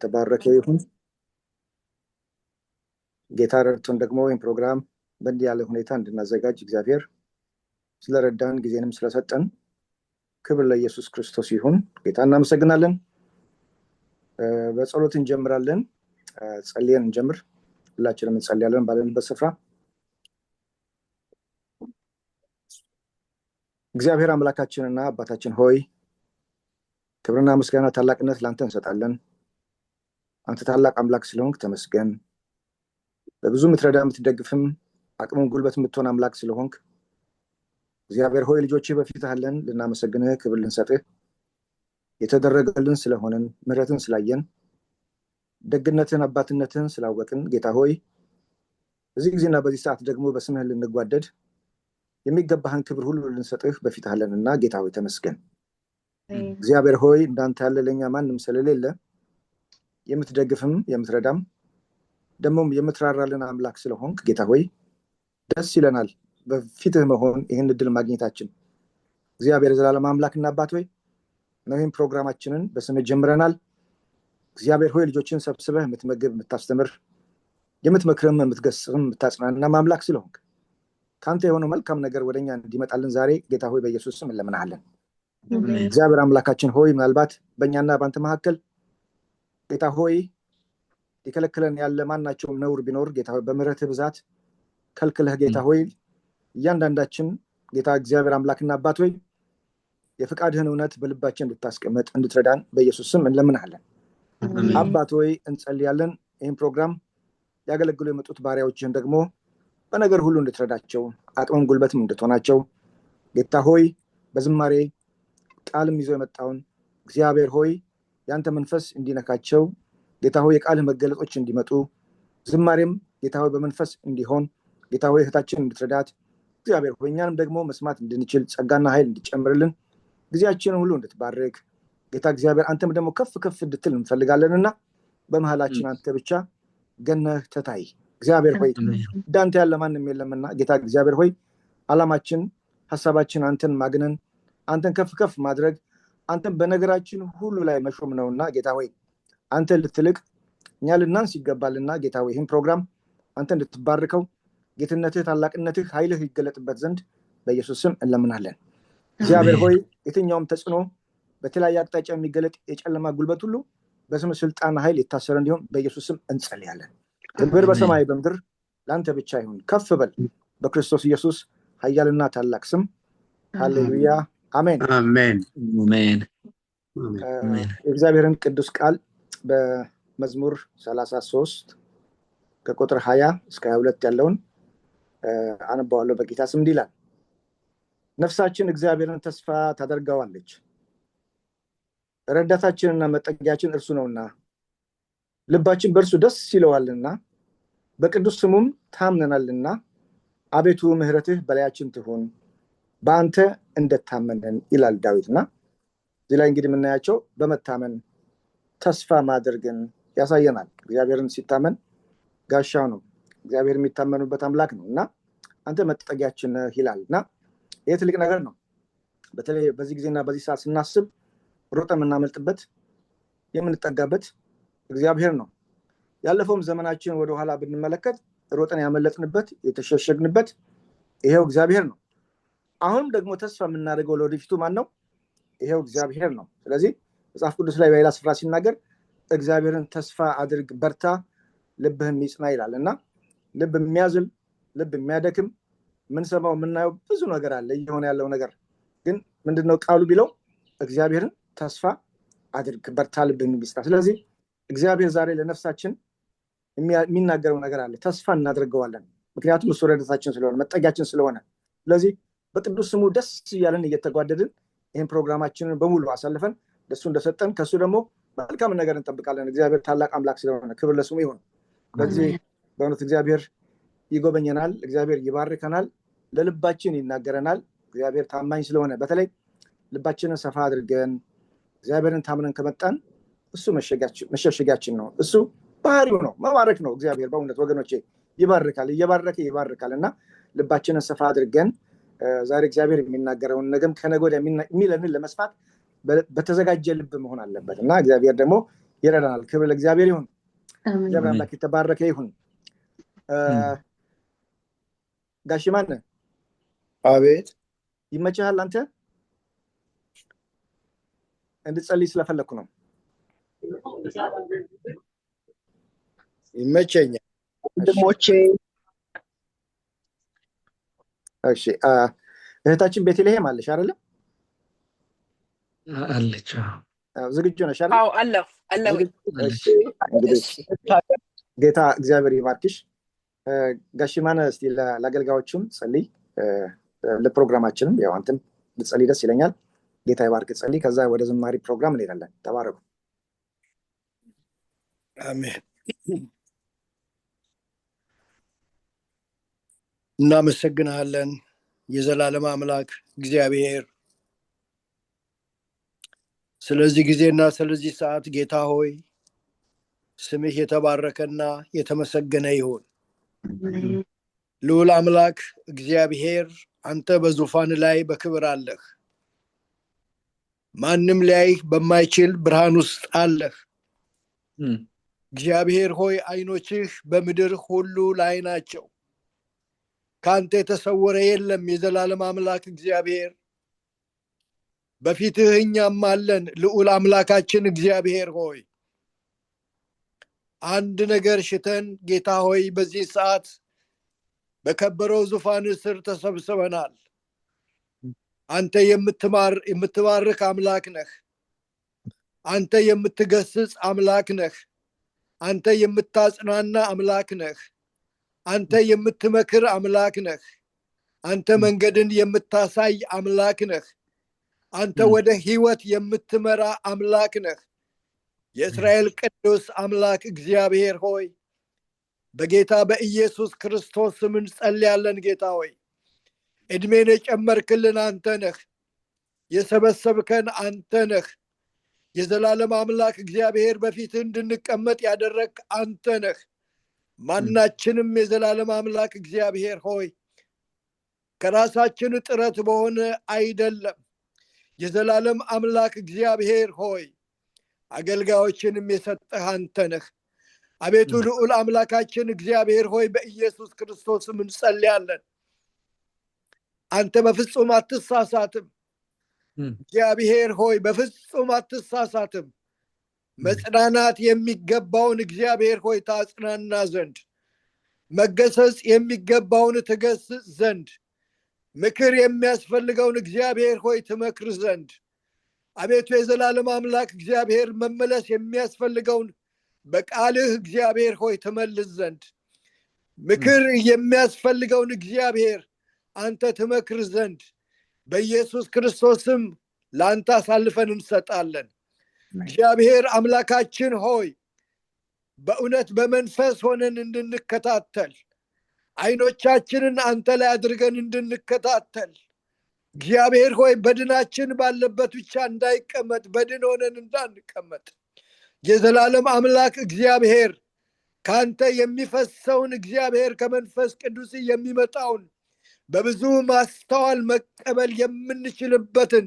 የተባረከ ይሁን። ጌታ ረድቶን ደግሞ ይህን ፕሮግራም በእንዲህ ያለ ሁኔታ እንድናዘጋጅ እግዚአብሔር ስለረዳን ጊዜንም ስለሰጠን ክብር ለኢየሱስ ክርስቶስ ይሁን። ጌታ እናመሰግናለን። በጸሎት እንጀምራለን። ጸልየን እንጀምር። ሁላችንም እንጸልያለን ባለንበት ስፍራ። እግዚአብሔር አምላካችንና አባታችን ሆይ ክብርና ምስጋና ታላቅነት ላንተ እንሰጣለን። አንተ ታላቅ አምላክ ስለሆንክ ተመስገን። በብዙ ምትረዳ ምትደግፍም አቅሙን ጉልበት የምትሆን አምላክ ስለሆንክ እግዚአብሔር ሆይ ልጆችህ በፊትህ አለን። ልናመሰግንህ ክብር ልንሰጥህ የተደረገልን ስለሆነን ምሕረትን ስላየን ደግነትን አባትነትን ስላወቅን ጌታ ሆይ በዚህ ጊዜና በዚህ ሰዓት ደግሞ በስምህ ልንጓደድ የሚገባህን ክብር ሁሉ ልንሰጥህ በፊትህ አለንና ጌታ ሆይ ተመስገን። እግዚአብሔር ሆይ እንዳንተ ያለ ለኛ ማንም ስለሌለ የምትደግፍም የምትረዳም ደሞም የምትራራልን አምላክ ስለሆንክ ጌታ ሆይ ደስ ይለናል በፊትህ መሆን ይህን እድል ማግኘታችን። እግዚአብሔር የዘላለም አምላክና አባት ሆይ ይህን ፕሮግራማችንን በስምህ ጀምረናል። እግዚአብሔር ሆይ ልጆችን ሰብስበህ የምትመግብ የምታስተምር የምትመክርም የምትገስጽም የምታጽናና አምላክ ስለሆንክ ካንተ የሆነው መልካም ነገር ወደኛ እንዲመጣልን ዛሬ ጌታ ሆይ በኢየሱስ ስም እንለምናለን። እግዚአብሔር አምላካችን ሆይ ምናልባት በእኛና በአንተ መካከል ጌታ ሆይ ሊከለክለን ያለ ማናቸውም ነውር ቢኖር ጌታ ሆይ በምህረትህ ብዛት ከልክለህ ጌታ ሆይ እያንዳንዳችን ጌታ እግዚአብሔር አምላክና አባት ሆይ የፍቃድህን እውነት በልባችን እንድታስቀምጥ እንድትረዳን በኢየሱስ ስም እንለምናለን። አባት ሆይ እንጸልያለን። ይህን ፕሮግራም ያገለግሉ የመጡት ባሪያዎችህን ደግሞ በነገር ሁሉ እንድትረዳቸው አቅምም ጉልበትም እንድትሆናቸው ጌታ ሆይ በዝማሬ ቃልም ይዞ የመጣውን እግዚአብሔር ሆይ ያንተ መንፈስ እንዲነካቸው ጌታ ሆይ የቃልህ መገለጦች እንዲመጡ ዝማሬም ጌታ ሆይ በመንፈስ እንዲሆን ጌታ ሆይ እህታችን እንድትረዳት እግዚአብሔር ሆይ እኛንም ደግሞ መስማት እንድንችል ጸጋና ኃይል እንድጨምርልን ጊዜያችንን ሁሉ እንድትባርክ ጌታ እግዚአብሔር አንተም ደግሞ ከፍ ከፍ እንድትል እንፈልጋለንና በመሃላችን አንተ ብቻ ገነህ ተታይ። እግዚአብሔር ሆይ እንዳንተ ያለ ማንም የለምና ጌታ እግዚአብሔር ሆይ ዓላማችን ሐሳባችን አንተን ማግነን አንተን ከፍ ከፍ ማድረግ አንተን በነገራችን ሁሉ ላይ መሾም ነውና ጌታ ሆይ አንተ ልትልቅ እኛ ልናንስ ይገባልና ጌታ ሆይ ይህን ፕሮግራም አንተ እንድትባርከው ጌትነትህ ታላቅነትህ ኃይልህ ይገለጥበት ዘንድ በኢየሱስ ስም እንለምናለን። እግዚአብሔር ሆይ የትኛውም ተጽዕኖ በተለያየ አቅጣጫ የሚገለጥ የጨለማ ጉልበት ሁሉ በስም ስልጣን ኃይል የታሰረ እንዲሆን በኢየሱስ ስም እንጸልያለን። ክብር በሰማይ በምድር ለአንተ ብቻ ይሁን። ከፍ በል በክርስቶስ ኢየሱስ ኃያልና ታላቅ ስም ሃሌሉያ አሜን አሜን አሜን። የእግዚአብሔርን ቅዱስ ቃል በመዝሙር 33 ከቁጥር 20 እስከ 22 ያለውን አነባዋለሁ በጌታ ስም። እንዲህ ይላል፣ ነፍሳችን እግዚአብሔርን ተስፋ ታደርገዋለች፣ ረዳታችንና መጠጊያችን እርሱ ነውና፣ ልባችን በእርሱ ደስ ይለዋልና፣ በቅዱስ ስሙም ታምነናልና፣ አቤቱ ምሕረትህ በላያችን ትሁን፣ በአንተ እንደታመንን ይላል ዳዊትና እዚህ ላይ እንግዲህ የምናያቸው በመታመን ተስፋ ማድረግን ያሳየናል። እግዚአብሔርን ሲታመን ጋሻው ነው። እግዚአብሔር የሚታመኑበት አምላክ ነው እና አንተ መጠጊያችን ነህ ይላልና ይህ ትልቅ ነገር ነው። በተለይ በዚህ ጊዜና በዚህ ሰዓት ስናስብ ሮጠን የምናመልጥበት የምንጠጋበት እግዚአብሔር ነው። ያለፈውም ዘመናችን ወደኋላ ብንመለከት ሮጠን ያመለጥንበት የተሸሸግንበት ይሄው እግዚአብሔር ነው። አሁንም ደግሞ ተስፋ የምናደርገው ለወደፊቱ ማን ነው? ይሄው እግዚአብሔር ነው። ስለዚህ መጽሐፍ ቅዱስ ላይ በሌላ ስፍራ ሲናገር እግዚአብሔርን ተስፋ አድርግ በርታ ልብህም ይጽና ይላል እና ልብ የሚያዝል ልብ የሚያደክም የምንሰማው የምናየው ብዙ ነገር አለ። እየሆነ ያለው ነገር ግን ምንድነው? ቃሉ ቢለው እግዚአብሔርን ተስፋ አድርግ በርታ ልብህም ይጽና። ስለዚህ እግዚአብሔር ዛሬ ለነፍሳችን የሚናገረው ነገር አለ። ተስፋ እናደርገዋለን ምክንያቱም እሱ ረዳታችን ስለሆነ መጠጊያችን ስለሆነ። ስለዚህ በቅዱስ ስሙ ደስ እያለን እየተጓደድን ይህን ፕሮግራማችንን በሙሉ አሳልፈን ደሱ እንደሰጠን ከሱ ደግሞ መልካም ነገር እንጠብቃለን። እግዚአብሔር ታላቅ አምላክ ስለሆነ ክብር ለስሙ ይሁን። በዚህ በእውነት እግዚአብሔር ይጎበኘናል፣ እግዚአብሔር ይባርከናል፣ ለልባችን ይናገረናል። እግዚአብሔር ታማኝ ስለሆነ በተለይ ልባችንን ሰፋ አድርገን እግዚአብሔርን ታምነን ከመጣን እሱ መሸሸጊያችን ነው። እሱ ባህሪው ነው፣ መባረክ ነው። እግዚአብሔር በእውነት ወገኖቼ ይባርካል፣ እየባረከ ይባርካል እና ልባችንን ሰፋ አድርገን ዛሬ እግዚአብሔር የሚናገረውን ነገም ከነገ ወዲያ የሚለንን ለመስፋት በተዘጋጀ ልብ መሆን አለበት እና እግዚአብሔር ደግሞ ይረዳናል። ክብር ለእግዚአብሔር ይሁን። እግዚአብሔር አምላክ የተባረከ ይሁን። ጋሽ ማን አቤት ይመችሃል? አንተ እንድትጸልይ ስለፈለኩ ነው። ይመቸኛል ወንድሞቼ። እሺ እህታችን ቤተልሔም አለሽ አይደል? አለች። ዝግጁ ነሽ አይደል? አዎ አለሁ። ጌታ እግዚአብሔር ይባርክሽ። ጋሽ ማነ እስቲ ለአገልጋዮቹም ጸልይ፣ ለፕሮግራማችንም ያው አንተም ልትጸልይ ደስ ይለኛል። ጌታ ይባርክ። ጸልይ፣ ከዛ ወደ ዝማሬ ፕሮግራም እንሄዳለን። ተባረኩ። አሜን። እናመሰግናለን የዘላለም አምላክ እግዚአብሔር ስለዚህ ጊዜና ስለዚህ ሰዓት። ጌታ ሆይ ስምህ የተባረከና የተመሰገነ ይሁን። ልዑል አምላክ እግዚአብሔር አንተ በዙፋን ላይ በክብር አለህ። ማንም ሊያይህ በማይችል ብርሃን ውስጥ አለህ። እግዚአብሔር ሆይ ዓይኖችህ በምድር ሁሉ ላይ ናቸው። ካንተ የተሰወረ የለም። የዘላለም አምላክ እግዚአብሔር በፊትህ እኛም አለን። ልዑል አምላካችን እግዚአብሔር ሆይ አንድ ነገር ሽተን ጌታ ሆይ በዚህ ሰዓት በከበረው ዙፋን ስር ተሰብስበናል። አንተ የምትባርክ አምላክ ነህ። አንተ የምትገስጽ አምላክ ነህ። አንተ የምታጽናና አምላክ ነህ። አንተ የምትመክር አምላክ ነህ። አንተ መንገድን የምታሳይ አምላክ ነህ። አንተ ወደ ሕይወት የምትመራ አምላክ ነህ። የእስራኤል ቅዱስ አምላክ እግዚአብሔር ሆይ በጌታ በኢየሱስ ክርስቶስ ስም እንጸልያለን። ጌታ ሆይ ዕድሜን የጨመርክልን አንተ ነህ። የሰበሰብከን አንተ ነህ። የዘላለም አምላክ እግዚአብሔር በፊትህ እንድንቀመጥ ያደረግክ አንተ ነህ። ማናችንም የዘላለም አምላክ እግዚአብሔር ሆይ ከራሳችን ጥረት በሆነ አይደለም። የዘላለም አምላክ እግዚአብሔር ሆይ አገልጋዮችንም የሰጠህ አንተ ነህ። አቤቱ ልዑል አምላካችን እግዚአብሔር ሆይ በኢየሱስ ክርስቶስም እንጸልያለን። አንተ በፍጹም አትሳሳትም። እግዚአብሔር ሆይ በፍጹም አትሳሳትም። መጽናናት የሚገባውን እግዚአብሔር ሆይ ታጽናና ዘንድ፣ መገሰጽ የሚገባውን ትገስጽ ዘንድ፣ ምክር የሚያስፈልገውን እግዚአብሔር ሆይ ትመክር ዘንድ፣ አቤቱ የዘላለም አምላክ እግዚአብሔር መመለስ የሚያስፈልገውን በቃልህ እግዚአብሔር ሆይ ትመልስ ዘንድ፣ ምክር የሚያስፈልገውን እግዚአብሔር አንተ ትመክር ዘንድ በኢየሱስ ክርስቶስም ለአንተ አሳልፈን እንሰጣለን። እግዚአብሔር አምላካችን ሆይ በእውነት በመንፈስ ሆነን እንድንከታተል፣ ዓይኖቻችንን አንተ ላይ አድርገን እንድንከታተል፣ እግዚአብሔር ሆይ በድናችን ባለበት ብቻ እንዳይቀመጥ በድን ሆነን እንዳንቀመጥ፣ የዘላለም አምላክ እግዚአብሔር ካንተ የሚፈሰውን እግዚአብሔር ከመንፈስ ቅዱስ የሚመጣውን በብዙ ማስተዋል መቀበል የምንችልበትን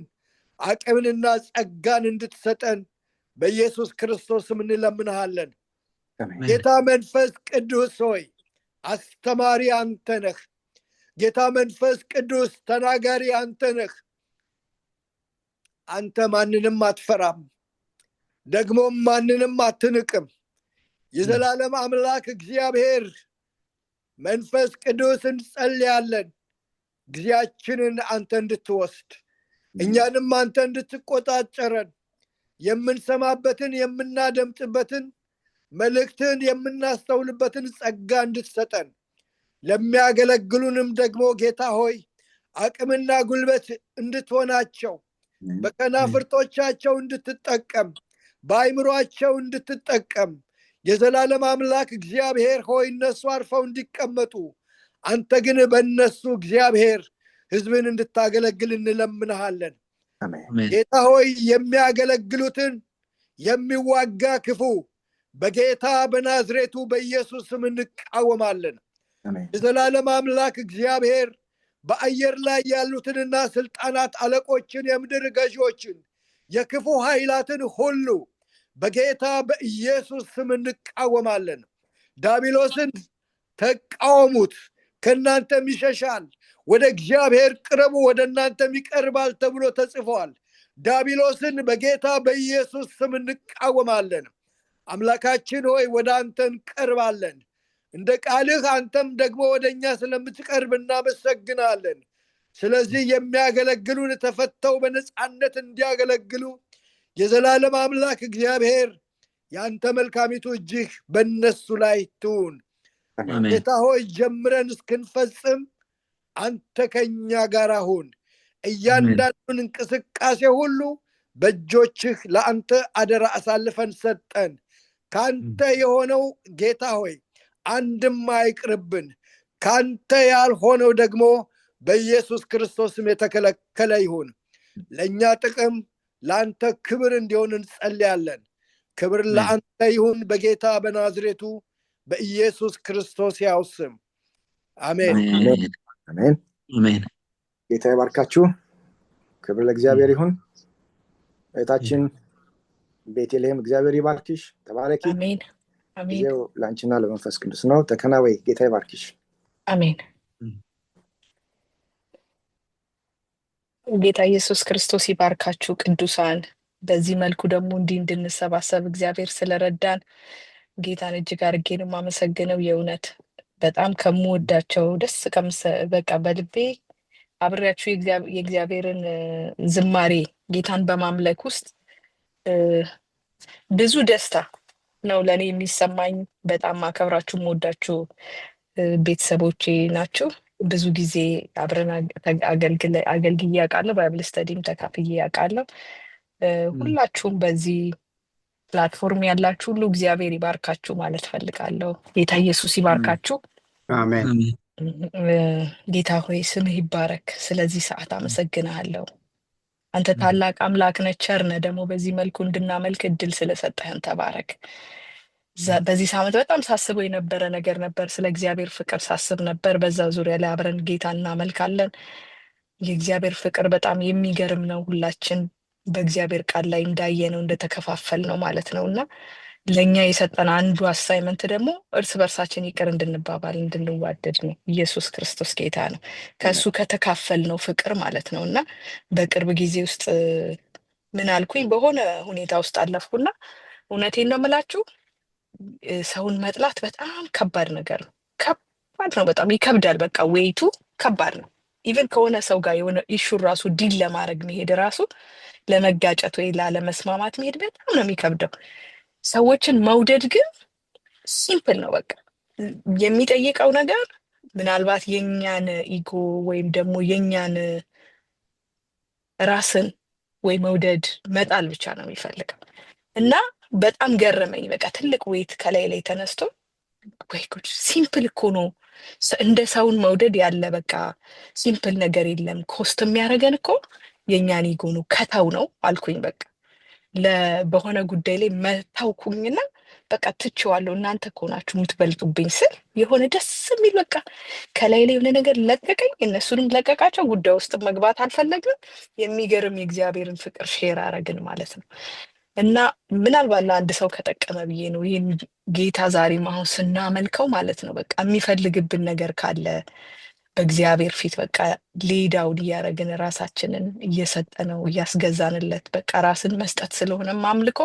አቅምንና ጸጋን እንድትሰጠን በኢየሱስ ክርስቶስም እንለምንሃለን። ጌታ መንፈስ ቅዱስ ሆይ አስተማሪ አንተ ነህ። ጌታ መንፈስ ቅዱስ ተናጋሪ አንተ ነህ። አንተ ማንንም አትፈራም፣ ደግሞም ማንንም አትንቅም። የዘላለም አምላክ እግዚአብሔር መንፈስ ቅዱስ እንጸልያለን። ጊዜያችንን አንተ እንድትወስድ፣ እኛንም አንተ እንድትቆጣጠረን፣ የምንሰማበትን የምናደምጥበትን መልእክትን የምናስተውልበትን ጸጋ እንድትሰጠን፣ ለሚያገለግሉንም ደግሞ ጌታ ሆይ አቅምና ጉልበት እንድትሆናቸው፣ በከናፍርቶቻቸው እንድትጠቀም፣ በአይምሯቸው እንድትጠቀም፣ የዘላለም አምላክ እግዚአብሔር ሆይ እነሱ አርፈው እንዲቀመጡ፣ አንተ ግን በእነሱ እግዚአብሔር ሕዝብን እንድታገለግል እንለምንሃለን። ጌታ ሆይ የሚያገለግሉትን የሚዋጋ ክፉ በጌታ በናዝሬቱ በኢየሱስ ስም እንቃወማለን። የዘላለም አምላክ እግዚአብሔር በአየር ላይ ያሉትንና ስልጣናት፣ አለቆችን፣ የምድር ገዢዎችን፣ የክፉ ኃይላትን ሁሉ በጌታ በኢየሱስ ስም እንቃወማለን። ዲያብሎስን ተቃወሙት፣ ከእናንተም ይሸሻል። ወደ እግዚአብሔር ቅረቡ፣ ወደ እናንተም ይቀርባል ተብሎ ተጽፏል። ዲያብሎስን በጌታ በኢየሱስ ስም እንቃወማለን። አምላካችን ሆይ ወደ አንተ እንቀርባለን። እንደ ቃልህ አንተም ደግሞ ወደ እኛ ስለምትቀርብ እናመሰግናለን። ስለዚህ የሚያገለግሉን ተፈተው በነፃነት እንዲያገለግሉ የዘላለም አምላክ እግዚአብሔር ያንተ መልካሚቱ እጅህ በእነሱ ላይ ትሁን። ጌታ ሆይ ጀምረን እስክንፈጽም አንተ ከኛ ጋር ሁን። እያንዳንዱን እንቅስቃሴ ሁሉ በእጆችህ ለአንተ አደራ አሳልፈን ሰጠን። ካንተ የሆነው ጌታ ሆይ አንድም አይቅርብን፣ ካንተ ያልሆነው ደግሞ በኢየሱስ ክርስቶስም የተከለከለ ይሁን። ለእኛ ጥቅም ለአንተ ክብር እንዲሆን እንጸልያለን። ክብር ለአንተ ይሁን በጌታ በናዝሬቱ በኢየሱስ ክርስቶስ ያው ስም አሜን። አሜን። ጌታ ይባርካችሁ። ክብር ለእግዚአብሔር ይሁን። እህታችን ቤተልሔም እግዚአብሔር ይባርክሽ፣ ተባረኪ። አሜን። ጊዜው ለአንቺና ለመንፈስ ቅዱስ ነው። ተከናወይ። ጌታ ይባርክሽ። አሜን። ጌታ ኢየሱስ ክርስቶስ ይባርካችሁ ቅዱሳን። በዚህ መልኩ ደግሞ እንዲህ እንድንሰባሰብ እግዚአብሔር ስለረዳን ጌታን እጅግ አድርጌ ነው የማመሰግነው። የእውነት በጣም ከምወዳቸው ደስ በቃ በልቤ አብሬያችሁ የእግዚአብሔርን ዝማሬ ጌታን በማምለክ ውስጥ ብዙ ደስታ ነው ለእኔ የሚሰማኝ። በጣም አከብራችሁ የምወዳችሁ ቤተሰቦቼ ናችሁ። ብዙ ጊዜ አብረን አገልግዬ ያውቃለሁ። ባይብል ስተዲም ተካፍዬ ያውቃለሁ። ሁላችሁም በዚህ ፕላትፎርም ያላችሁ ሁሉ እግዚአብሔር ይባርካችሁ ማለት ፈልጋለሁ። ጌታ ኢየሱስ ይባርካችሁ። አሜን። ጌታ ሆይ ስምህ ይባረክ። ስለዚህ ሰዓት አመሰግናለሁ። አንተ ታላቅ አምላክ ነህ፣ ቸር ነህ። ደግሞ በዚህ መልኩ እንድናመልክ እድል ስለሰጠህን ተባረክ። በዚህ ሳምንት በጣም ሳስበው የነበረ ነገር ነበር። ስለ እግዚአብሔር ፍቅር ሳስብ ነበር። በዛ ዙሪያ ላይ አብረን ጌታ እናመልካለን። የእግዚአብሔር ፍቅር በጣም የሚገርም ነው። ሁላችን በእግዚአብሔር ቃል ላይ እንዳየነው እንደተከፋፈል ነው ማለት ነው። እና ለእኛ የሰጠን አንዱ አሳይመንት ደግሞ እርስ በርሳችን ይቅር እንድንባባል እንድንዋደድ ነው። ኢየሱስ ክርስቶስ ጌታ ነው። ከእሱ ከተካፈል ነው ፍቅር ማለት ነው። እና በቅርብ ጊዜ ውስጥ ምን አልኩኝ፣ በሆነ ሁኔታ ውስጥ አለፍኩና እውነቴን ነው የምላችሁ ሰውን መጥላት በጣም ከባድ ነገር ነው። ከባድ ነው፣ በጣም ይከብዳል። በቃ ዌይቱ ከባድ ነው። ኢቨን ከሆነ ሰው ጋር የሆነ ኢሹ ራሱ ዲል ለማድረግ መሄድ ራሱ ለመጋጨት ወይ ላለመስማማት መሄድ በጣም ነው የሚከብደው። ሰዎችን መውደድ ግን ሲምፕል ነው። በቃ የሚጠይቀው ነገር ምናልባት የኛን ኢጎ ወይም ደግሞ የኛን ራስን ወይ መውደድ መጣል ብቻ ነው የሚፈልገው። እና በጣም ገረመኝ። በቃ ትልቅ ዌይት ከላይ ላይ ተነስቶ ወይ ጉድ ሲምፕል እኮ ነው። እንደ ሰውን መውደድ ያለ በቃ ሲምፕል ነገር የለም። ኮስት የሚያደርገን እኮ የኛን ኢጎ ነው፣ ከተው ነው አልኩኝ። በቃ በሆነ ጉዳይ ላይ መታውኩኝና በቃ ትቼዋለሁ። እናንተ እኮ ናችሁ የምትበልጡብኝ ስል የሆነ ደስ የሚል በቃ ከላይ ላይ የሆነ ነገር ለቀቀኝ። እነሱንም ለቀቃቸው። ጉዳይ ውስጥ መግባት አልፈለግንም። የሚገርም የእግዚአብሔርን ፍቅር ሼር አረግን ማለት ነው። እና ምናልባት ለአንድ ሰው ከጠቀመ ብዬ ነው ይህን ጌታ ዛሬም አሁን ስናመልከው ማለት ነው። በቃ የሚፈልግብን ነገር ካለ በእግዚአብሔር ፊት በቃ ሌዳውን እያደረግን ራሳችንን እየሰጠነው እያስገዛንለት በቃ ራስን መስጠት ስለሆነ አምልኮ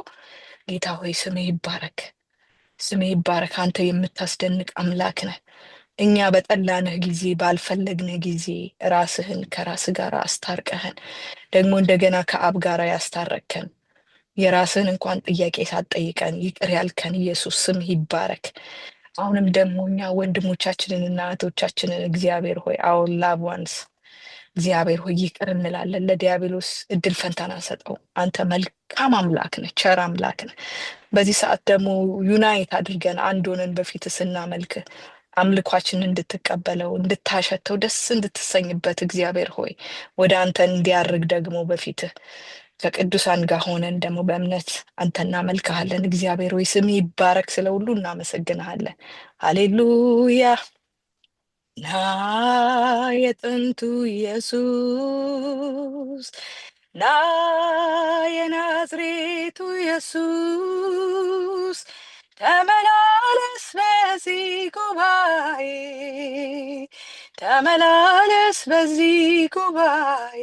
ጌታ ሆይ ስምህ ይባረክ፣ ስምህ ይባረክ። አንተ የምታስደንቅ አምላክ ነህ። እኛ በጠላንህ ጊዜ ባልፈለግንህ ጊዜ ራስህን ከራስህ ጋር አስታርቀህን ደግሞ እንደገና ከአብ ጋር ያስታረከን የራስህን እንኳን ጥያቄ ሳትጠይቀን ይቅር ያልከን ኢየሱስ ስምህ ይባረክ። አሁንም ደግሞ እኛ ወንድሞቻችንን እና እህቶቻችንን እግዚአብሔር ሆይ አወር ላቭ ዋንስ እግዚአብሔር ሆይ ይቅር እንላለን። ለዲያብሎስ እድል ፈንታን አንሰጠው። አንተ መልካም አምላክ ነህ፣ ቸር አምላክ ነህ። በዚህ ሰዓት ደግሞ ዩናይት አድርገን አንድ ሆነን በፊት ስናመልክ አምልኳችንን እንድትቀበለው እንድታሸተው ደስ እንድትሰኝበት እግዚአብሔር ሆይ ወደ አንተ እንዲያርግ ደግሞ በፊትህ ከቅዱሳን ጋር ሆነን ደግሞ በእምነት አንተ እናመልክሃለን። እግዚአብሔር ሆይ ስምህ ይባረክ። ስለ ሁሉ እናመሰግንሃለን። ሃሌሉያ። ና የጥንቱ ኢየሱስ ና የናዝሬቱ ኢየሱስ ተመላለስ በዚህ ጉባኤ ተመላለስ በዚህ ጉባኤ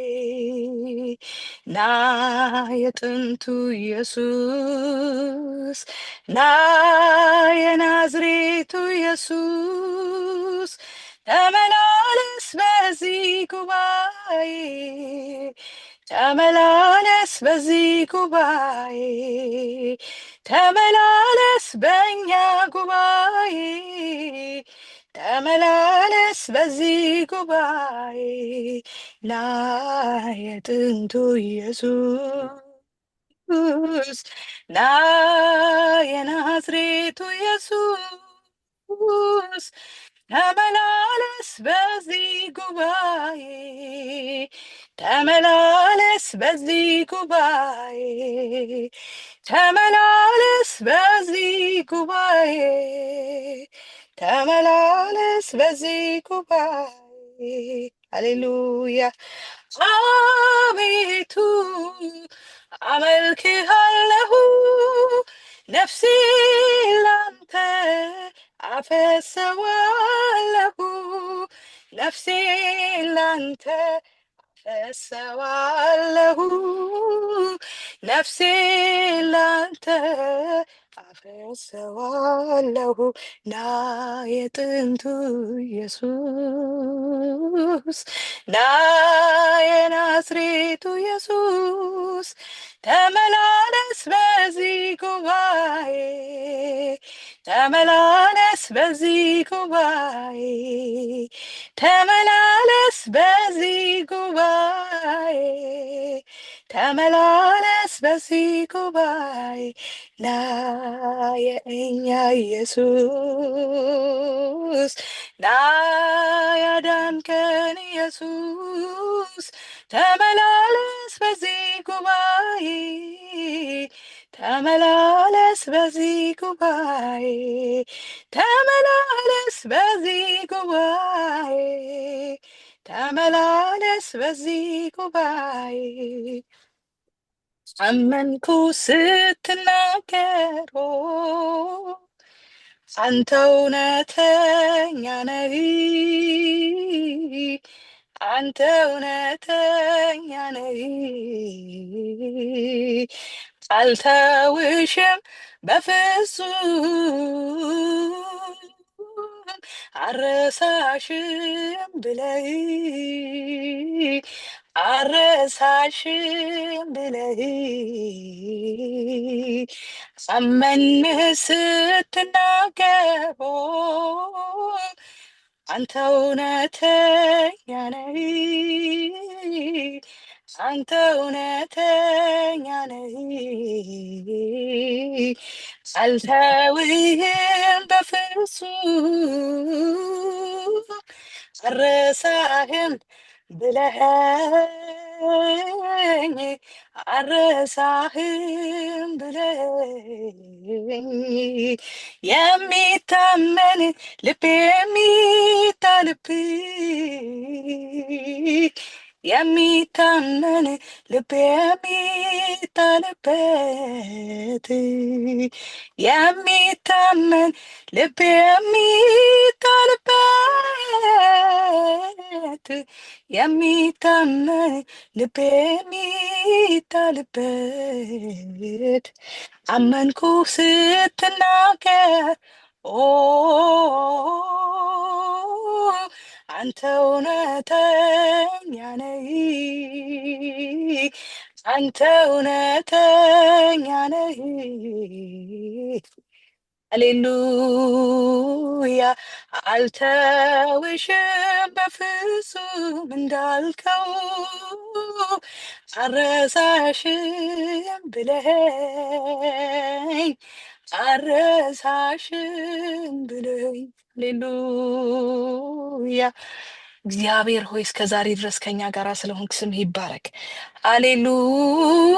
ና የጥንቱ ኢየሱስ ና የናዝሬቱ ኢየሱስ ተመላለስ በዚህ ጉባኤ ተመላለስ በዚህ ጉባኤ ተመላለስ በእኛ ጉባኤ ተመላለስ በዚህ ጉባኤ ና የጥንቱ ኢየሱስ ና የናዝሬቱ ኢየሱስ ተመላለስ በዚህ ጉባኤ ተመላለስ በዚህ ጉባኤ ተመላለስ በዚህ ጉባኤ ተመላለስ በዚህ ጉባኤ ሃሌሉያ አቤቱ አመልክሃለሁ ነፍሴ ላንተ አፈሰዋለሁ ነፍሴ ላንተ አፈሰዋለሁ ነፍሴ ላንተ አፈሰዋለሁ ና የጥንቱ ኢየሱስ ና የናዝሬቱ ኢየሱስ ተመላለስ በዚህ ጉባኤ ተመላለስ በዚህ ጉባኤ ተመላለስ በዚህ ጉባኤ ተመላለስ በዚህ ጉባኤ ና የእኛ ኢየሱስ ና ያዳንከን ኢየሱስ ተመላለስ በዚህ ጉባኤ ተመላለስ በዚህ ጉባኤ ተመላለስ በዚህ ጉባኤ ተመላለስ በዚህ ጉባኤ አመንኩ ስትናገር አንተ እውነተኛ ነህ አንተ እውነተኛ ነህ አልተውሽም በፍጹም አረሳሽም ብለህ አረሳሽም ብለህ አመንህ ስትናገር አንተ እውነተኛ ነህ አንተ እውነተኛ ነህ አልተውህም በፍጹም አረሳህም ብለኸኝ አረሳህም ብለኸኝ የሚታመን ልብ የሚጣልብህ የሚታመን ልብ የሚጣልበት የሚታመን ልብ የሚጣልበት የሚታመን ልብ የሚጣልበት አመንኩ ስትናገር አንተ እውነተኛ ነህ አንተ እውነተኛ ነህ ሃሌሉያ አልተውሽም በፍጹም እንዳልከው አረሳሽም ብለኸኝ አረሳሽም ብለኸኝ ሃሌሉያ እግዚአብሔር ሆይ እስከ ዛሬ ድረስ ከኛ ጋር ስለሆንክ ስምህ ይባረክ ሃሌሉያ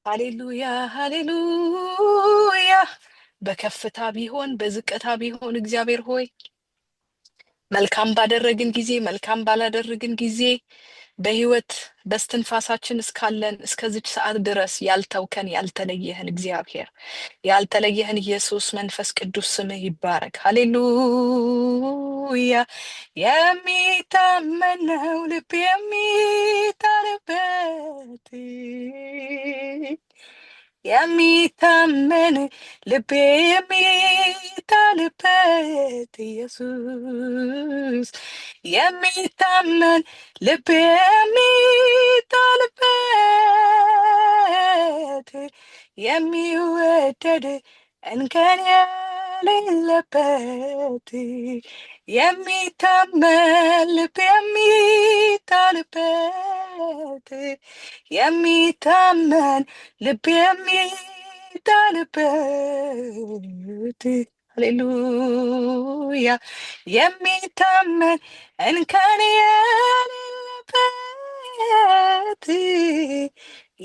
ሃሌሉያ ሃሌሉያ በከፍታ ቢሆን በዝቅታ ቢሆን እግዚአብሔር ሆይ መልካም ባደረግን ጊዜ መልካም ባላደረግን ጊዜ በህይወት በስትንፋሳችን እስካለን እስከዚች ሰዓት ድረስ ያልተውከን ያልተለየህን እግዚአብሔር ያልተለየህን ኢየሱስ መንፈስ ቅዱስ ስምህ ይባረክ። ሃሌሉያ። የሚታመን ነው ልብ የሚጣልበት የሚታመን ልብ የሚጣልበት ኢየሱስ የሚታመን ልብ የሚጣልበት የሚወደድ እንከን የሌለበት የሚታመን ልብ የሚጣልበት የሚታመን ልብ የሚጣልበት ሃሌሉያ የሚታመን እንከን የሌለበት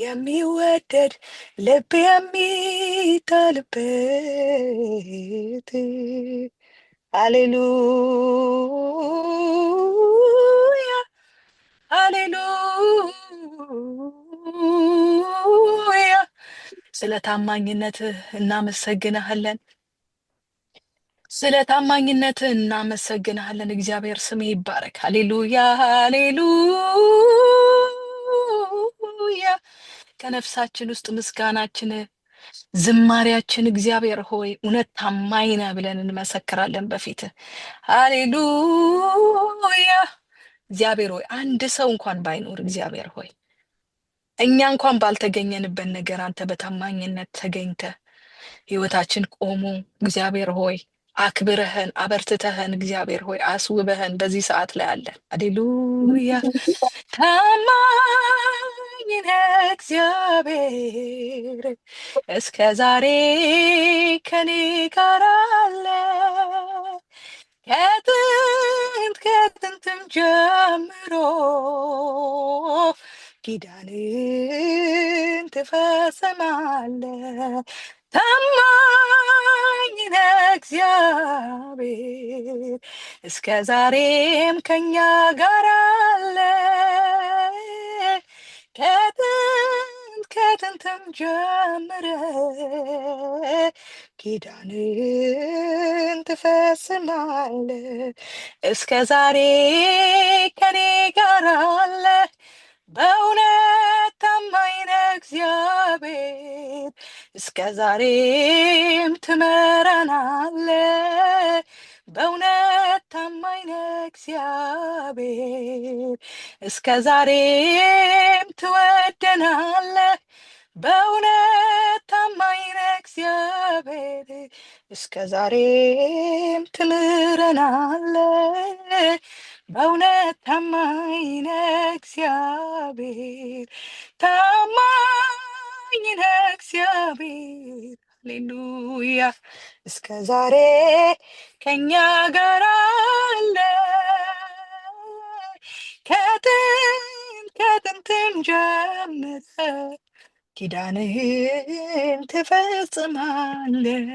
የሚወደድ ልብ የሚጣልበት ሃሌሉያ ሃሌሉያ። ስለ ታማኝነትህ እናመሰግንሃለን። ስለ ታማኝነትህ እናመሰግንሃለን። እግዚአብሔር ስምህ ይባረክ። ሃሌሉያ ሃሌሉያ። ከነፍሳችን ውስጥ ምስጋናችን ዝማሪያችን እግዚአብሔር ሆይ እውነት ታማኝ ነህ ብለን እንመሰክራለን በፊትህ። ሃሌሉያ። እግዚአብሔር ሆይ አንድ ሰው እንኳን ባይኖር እግዚአብሔር ሆይ እኛ እንኳን ባልተገኘንበት ነገር አንተ በታማኝነት ተገኝተህ ህይወታችን ቆሞ እግዚአብሔር ሆይ አክብረህን አበርትተህን እግዚአብሔር ሆይ አስውበህን በዚህ ሰዓት ላይ አለን። ሃሌሉያ። ታማኝ ነህ እግዚአብሔር እስከ ዛሬ ከኔ ጋር አለ ከጥንትም ጀምሮ ኪዳንን ትፈጽማለህ። ታማኝ ነህ እግዚአብሔር እስከ ዛሬም ከኛ ጋር አለ ከጥንትም ጀምረህ ኪዳንን ትፈጽማለህ። እስከ ዛሬ ከኔ ጋር አለ በእውነት ታማኝ ነህ እግዚአብሔር እስከ ዛሬም ትመራናለህ። በእውነት ታማኝ ነህ እግዚአብሔር እስከ ዛሬም ትወደናለህ። በእውነት ታማኝ ነህ እግዚአብሔር እስከ ዛሬም ትምረናለህ። በእውነት ታማኝ ነህ እግዚአብሔር ታማኝ ነህ እግዚአብሔር ሃሌሉያ እስከ ዛሬ ከኛ ጋር አለ ከጥንትም ጀምረህ ኪዳንህን ትፈጽማለህ።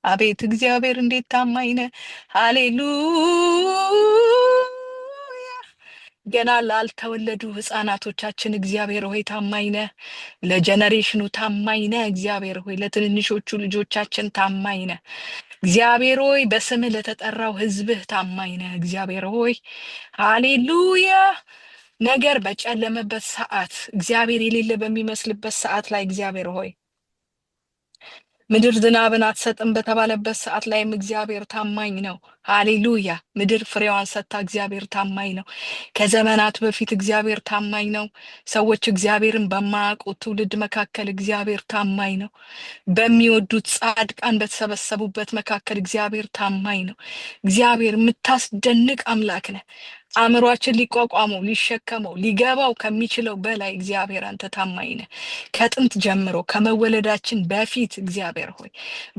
አቤት እግዚአብሔር እንዴት ታማኝ ነህ። ሃሌሉያ። ገና ላልተወለዱ ህፃናቶቻችን እግዚአብሔር ሆይ ታማኝ ነህ። ለጀነሬሽኑ ታማኝ ነህ እግዚአብሔር ሆይ። ለትንንሾቹ ልጆቻችን ታማኝ ነህ እግዚአብሔር ሆይ። በስምህ ለተጠራው ህዝብህ ታማኝ ነህ እግዚአብሔር ሆይ። ሃሌሉያ። ነገር በጨለመበት ሰዓት እግዚአብሔር የሌለ በሚመስልበት ሰዓት ላይ እግዚአብሔር ሆይ ምድር ዝናብን አትሰጥም በተባለበት ሰዓት ላይም እግዚአብሔር ታማኝ ነው። ሃሌሉያ። ምድር ፍሬዋን ሰጥታ እግዚአብሔር ታማኝ ነው። ከዘመናት በፊት እግዚአብሔር ታማኝ ነው። ሰዎች እግዚአብሔርን በማያውቁት ትውልድ መካከል እግዚአብሔር ታማኝ ነው። በሚወዱት ጻድቃን በተሰበሰቡበት መካከል እግዚአብሔር ታማኝ ነው። እግዚአብሔር የምታስደንቅ አምላክ ነህ። አእምሯችን ሊቋቋመው ሊሸከመው ሊገባው ከሚችለው በላይ እግዚአብሔር አንተ ታማኝ ነህ። ከጥንት ጀምሮ ከመወለዳችን በፊት እግዚአብሔር ሆይ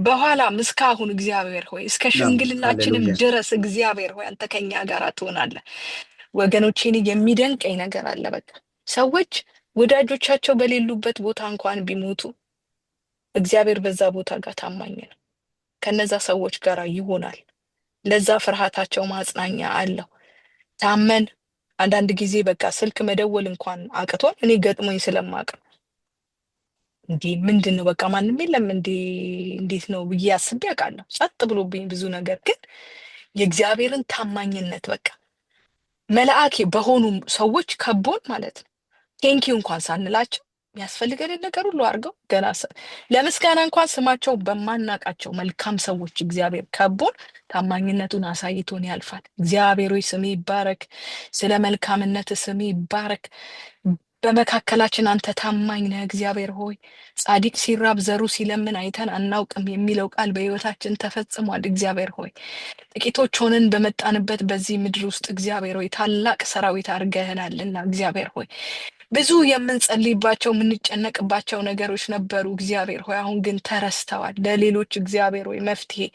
በኋላም እስካሁን እግዚአብሔር ሆይ እስከ ሽምግልናችንም ድረስ እግዚአብሔር ሆይ አንተ ከኛ ጋር ትሆናለህ። ወገኖቼን የሚደንቀኝ ነገር አለ። በቃ ሰዎች ወዳጆቻቸው በሌሉበት ቦታ እንኳን ቢሞቱ እግዚአብሔር በዛ ቦታ ጋር ታማኝ ነው። ከነዛ ሰዎች ጋር ይሆናል። ለዛ ፍርሃታቸው ማጽናኛ አለው። ታመን አንዳንድ ጊዜ በቃ ስልክ መደወል እንኳን አቅቶን እኔ ገጥሞኝ ስለማቅ እንዴ ምንድን ነው በቃ ማንም የለም እንዴ እንዴት ነው ብዬ አስቤ አውቃለሁ። ጸጥ ብሎብኝ ብዙ ነገር ግን የእግዚአብሔርን ታማኝነት በቃ መልአክ በሆኑ ሰዎች ከቦን ማለት ነው ቴንኪው እንኳን ሳንላቸው የሚያስፈልገንን ነገር ሁሉ አድርገው ገና ለምስጋና እንኳን ስማቸው በማናቃቸው መልካም ሰዎች እግዚአብሔር ከቦን ታማኝነቱን አሳይቶን ያልፋል። እግዚአብሔር ሆይ ስም ይባረክ፣ ስለ መልካምነት ስም ይባረክ። በመካከላችን አንተ ታማኝ ነህ እግዚአብሔር ሆይ። ጻድቅ ሲራብ ዘሩ ሲለምን አይተን አናውቅም የሚለው ቃል በሕይወታችን ተፈጽሟል። እግዚአብሔር ሆይ ጥቂቶች ሆነን በመጣንበት በዚህ ምድር ውስጥ እግዚአብሔር ሆይ ታላቅ ሰራዊት አድርገህናልና እግዚአብሔር ሆይ ብዙ የምንጸልይባቸው የምንጨነቅባቸው ነገሮች ነበሩ እግዚአብሔር ሆይ፣ አሁን ግን ተረስተዋል። ለሌሎች እግዚአብሔር ሆይ መፍትሄ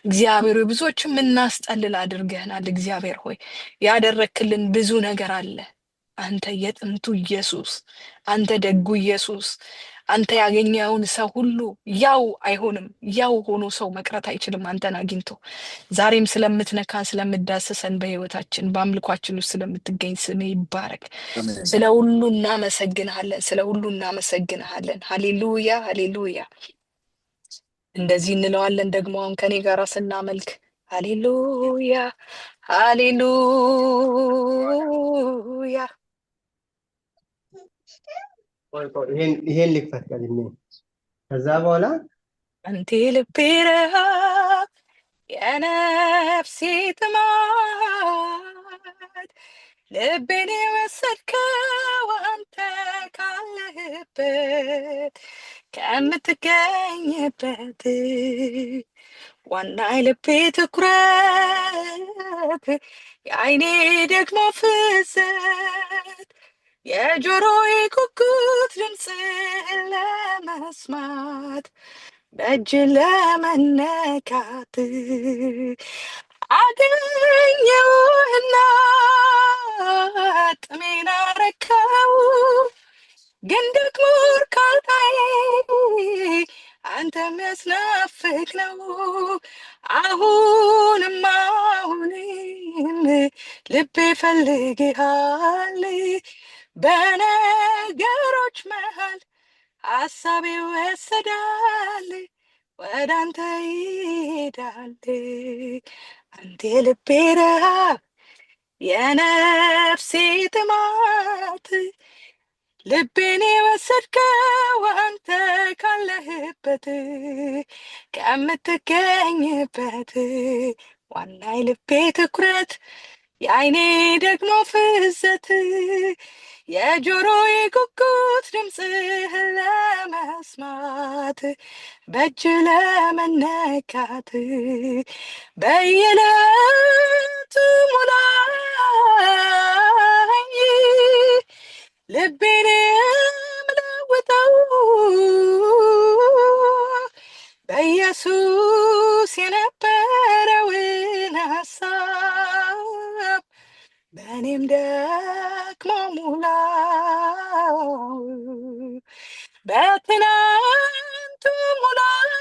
እግዚአብሔር ሆይ ብዙዎች የምናስጠልል አድርገህናል። እግዚአብሔር ሆይ ያደረክልን ብዙ ነገር አለ። አንተ የጥንቱ ኢየሱስ፣ አንተ ደጉ ኢየሱስ፣ አንተ ያገኘውን ሰው ሁሉ ያው አይሆንም፣ ያው ሆኖ ሰው መቅረት አይችልም አንተን አግኝቶ። ዛሬም ስለምትነካን ስለምዳሰሰን በህይወታችን በአምልኳችን ውስጥ ስለምትገኝ ስም ይባረክ። ስለ ሁሉ እናመሰግንሃለን፣ ስለ ሁሉ እናመሰግንሃለን። ሃሌሉያ ሃሌሉያ። እንደዚህ እንለዋለን ደግሞ አሁን ከኔ ጋር ስናመልክ ሃሌሉያ ሃሌሉያ። ይሄን ልክፈት ቀድሜ ከዛ በኋላ አንተ ልቤ ረሃብ የነፍሴ ጥማት ልቤን የወሰድከው አንተ ካለህበት ከምትገኝበት ዋና የልቤ ትኩረት የዓይኔ ደግሞ ፍዘት የጆሮዬ ጉጉት ድምፅህን ለመስማት በእጅ ለመነካት አገኘሁና ጥሜን አረካው። ግን ደግሞ እርካታዬ አንተ የሚያስናፍቅ ነው። አሁንም ልቤ ፈልግሃል። በነገሮች መሃል ሀሳቤ ወሰዳል፣ ወደ አንተ ይሄዳል። አንተ ልቤ ረሃብ የነፍሴ ጥማት ልቤን የወሰድከው አንተ ካለህበት ከምትገኝበት ዋና የልቤ ትኩረት የዓይኔ ደግሞ ፍዘት የጆሮዬ ጉጉት ድምፅህን ለመስማት በእጅ ለመነካት በየዕለቱ ሙላኝ ልቤን የምለውጠው በኢየሱስ የነበረውን ሀሳብ በእኔም ደግሞ ሙላው። በትናንቱ ሙላት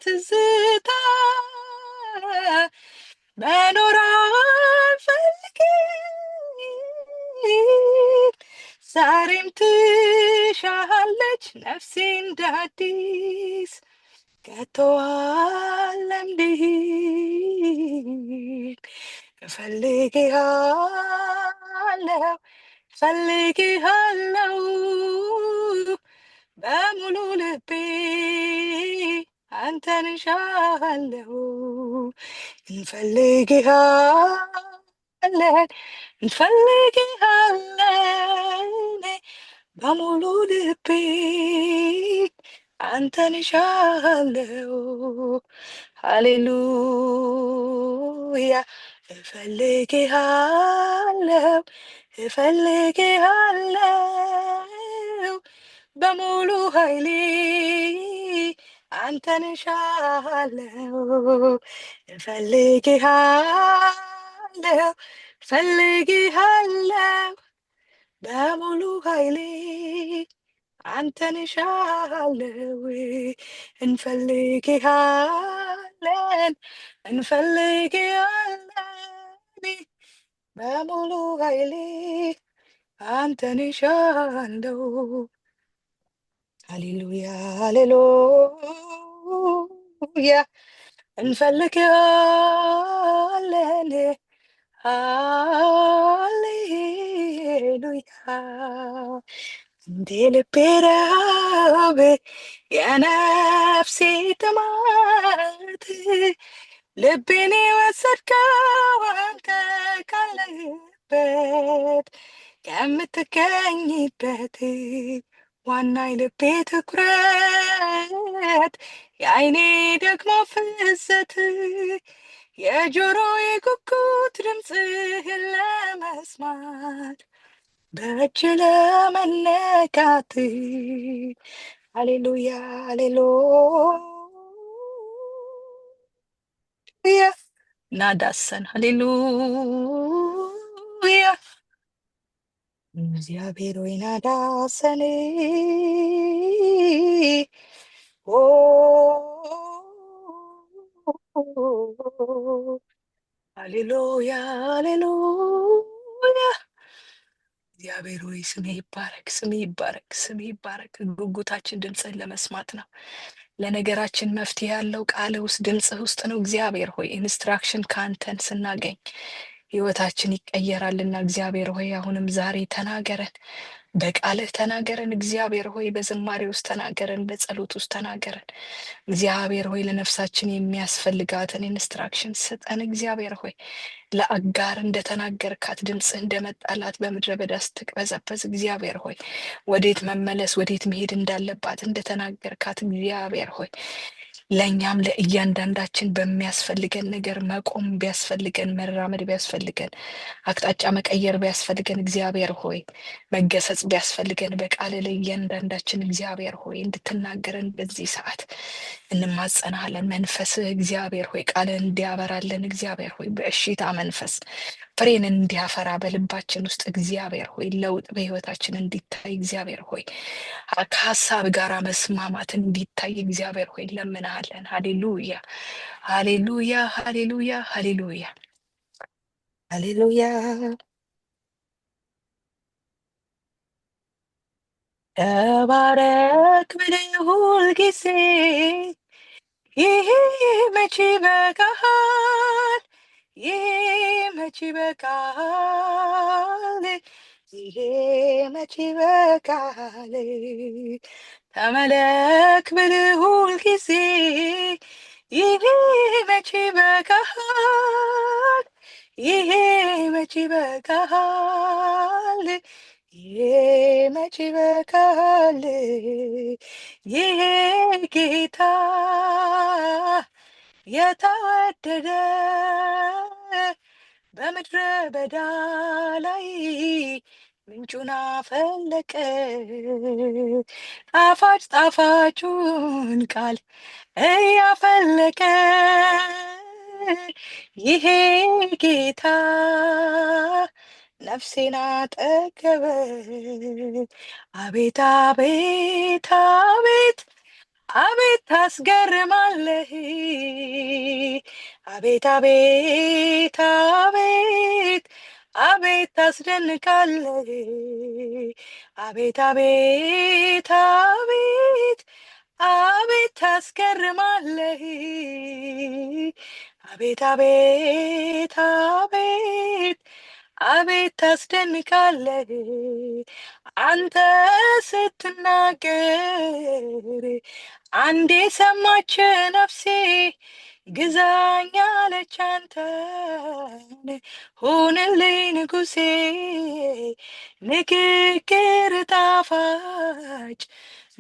ትዝታ መኖር አልፈልግም። ዛሬም ትሻለች ነፍሴ እንደ አዲስ ከቶ አልለምድም። እፈልግሃለሁ እፈልግሃለሁ በሙሉ ልቤ አንተን እሻለሁ። እንፈልግሃለን እንፈልግሃለን በሙሉ ልቤ አንተን እሻለሁ። ሃሌሉያ። እፈልግሃለሁ እፈልግሃለሁ በሙሉ ኃይሌ አንተን እሻለሁ። እፈልግሃለሁ እፈልግሃለሁ በሙሉ ኃይሌ አንተን እሻለሁ። እንፈልግሃለን እንፈልግሃለን በሙሉ ኃይሌ አንተን እሻለሁ። ሃሌሉያ ሃሌሉያ እንፈልግሃለን ሃሌሉያ እንደ ልቤ ረሃብ የነፍሴ ጥማት ልቤን የወሰድከው አንተ ካለህበት ከምትገኝበት ዋና የልቤ ትኩረት የዓይኔ ደግሞ ፍሰት የጆሮዬ ጉጉት ድምፅህን ለመስማት በእጅ ለመነካት ሃሌሉያ ሃሌሉያ ናዳሰን ሃሌሉያ እግዚአብሔር ሆይ ናዳሰን ኦ ሃሌሉያ ሃሌሉያ እግዚአብሔር ሆይ ስምህ ይባረክ፣ ስምህ ይባረክ፣ ስምህ ይባረክ። ጉጉታችን ድምፅህን ለመስማት ነው። ለነገራችን መፍትሄ ያለው ቃል ውስጥ ድምፅህ ውስጥ ነው። እግዚአብሔር ሆይ ኢንስትራክሽን ከአንተን ስናገኝ ህይወታችን ይቀየራልና እግዚአብሔር ሆይ አሁንም ዛሬ ተናገረን፣ በቃልህ ተናገረን። እግዚአብሔር ሆይ በዝማሬ ውስጥ ተናገረን፣ በጸሎት ውስጥ ተናገረን። እግዚአብሔር ሆይ ለነፍሳችን የሚያስፈልጋትን ኢንስትራክሽን ስጠን። እግዚአብሔር ሆይ ለአጋር እንደተናገርካት ድምፅህ እንደመጣላት በምድረ በዳ ስትቅበዘበዝ እግዚአብሔር ሆይ ወዴት መመለስ ወዴት መሄድ እንዳለባት እንደተናገርካት እግዚአብሔር ሆይ ለእኛም ለእያንዳንዳችን በሚያስፈልገን ነገር መቆም ቢያስፈልገን፣ መራመድ ቢያስፈልገን፣ አቅጣጫ መቀየር ቢያስፈልገን እግዚአብሔር ሆይ መገሰጽ ቢያስፈልገን በቃል ለእያንዳንዳችን እግዚአብሔር ሆይ እንድትናገረን በዚህ ሰዓት እንማጸናለን። መንፈስህ እግዚአብሔር ሆይ ቃልን እንዲያበራለን እግዚአብሔር ሆይ በእሽታ መንፈስ ፍሬን እንዲያፈራ በልባችን ውስጥ እግዚአብሔር ሆይ ለውጥ በህይወታችን እንዲታይ እግዚአብሔር ሆይ ከሀሳብ ጋር መስማማት እንዲታይ እግዚአብሔር ሆይ ለምናለን። ሃሌሉያ ሃሌሉያ ሃሌሉያ ሃሌሉያ ሃሌሉያ ተባረክ ብለህ ሁልጊዜ ይሄ መቼ በቃል ይሄ መቼ በቃል ይሄ መቼ በቃል ተመለክ ብለህ ሁልጊዜ ይሄ መቼ በቃል ይሄ መቼ በቃል ይሄ መቼ በቃል ይሄ ጌታ የተወደደ በምድረ በዳ ላይ ምንጩን አፈለቀ ጣፋጭ ጣፋጩን ቃል እያፈለቀ ይሄ ጌታ ነፍሴን አጠገበ። አቤት አቤት አቤት አቤት ታስገርማለህ አቤት አቤት አቤት አቤት ታስደንቃለህ አቤት አቤት አቤት አቤት ታስገርማለህ አቤት አቤት አቤት አቤት ታስደንቃለህ አንተ ስትናገር አንዴ ሰማች ነፍሴ ግዛኝ አለች አንተን ሁንልኝ ንጉሴ ንግግር ጣፋጭ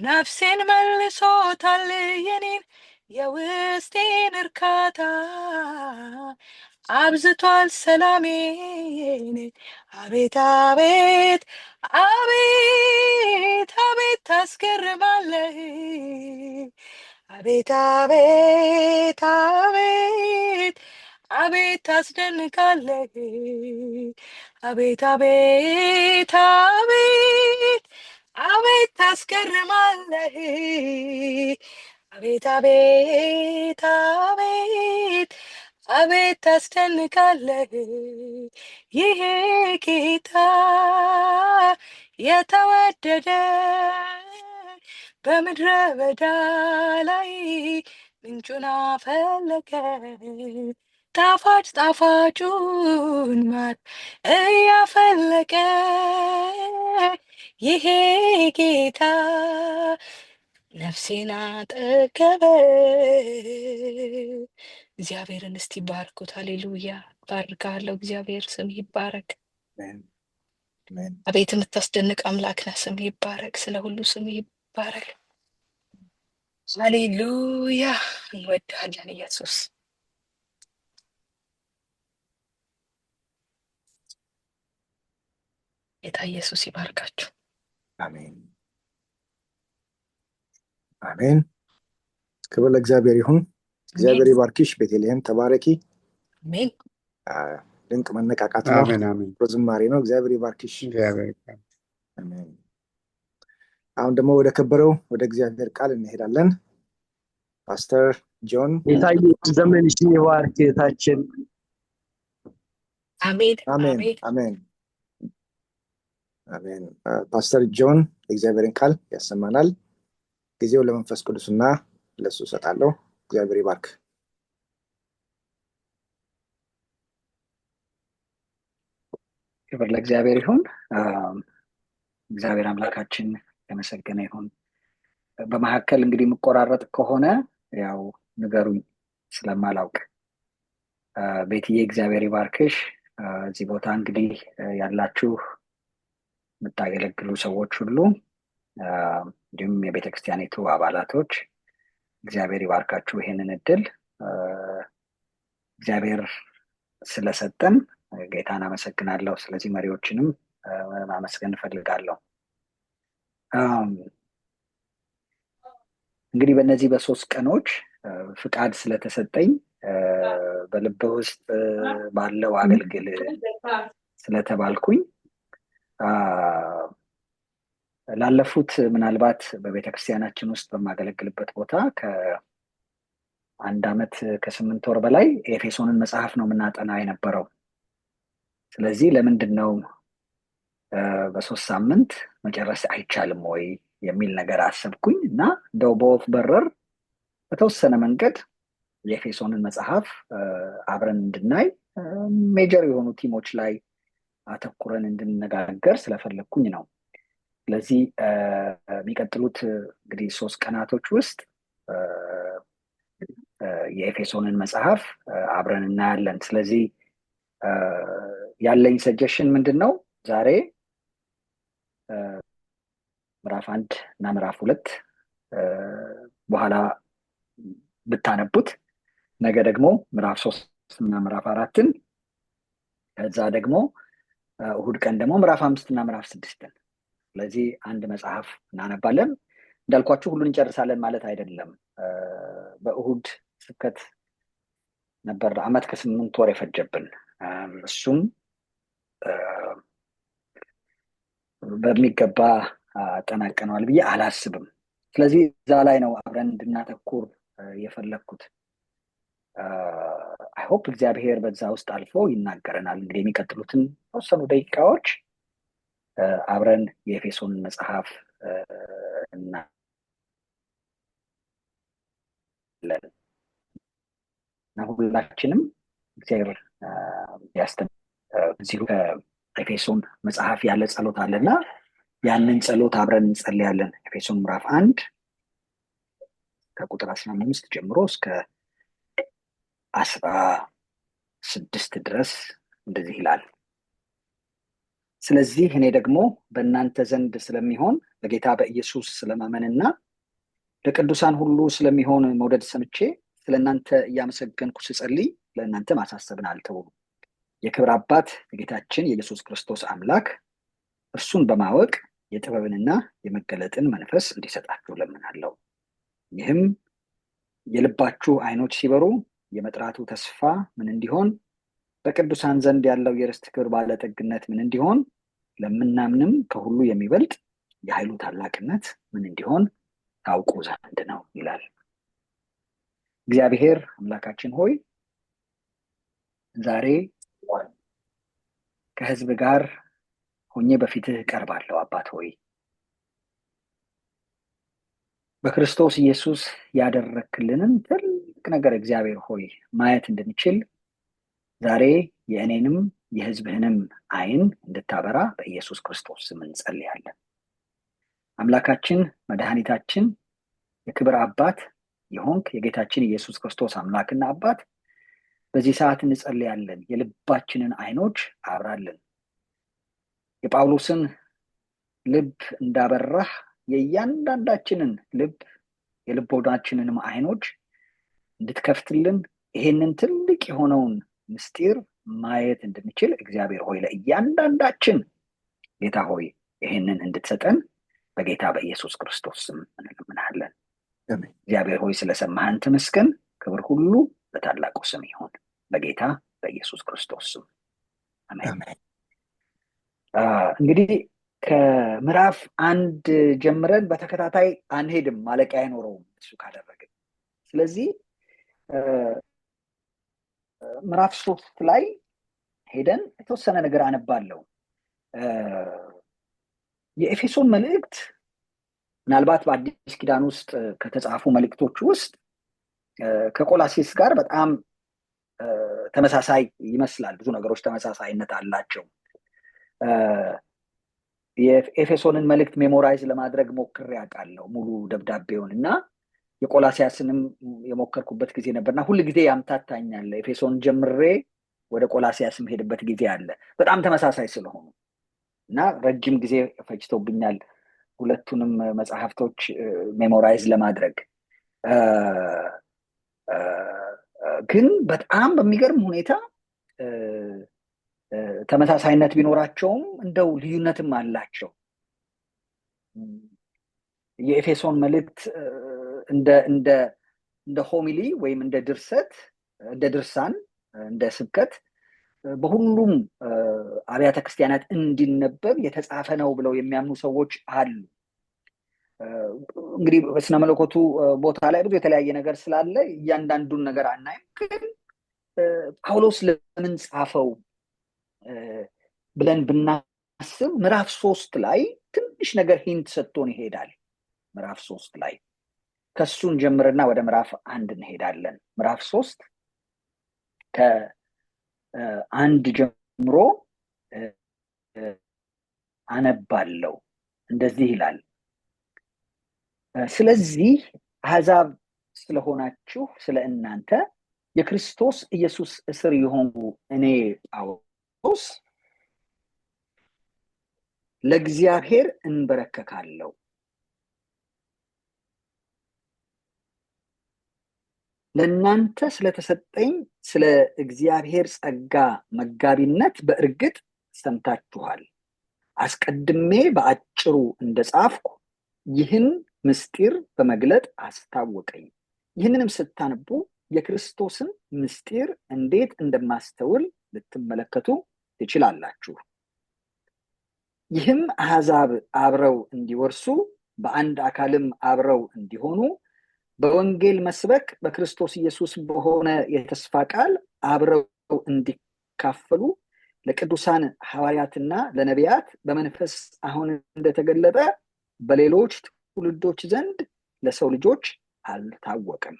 ነፍሴን መልሶታል የኔን የውስጤን እርካታ አብዝቷል ሰላሜን አቤት አቤት አቤት አቤት ታስገርማለህ አቤት አቤት አቤት አቤት ታስደንቃለህ አቤት አቤት አቤት አቤት ታስገርማለህ አቤት አቤት አቤት አቤት ታስደንቃለህ ይሄ ጌታ የተወደደ በምድረ በዳ ላይ ምንጩን አፈለቀ ጣፋጭ ጣፋጩን ማር እያፈለቀ ይሄ ጌታ ነፍሴን አጠገበ። እግዚአብሔርን እስቲ ባርኩት። ሃሌሉያ ባርካለሁ። እግዚአብሔር ስም ይባረክ። አሜን አሜን አቤት የምታስደንቅ አምላክ ነህ። ስም ይባረክ። ስለ ሁሉ ስም ይባረክ። ሃሌሉያ እንወድሃለን ኢየሱስ። ጌታ ኢየሱስ ይባርካችሁ። አሜን አሜን። ክብር ለእግዚአብሔር ይሁን። እግዚአብሔር ይባርክሽ ቤተልሔም፣ ተባረኪ። አሜን። ድንቅ መነቃቃት ነው። አሜን አሜን። ዝማሬ ነው። እግዚአብሔር ይባርክሽ። እግዚአብሔር ይባርክ። አሜን። አሁን ደግሞ ወደ ከበረው ወደ እግዚአብሔር ቃል እንሄዳለን። ፓስተር ጆን። ጌታ ኢየሱስ ዘመንሽን ይባርክ ጌታችን። አሜን አሜን አሜን አሜን አሜን። ፓስተር ጆን የእግዚአብሔርን ቃል ያሰማናል። ጊዜው ለመንፈስ ቅዱስና ለሱ ሰጣለሁ። እግዚአብሔር ይባርክ። ክብር ለእግዚአብሔር ይሁን። እግዚአብሔር አምላካችን የተመሰገነ ይሁን። በመካከል እንግዲህ የምቆራረጥ ከሆነ ያው ንገሩኝ ስለማላውቅ። ቤትዬ እግዚአብሔር ይባርክሽ። እዚህ ቦታ እንግዲህ ያላችሁ የምታገለግሉ ሰዎች ሁሉ እንዲሁም የቤተክርስቲያኒቱ አባላቶች እግዚአብሔር ይባርካችሁ። ይሄንን እድል እግዚአብሔር ስለሰጠን ጌታን አመሰግናለሁ። ስለዚህ መሪዎችንም ማመስገን እፈልጋለሁ። እንግዲህ በእነዚህ በ3 ቀኖች ፍቃድ ስለተሰጠኝ በልብ ውስጥ ባለው አገልግል ስለተባልኩኝ ላለፉት ምናልባት በቤተክርስቲያናችን ውስጥ በማገለግልበት ቦታ ከ1 ዓመት ከ8 ወር በላይ ኤፌሶንን መጽሐፍ ነው የምናጠና የነበረው። ስለዚህ ለምንድን ነው በ3 ሳምንት መጨረስ አይቻልም ወይ የሚል ነገር አሰብኩኝ እና እንደው በወፍ በረር በተወሰነ መንገድ የኤፌሶንን መጽሐፍ አብረን እንድናይ ሜጀር የሆኑ ቲሞች ላይ አተኩረን እንድንነጋገር ስለፈለግኩኝ ነው። ስለዚህ የሚቀጥሉት እንግዲህ 3 ቀናቶች ውስጥ የኤፌሶንን መጽሐፍ አብረን እናያለን። ስለዚህ ያለኝ ሰጀሽን ምንድን ነው? ዛሬ ምዕራፍ 1 እና ምዕራፍ 2 በኋላ ብታነቡት፣ ነገ ደግሞ ምዕራፍ 3 እና ምዕራፍ 4ን፣ ከዛ ደግሞ እሁድ ቀን ደግሞ ምዕራፍ 5 እና ምዕራፍ 6ን። ስለዚህ አንድ መጽሐፍ እናነባለን። እንዳልኳችሁ ሁሉን እንጨርሳለን ማለት አይደለም። በእሁድ ስብከት ነበር 1 ዓመት ከ8 ወር የፈጀብን። እሱም በሚገባ አጠናቀነዋል ብዬ አላስብም። ስለዚህ እዛ ላይ ነው አብረን እንድናተኩር የፈለግኩት። አይ ሆፕ እግዚአብሔር በዛ ውስጥ አልፎ ይናገረናል። እንግዲህ የሚቀጥሉትን ተወሰኑ ደቂቃዎች አብረን የኤፌሶንን መጽሐፍ እናያለን እና ሁላችንም እግዚአብሔር ያስተምረን። እዚሁ ከኤፌሶን መጽሐፍ ያለ ጸሎት አለና ያንን ጸሎት አብረን እንጸልያለን። ኤፌሶን ምዕራፍ 1 ከቁጥር 15 ጀምሮ እስከ 16 ድረስ እንደዚህ ይላል። ስለዚህ እኔ ደግሞ በእናንተ ዘንድ ስለሚሆን በጌታ በኢየሱስ ስለማመንና ለቅዱሳን ሁሉ ስለሚሆን መውደድ ሰምቼ ስለእናንተ እያመሰገንኩ ስጸልይ ለእናንተ ማሳሰብን አልተውም። የክብር አባት የጌታችን የኢየሱስ ክርስቶስ አምላክ እርሱን በማወቅ የጥበብንና የመገለጥን መንፈስ እንዲሰጣችሁ ለምናለሁ። ይህም የልባችሁ ዓይኖች ሲበሩ የመጥራቱ ተስፋ ምን እንዲሆን፣ በቅዱሳን ዘንድ ያለው የርስት ክብር ባለጠግነት ምን እንዲሆን፣ ለምናምንም ከሁሉ የሚበልጥ የኃይሉ ታላቅነት ምን እንዲሆን ታውቁ ዘንድ ነው ይላል። እግዚአብሔር አምላካችን ሆይ ዛሬ ከህዝብ ጋር ሆኜ በፊትህ እቀርባለሁ። አባት ሆይ በክርስቶስ ኢየሱስ ያደረክልንን ትልቅ ነገር እግዚአብሔር ሆይ ማየት እንድንችል ዛሬ የእኔንም የህዝብህንም አይን እንድታበራ በኢየሱስ ክርስቶስ ስም እንጸልያለን። አምላካችን መድኃኒታችን የክብር አባት የሆንክ የጌታችን ኢየሱስ ክርስቶስ አምላክና አባት በዚህ ሰዓት እንጸልያለን። የልባችንን አይኖች አብራልን። የጳውሎስን ልብ እንዳበራህ የእያንዳንዳችንን ልብ የልቦናችንንም አይኖች እንድትከፍትልን ይሄንን ትልቅ የሆነውን ምስጢር ማየት እንድንችል እግዚአብሔር ሆይ ለእያንዳንዳችን ጌታ ሆይ ይሄንን እንድትሰጠን በጌታ በኢየሱስ ክርስቶስ ስም እንለምናለን። እግዚአብሔር ሆይ ስለሰማህን ተመስገን። ክብር ሁሉ በታላቁ ስም ይሁን በጌታ በኢየሱስ ክርስቶስ ስም አሜን። እንግዲህ ከምዕራፍ 1 ጀምረን በተከታታይ አንሄድም፣ ማለቂያ አይኖረውም እሱ ካደረግን። ስለዚህ ምዕራፍ 3 ላይ ሄደን የተወሰነ ነገር አነባለሁ። የኤፌሶን መልእክት ምናልባት በአዲስ ኪዳን ውስጥ ከተጻፉ መልእክቶች ውስጥ ከቆላሲስ ጋር በጣም ተመሳሳይ ይመስላል። ብዙ ነገሮች ተመሳሳይነት አላቸው። የኤፌሶንን መልእክት ሜሞራይዝ ለማድረግ ሞክሬ አውቃለሁ ሙሉ ደብዳቤውን እና የቆላሲያስንም የሞከርኩበት ጊዜ ነበርና ሁል ጊዜ ያምታታኛል። ኤፌሶን ጀምሬ ወደ ቆላሲያስም ሄድበት ጊዜ አለ በጣም ተመሳሳይ ስለሆኑ እና ረጅም ጊዜ ፈጅቶብኛል ሁለቱንም መጽሐፍቶች ሜሞራይዝ ለማድረግ። ግን በጣም በሚገርም ሁኔታ ተመሳሳይነት ቢኖራቸውም እንደው ልዩነትም አላቸው። የኤፌሶን መልእክት እንደ ሆሚሊ ወይም እንደ ድርሰት፣ እንደ ድርሳን፣ እንደ ስብከት በሁሉም አብያተ ክርስቲያናት እንዲነበብ የተጻፈ ነው ብለው የሚያምኑ ሰዎች አሉ። እንግዲህ በስነ መለኮቱ ቦታ ላይ ብዙ የተለያየ ነገር ስላለ እያንዳንዱን ነገር አናይም። ግን ጳውሎስ ለምን ጻፈው ብለን ብናስብ ምዕራፍ 3 ላይ ትንሽ ነገር ሂንት ሰጥቶን ይሄዳል። ምዕራፍ 3 ላይ ከሱን ጀምርና ወደ ምዕራፍ 1 እንሄዳለን። ምዕራፍ 3 ከ1 ጀምሮ አነባለሁ። እንደዚህ ይላል። ስለዚህ አሕዛብ ስለሆናችሁ ስለ እናንተ የክርስቶስ ኢየሱስ እስር የሆኑ እኔ ጳውሎስ ለእግዚአብሔር እንበረከካለሁ። ለእናንተ ስለተሰጠኝ ስለ እግዚአብሔር ጸጋ መጋቢነት በእርግጥ ሰምታችኋል። አስቀድሜ በአጭሩ እንደጻፍኩ ይህን ምስጢር በመግለጥ አስታወቀኝ። ይህንንም ስታነቡ የክርስቶስን ምስጢር እንዴት እንደማስተውል ልትመለከቱ ትችላላችሁ። ይህም አሕዛብ አብረው እንዲወርሱ በአንድ አካልም አብረው እንዲሆኑ በወንጌል መስበክ በክርስቶስ ኢየሱስ በሆነ የተስፋ ቃል አብረው እንዲካፈሉ ለቅዱሳን ሐዋርያትና ለነቢያት በመንፈስ አሁን እንደተገለጠ በሌሎች ትውልዶች ዘንድ ለሰው ልጆች አልታወቀም።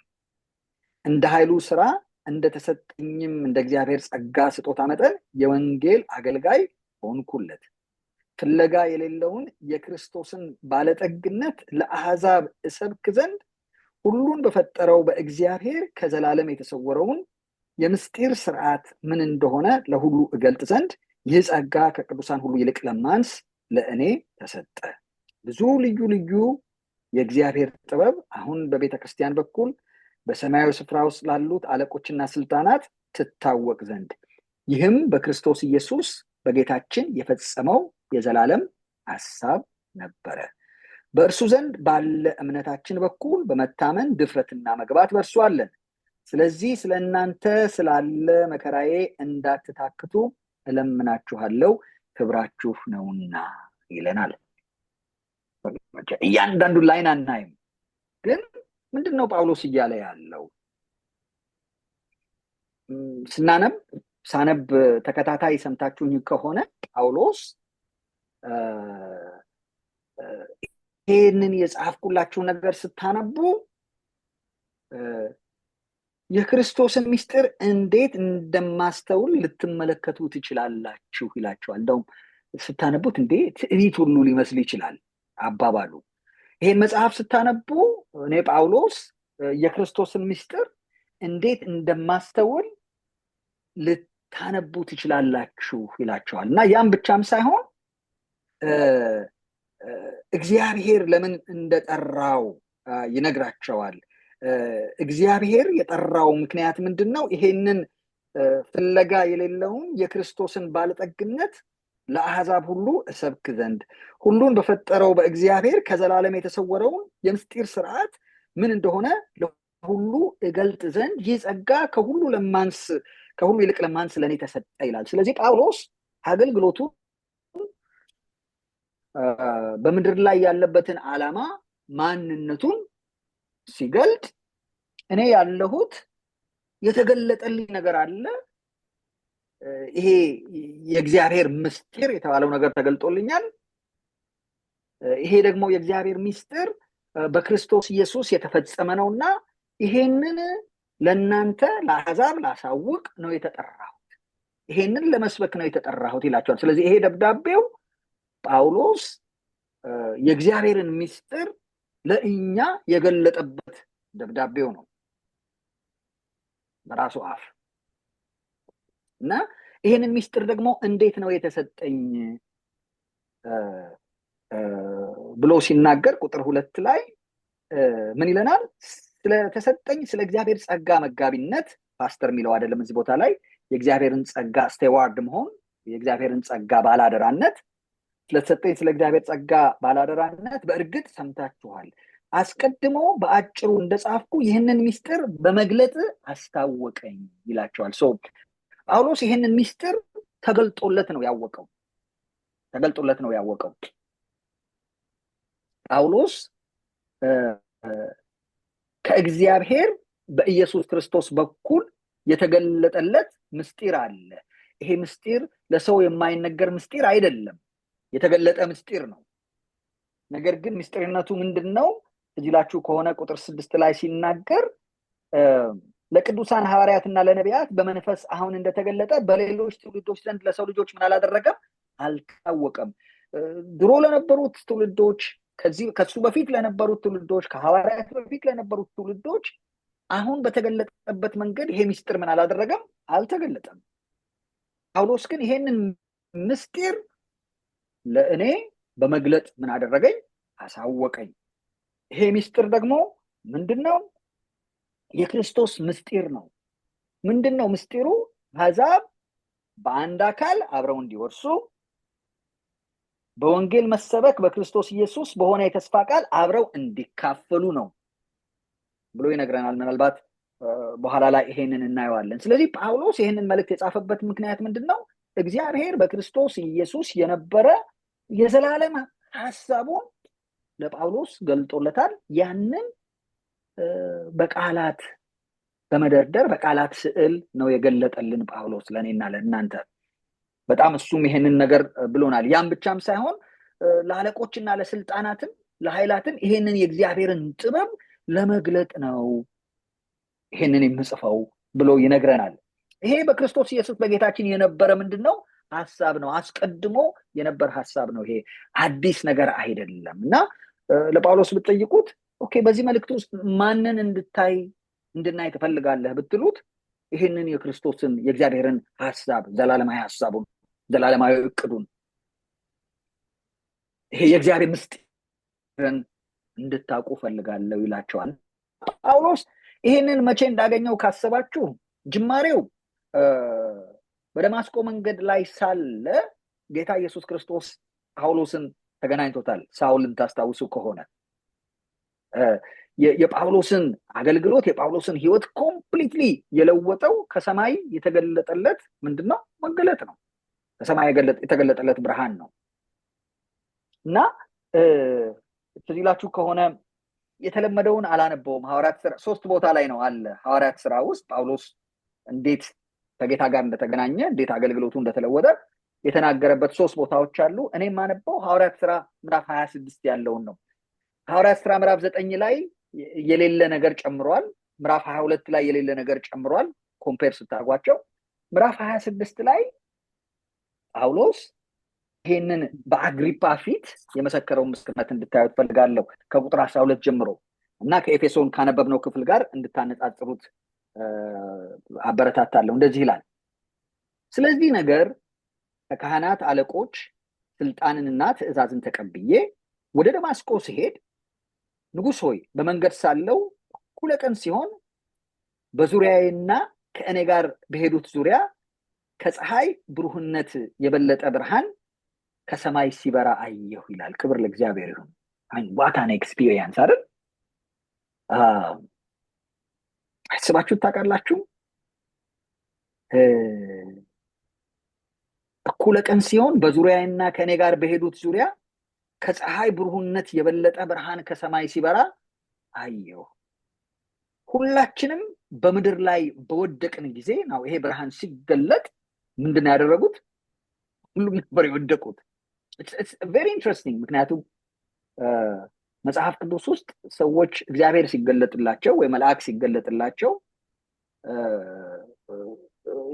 እንደ ኃይሉ ስራ እንደተሰጠኝም እንደ እግዚአብሔር ጸጋ ስጦታ መጠን የወንጌል አገልጋይ ሆንኩለት። ፍለጋ የሌለውን የክርስቶስን ባለጠግነት ለአሕዛብ እሰብክ ዘንድ ሁሉን በፈጠረው በእግዚአብሔር ከዘላለም የተሰወረውን የምስጢር ስርዓት ምን እንደሆነ ለሁሉ እገልጥ ዘንድ ይህ ጸጋ ከቅዱሳን ሁሉ ይልቅ ለማንስ ለእኔ ተሰጠ። ብዙ ልዩ ልዩ የእግዚአብሔር ጥበብ አሁን በቤተ ክርስቲያን በኩል በሰማያዊ ስፍራ ውስጥ ላሉት አለቆችና ስልጣናት ትታወቅ ዘንድ ይህም በክርስቶስ ኢየሱስ በጌታችን የፈጸመው የዘላለም ሐሳብ ነበረ። በእርሱ ዘንድ ባለ እምነታችን በኩል በመታመን ድፍረትና መግባት በእርሱ አለን። ስለዚህ ስለ እናንተ ስላለ መከራዬ እንዳትታክቱ እለምናችኋለሁ፣ ክብራችሁ ነውና ይለናል። እያንዳንዱን ላይን አናይም፣ ግን ምንድነው ጳውሎስ እያለ ያለው? ሳነብ ተከታታይ ሰምታችሁኝ ከሆነ ጳውሎስ ይህንን የጻፍኩላችሁ ነገር ስታነቡ የክርስቶስን ምስጢር እንዴት እንደማስተውል ልትመለከቱ ትችላላችሁ ይላቸዋል። እንደውም ስታነቡት እንዴ ትዕቢት ሁሉ ሊመስል ይችላል አባባሉ። ይሄን መጽሐፍ ስታነቡ እኔ ጳውሎስ የክርስቶስን ምስጢር እንዴት እንደማስተውል ልታነቡ ትችላላችሁ ይላቸዋል። እና ያም ብቻም ሳይሆን እግዚአብሔር ለምን እንደጠራው ይነግራቸዋል። እግዚአብሔር የጠራው ምክንያት ምንድነው? ይሄንን ፍለጋ የሌለውን የክርስቶስን ባለጠግነት ለአሕዛብ ሁሉ እሰብክ ዘንድ ሁሉን በፈጠረው በእግዚአብሔር ከዘላለም የተሰወረውን የምስጢር ስርዓት ምን እንደሆነ ለሁሉ እገልጥ ዘንድ ይህ ጸጋ ከሁሉ ይልቅ ለማንስ ለእኔ ተሰጠ ይላል። ስለዚህ ጳውሎስ አገልግሎቱ በምድር ላይ ያለበትን ዓላማ ማንነቱን ሲገልጥ እኔ ያለሁት የተገለጠልኝ ነገር አለ፣ ይሄ የእግዚአብሔር ምስጢር የተባለው ነገር ተገልጦልኛል። ይሄ ደግሞ የእግዚአብሔር ምስጢር በክርስቶስ ኢየሱስ የተፈጸመ ነውና ይሄንን ለእናንተ ለአሕዛብ ላሳውቅ ነው የተጠራሁት፣ ይሄንን ለመስበክ ነው የተጠራሁት ይላቸዋል። ስለዚህ ይሄ ደብዳቤው ጳውሎስ የእግዚአብሔርን ምስጢር ለእኛ የገለጠበት ደብዳቤው ነው በራሱ አፍ። እና ይሄንን ምስጢር ደግሞ እንዴት ነው የተሰጠኝ ብሎ ሲናገር ቁጥር 2 ላይ ምን ይለናል? ስለተሰጠኝ ስለ እግዚአብሔር ጸጋ መጋቢነት፣ ፓስተር የሚለው አይደለም እዚህ ቦታ ላይ፣ የእግዚአብሔርን ጸጋ ስቴዋርድ መሆን፣ የእግዚአብሔርን ጸጋ ባላደራነት፣ ስለተሰጠኝ ስለ እግዚአብሔር ጸጋ ባላደራነት በእርግጥ ሰምታችኋል። አስቀድሞ በአጭሩ እንደጻፍኩ ይህንን ምስጢር በመግለጥ አስታወቀኝ ይላቸዋል። ጳውሎስ ይህንን ምስጢር ተገልጦለት ነው ያወቀው። ጳውሎስ ከእግዚአብሔር በኢየሱስ ክርስቶስ በኩል የተገለጠለት ምስጢር አለ። ይሄ ምስጢር ለሰው የማይነገር ምስጢር አይደለም፣ የተገለጠ ምስጢር ነው። ነገር ግን ምስጢርነቱ ምንድነው? እጅላችሁ ከሆነ ቁጥር 6 ላይ ሲናገር ለቅዱሳን ሐዋርያትና ለነቢያት በመንፈስ አሁን እንደተገለጠ በሌሎች ትውልዶች ዘንድ ለሰው ልጆች ምን አላደረገም? አልታወቀም። ድሮ ለነበሩት ትውልዶች፣ ከሱ በፊት ለነበሩት ትውልዶች፣ ከሐዋርያት በፊት ለነበሩት ትውልዶች አሁን በተገለጠበት መንገድ ይሄ ምስጢር ምን አላደረገም? አልተገለጠም። ጳውሎስ ግን ይሄንን ምስጢር ለእኔ በመግለጥ ምን አደረገኝ? አሳወቀኝ። ይሄ ምስጢር ደግሞ ምንድነው? የክርስቶስ ምስጢር ነው። ምንድነው ምስጢሩ? አሕዛብ በአንድ አካል አብረው እንዲወርሱ፣ በወንጌል መሰበክ በክርስቶስ ኢየሱስ በሆነ የተስፋ ቃል አብረው እንዲካፈሉ ነው ብሎ ይነግረናል። ምናልባት በኋላ ላይ ይሄንን እናየዋለን። ስለዚህ ጳውሎስ ይሄንን መልእክት የጻፈበት ምክንያት ምንድነው? እግዚአብሔር በክርስቶስ ኢየሱስ የነበረ የዘላለም ሐሳቡን ለጳውሎስ ገልጦለታል። ያንን በቃላት በመደርደር በቃላት ስዕል ነው የገለጠልን ጳውሎስ ለእኔና ለእናንተ። በጣም እሱም ይሄንን ነገር ብሎናል። ያም ብቻም ሳይሆን ለአለቆችና ለስልጣናትም ለኃይላትም ይሄንን የእግዚአብሔርን ጥበብ ለመግለጥ ነው ይሄንን የምጽፈው ብሎ ይነግረናል። ይሄ በክርስቶስ ኢየሱስ በጌታችን የነበረ ምንድነው? ሐሳብ ነው። አስቀድሞ የነበረ ሐሳብ ነው። ይሄ አዲስ ነገር አይደለም። እና ለጳውሎስ ብትጠይቁት ኦኬ በዚህ መልእክት ውስጥ ማንን እንድናይ ትፈልጋለህ ብትሉት ይሄንን የክርስቶስን የእግዚአብሔርን ሐሳብ፣ ዘላለማዊ ሐሳቡን፣ ዘላለማዊ እቅዱን፣ ይሄ የእግዚአብሔር ምስጢርን እንድታውቁ ፈልጋለሁ ይላቸዋል። ጳውሎስ ይሄንን መቼ እንዳገኘው ካሰባችሁ ጅማሬው በደማስቆ መንገድ ላይ ሳለ ጌታ ኢየሱስ ክርስቶስ ጳውሎስን ተገናኝቶታል። ሳውልን ታስታውሱ ከሆነ የጳውሎስን አገልግሎት የጳውሎስን ሕይወት ኮምፕሊትሊ የለወጠው ከሰማይ የተገለጠለት ምንድነው? መገለጥ ነው። ከሰማይ የተገለጠለት ብርሃን ነው። እና ትዝ ይላችሁ ከሆነ የተለመደውን አላነበውም። ሐዋርያት ሥራ 3 ቦታ ላይ ነው አለ። ሐዋርያት ሥራ ውስጥ ጳውሎስ እንዴት ከጌታ ጋር እንደተገናኘ እንዴት አገልግሎቱ እንደተለወጠ የተናገረበት 3 ቦታዎች አሉ። እኔ የማነበው ሐዋርያት ሥራ ምዕራፍ 26 ያለውን ነው። ሐዋርያት ሥራ ምዕራፍ 9 ላይ የሌለ ነገር ጨምሯል። ምዕራፍ 22 ላይ የሌለ ነገር ጨምሯል። ኮምፔር ስታርጓቸው ምዕራፍ 26 ላይ ጳውሎስ ይሄንን በአግሪፓ ፊት የመሰከረውን ምስክርነት እንድታዩት ፈልጋለሁ ከቁጥር 12 ጀምሮ እና ከኤፌሶን ካነበብነው ክፍል ጋር እንድታነጻጽሩት አበረታታለሁ። እንደዚህ ይላል። ስለዚህ ነገር ከካህናት አለቆች ስልጣንንና ትእዛዝን ተቀብዬ ወደ ደማስቆ ሲሄድ ንጉሥ ሆይ በመንገድ ሳለው እኩለ ቀን ሲሆን በዙሪያዬና ከእኔ ጋር በሄዱት ዙሪያ ከፀሐይ ብሩህነት የበለጠ ብርሃን ከሰማይ ሲበራ አየሁ ይላል። ክብር ለእግዚአብሔር ይሁን። ዋት አን ኤክስፒሪየንስ አይደል? አስባችሁት ታውቃላችሁ? እኩለ ቀን ሲሆን በዙሪያዬና ከእኔ ጋር በሄዱት ዙሪያ ከፀሐይ ብሩህነት የበለጠ ብርሃን ከሰማይ ሲበራ አየሁ። ሁላችንም በምድር ላይ በወደቅን ጊዜ ነው ይሄ ብርሃን ሲገለጥ ምንድነው ያደረጉት? ሁሉም ነበር የወደቁት። it's very interesting። ምክንያቱም መጽሐፍ ቅዱስ ውስጥ ሰዎች እግዚአብሔር ሲገለጥላቸው ወይ መልአክ ሲገለጥላቸው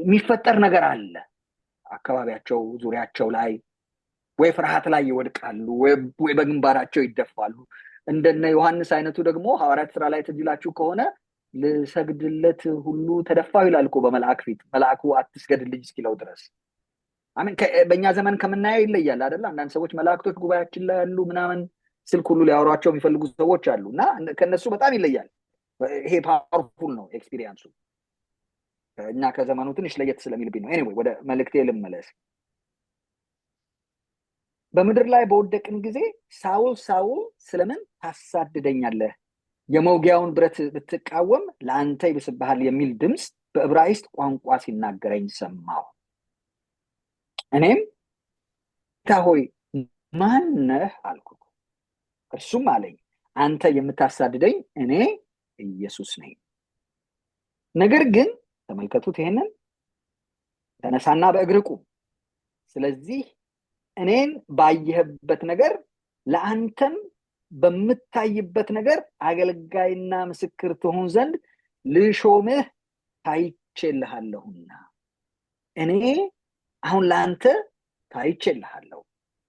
የሚፈጠር ነገር አለ አካባቢያቸው ዙሪያቸው ላይ ወይ ፍርሃት ላይ ይወድቃሉ ወይ በግንባራቸው ይደፋሉ። እንደነ ዮሐንስ አይነቱ ደግሞ ሐዋርያት ሥራ ላይ ትጅላችሁ ከሆነ ልሰግድለት ሁሉ ተደፋው ይላል እኮ በመልአክ ፊት። መልአኩ አትስገድልኝ እስኪለው ድረስ። አሜን። በእኛ ዘመን ከምናየው ይለያል አይደል? አንዳንድ ሰዎች መላእክቶች ጉባኤያችን ላይ ያሉ ምናምን ስልክ ሁሉ ሊያወሯቸው የሚፈልጉ ሰዎች አሉ እና ከነሱ በጣም ይለያል። ይሄ ፓወርፉል ነው ኤክስፒሪየንሱ። እኛ ከዘመኑ ትንሽ ለየት ስለሚልብኝ ነው። ኤኒዌይ ወደ መልእክቴ ልመለስ። በምድር ላይ በወደቅን ጊዜ ሳውል ሳውል ስለምን ታሳድደኛለህ? የመውጊያውን ብረት ብትቃወም ለአንተ ይብስብሃል የሚል ድምፅ በዕብራይስጥ ቋንቋ ሲናገረኝ ሰማሁ። እኔም ጌታ ሆይ ማን ነህ አልኩት። እርሱም አለኝ አንተ የምታሳድደኝ እኔ ኢየሱስ ነኝ። ነገር ግን ተመልከቱት፣ ይሄንን ተነሳና በእግር ቁም። ስለዚህ እኔን ባየህበት ነገር ለአንተም በምታይበት ነገር አገልጋይና ምስክር ትሆን ዘንድ ልሾምህ ታይቼልሃለሁና። እኔ አሁን ለአንተ ታይቼልሃለሁ፣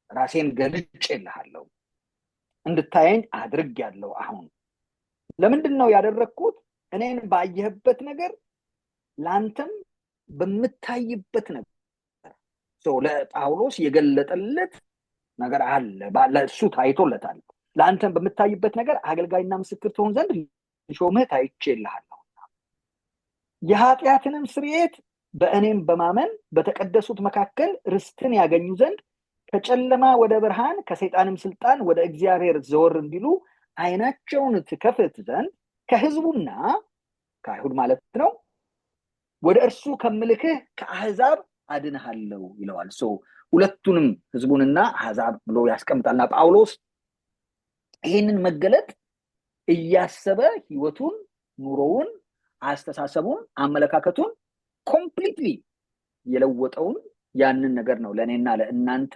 ራሴን ገልጬልሃለሁ፣ እንድታየኝ አድርጌያለሁ። አሁን ለምንድን ነው ያደረግኩት? እኔን ባየህበት ነገር ለአንተም በምታይበት ነገር። ለጳውሎስ የገለጠለት ነገር አለ፣ ለእሱ ታይቶለታል። ለአንተም በምታይበት ነገር አገልጋይና ምስክር ትሆን ዘንድ ልሾምህ ታይቼልሃለሁና የኃጢአትንም ስርየት በእኔም በማመን በተቀደሱት መካከል ርስትን ያገኙ ዘንድ ከጨለማ ወደ ብርሃን ከሰይጣንም ስልጣን ወደ እግዚአብሔር ዘወር እንዲሉ ዓይናቸውን ትከፍት ዘንድ ከሕዝቡና ከአይሁድ ማለት ነው ወደ እርሱ ከምልክህ ከአሕዛብ አድንሃለሁ ይለዋል። ሁለቱንም ሕዝቡንና አሕዛብ ብሎ ያስቀምጣልና ጳውሎስ ይህንን መገለጥ እያሰበ ህይወቱን፣ ኑሮውን፣ አስተሳሰቡን፣ አመለካከቱን ኮምፕሊትሊ የለወጠውን ያንን ነገር ነው ለእኔና ለእናንተ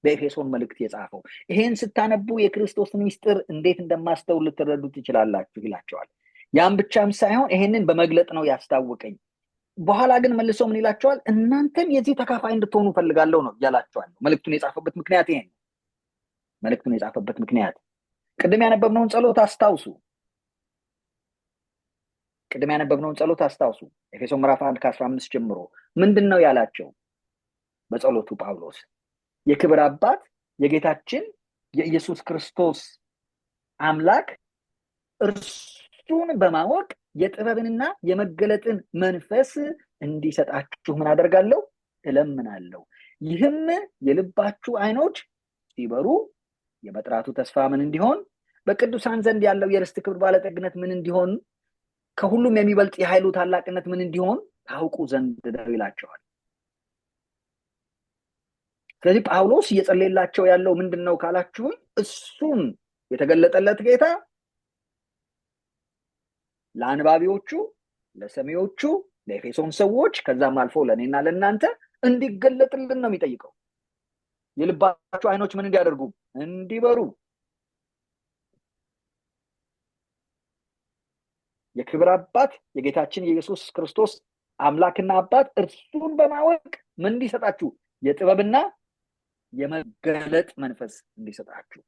በኤፌሶን መልእክት የጻፈው። ይሄን ስታነቡ የክርስቶስን ምስጢር እንዴት እንደማስተውል ልትረዱ ትችላላችሁ ይላቸዋል። ያን ብቻም ሳይሆን ይሄንን በመግለጥ ነው ያስታወቀኝ። በኋላ ግን መልሶ ምን ይላቸዋል? እናንተም የዚህ ተካፋይ እንድትሆኑ ፈልጋለሁ ነው ያላቸዋል። መልእክቱን የጻፈበት ምክንያት ይሄ ነው። መልእክቱን የጻፈበት ምክንያት ቅድም ያነበብነውን ጸሎት አስታውሱ። ኤፌሶን ምዕራፍ 1 ከ15 ጀምሮ ምንድን ነው ያላቸው በጸሎቱ? ጳውሎስ የክብር አባት የጌታችን የኢየሱስ ክርስቶስ አምላክ እርሱን በማወቅ የጥበብንና የመገለጥን መንፈስ እንዲሰጣችሁ ምን አደርጋለሁ? እለምናለሁ። ይህም የልባችሁ ዓይኖች ሲበሩ የመጥራቱ ተስፋ ምን እንዲሆን፣ በቅዱሳን ዘንድ ያለው የርስት ክብር ባለጠግነት ምን እንዲሆን፣ ከሁሉም የሚበልጥ የኃይሉ ታላቅነት ምን እንዲሆን ታውቁ ዘንድ ነው ይላቸዋል። ስለዚህ ጳውሎስ እየጸለየላቸው ያለው ምንድን ነው ካላችሁኝ፣ እሱን የተገለጠለት ጌታ ለአንባቢዎቹ፣ ለሰሚዎቹ፣ ለኤፌሶን ሰዎች ከዛም አልፎ ለእኔና ለእናንተ እንዲገለጥልን ነው የሚጠይቀው። የልባቸው አይኖች ምን እንዲያደርጉ? እንዲበሩ። የክብር አባት የጌታችን የኢየሱስ ክርስቶስ አምላክና አባት እርሱን በማወቅ ምን እንዲሰጣችሁ? የጥበብና የመገለጥ መንፈስ እንዲሰጣችሁ።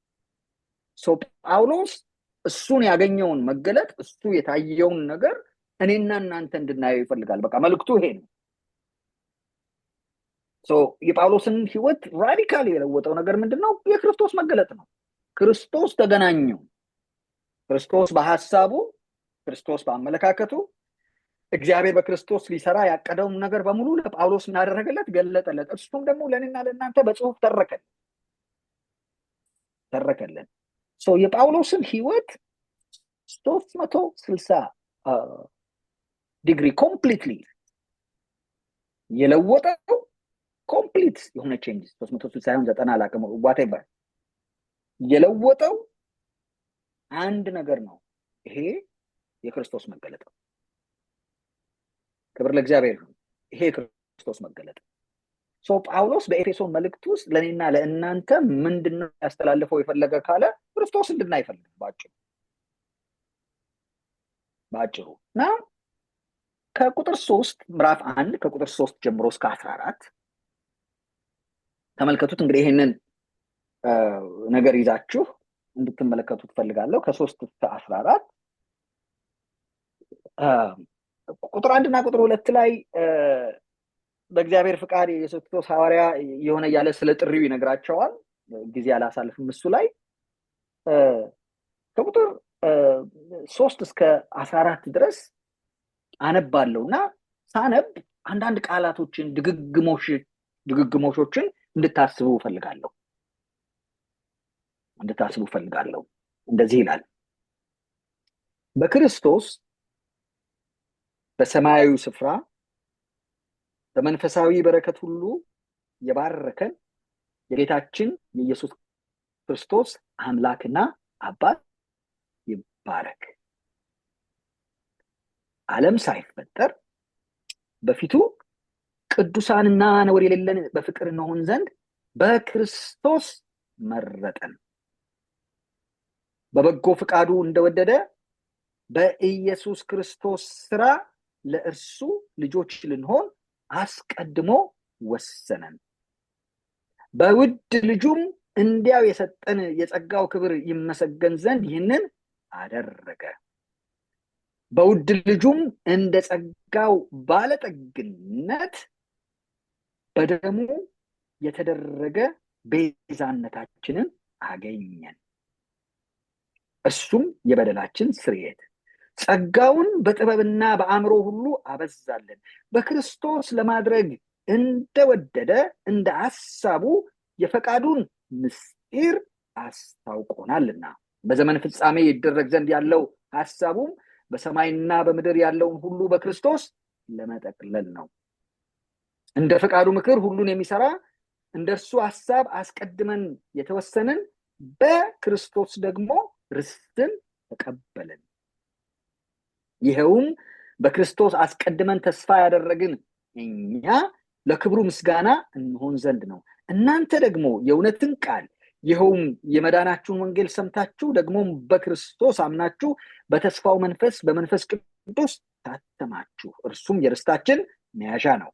ጳውሎስ እሱን ያገኘውን መገለጥ፣ እሱ የታየውን ነገር እኔና እናንተ እንድናየው ይፈልጋል። በቃ መልእክቱ ይሄ ነው። የጳውሎስን ህይወት ራዲካል የለወጠው ነገር ምንድነው? የክርስቶስ መገለጥ ነው። ክርስቶስ ተገናኘው። ክርስቶስ በሐሳቡ፣ ክርስቶስ በአመለካከቱ፣ እግዚአብሔር በክርስቶስ ሊሰራ ያቀደውን ነገር በሙሉ ለጳውሎስ ምን አደረገለት? ገለጠለት። እሱም ደግሞ ለእኔና ለእናንተ በጽሁፍ ተረከልን። የጳውሎስን ህይወት 360 ዲግሪ ኮምፕሊትሊ የለወጠው ኮምፕሊት የሆነ ቼንጅ 360 ሳይሆን 90 አላቅም ዋቴቨር የለወጠው አንድ ነገር ነው። ይሄ የክርስቶስ መገለጥ ነው። ክብር ለእግዚአብሔር ይሁን። ይሄ የክርስቶስ መገለጥ። ጳውሎስ በኤፌሶን መልእክት ውስጥ ለእኔና ለእናንተ ምንድነው ያስተላልፈው የፈለገ ካለ ክርስቶስ እንድናይ ይፈልግ ባጭሩ እና ከቁጥር 3 ምዕራፍ 1 ከቁጥር 3 ጀምሮ እስከ 14 ተመልከቱት። እንግዲህ ይሄንን ነገር ይዛችሁ እንድትመለከቱት ፈልጋለሁ። ከ3 እስከ 14 ቁጥር 1 እና ቁጥር 2 ላይ በእግዚአብሔር ፍቃድ የኢየሱስ ክርስቶስ ሐዋርያ የሆነ ያለ ስለ ጥሪው ይነግራቸዋል። ጊዜ አላሳልፍም እሱ ላይ። ከቁጥር 3 እስከ 14 ድረስ አነባለሁና ሳነብ አንዳንድ ቃላቶችን ድግግሞሾችን እንድታስቡ ፈልጋለሁ። እንደዚህ ይላል። በክርስቶስ በሰማያዊ ስፍራ በመንፈሳዊ በረከት ሁሉ የባረከን የጌታችን የኢየሱስ ክርስቶስ አምላክና አባት ይባረክ። ዓለም ሳይፈጠር በፊቱ ቅዱሳንና ነውር የሌለን በፍቅር እንሆን ዘንድ በክርስቶስ መረጠን፣ በበጎ ፍቃዱ እንደወደደ በኢየሱስ ክርስቶስ ስራ ለእርሱ ልጆች ልንሆን አስቀድሞ ወሰነን። በውድ ልጁም እንዲያው የሰጠን የጸጋው ክብር ይመሰገን ዘንድ ይህንን አደረገ። በውድ ልጁም እንደ ጸጋው ባለጠግነት በደሙ የተደረገ ቤዛነታችንን አገኘን። እሱም የበደላችን ስርየት፣ ጸጋውን በጥበብና በአእምሮ ሁሉ አበዛልን። በክርስቶስ ለማድረግ እንደወደደ እንደ ሐሳቡ የፈቃዱን ምስጢር አስታውቆናልና በዘመን ፍጻሜ ይደረግ ዘንድ ያለው ሐሳቡም በሰማይና በምድር ያለውን ሁሉ በክርስቶስ ለመጠቅለል ነው። እንደ ፈቃዱ ምክር ሁሉን የሚሰራ እንደ እርሱ ሐሳብ አስቀድመን የተወሰንን በክርስቶስ ደግሞ ርስትን ተቀበልን። ይኸውም በክርስቶስ አስቀድመን ተስፋ ያደረግን እኛ ለክብሩ ምስጋና እንሆን ዘንድ ነው። እናንተ ደግሞ የእውነትን ቃል ይኸውም የመዳናችሁን ወንጌል ሰምታችሁ ደግሞ በክርስቶስ አምናችሁ በተስፋው መንፈስ በመንፈስ ቅዱስ ታተማችሁ። እርሱም የርስታችን መያዣ ነው፣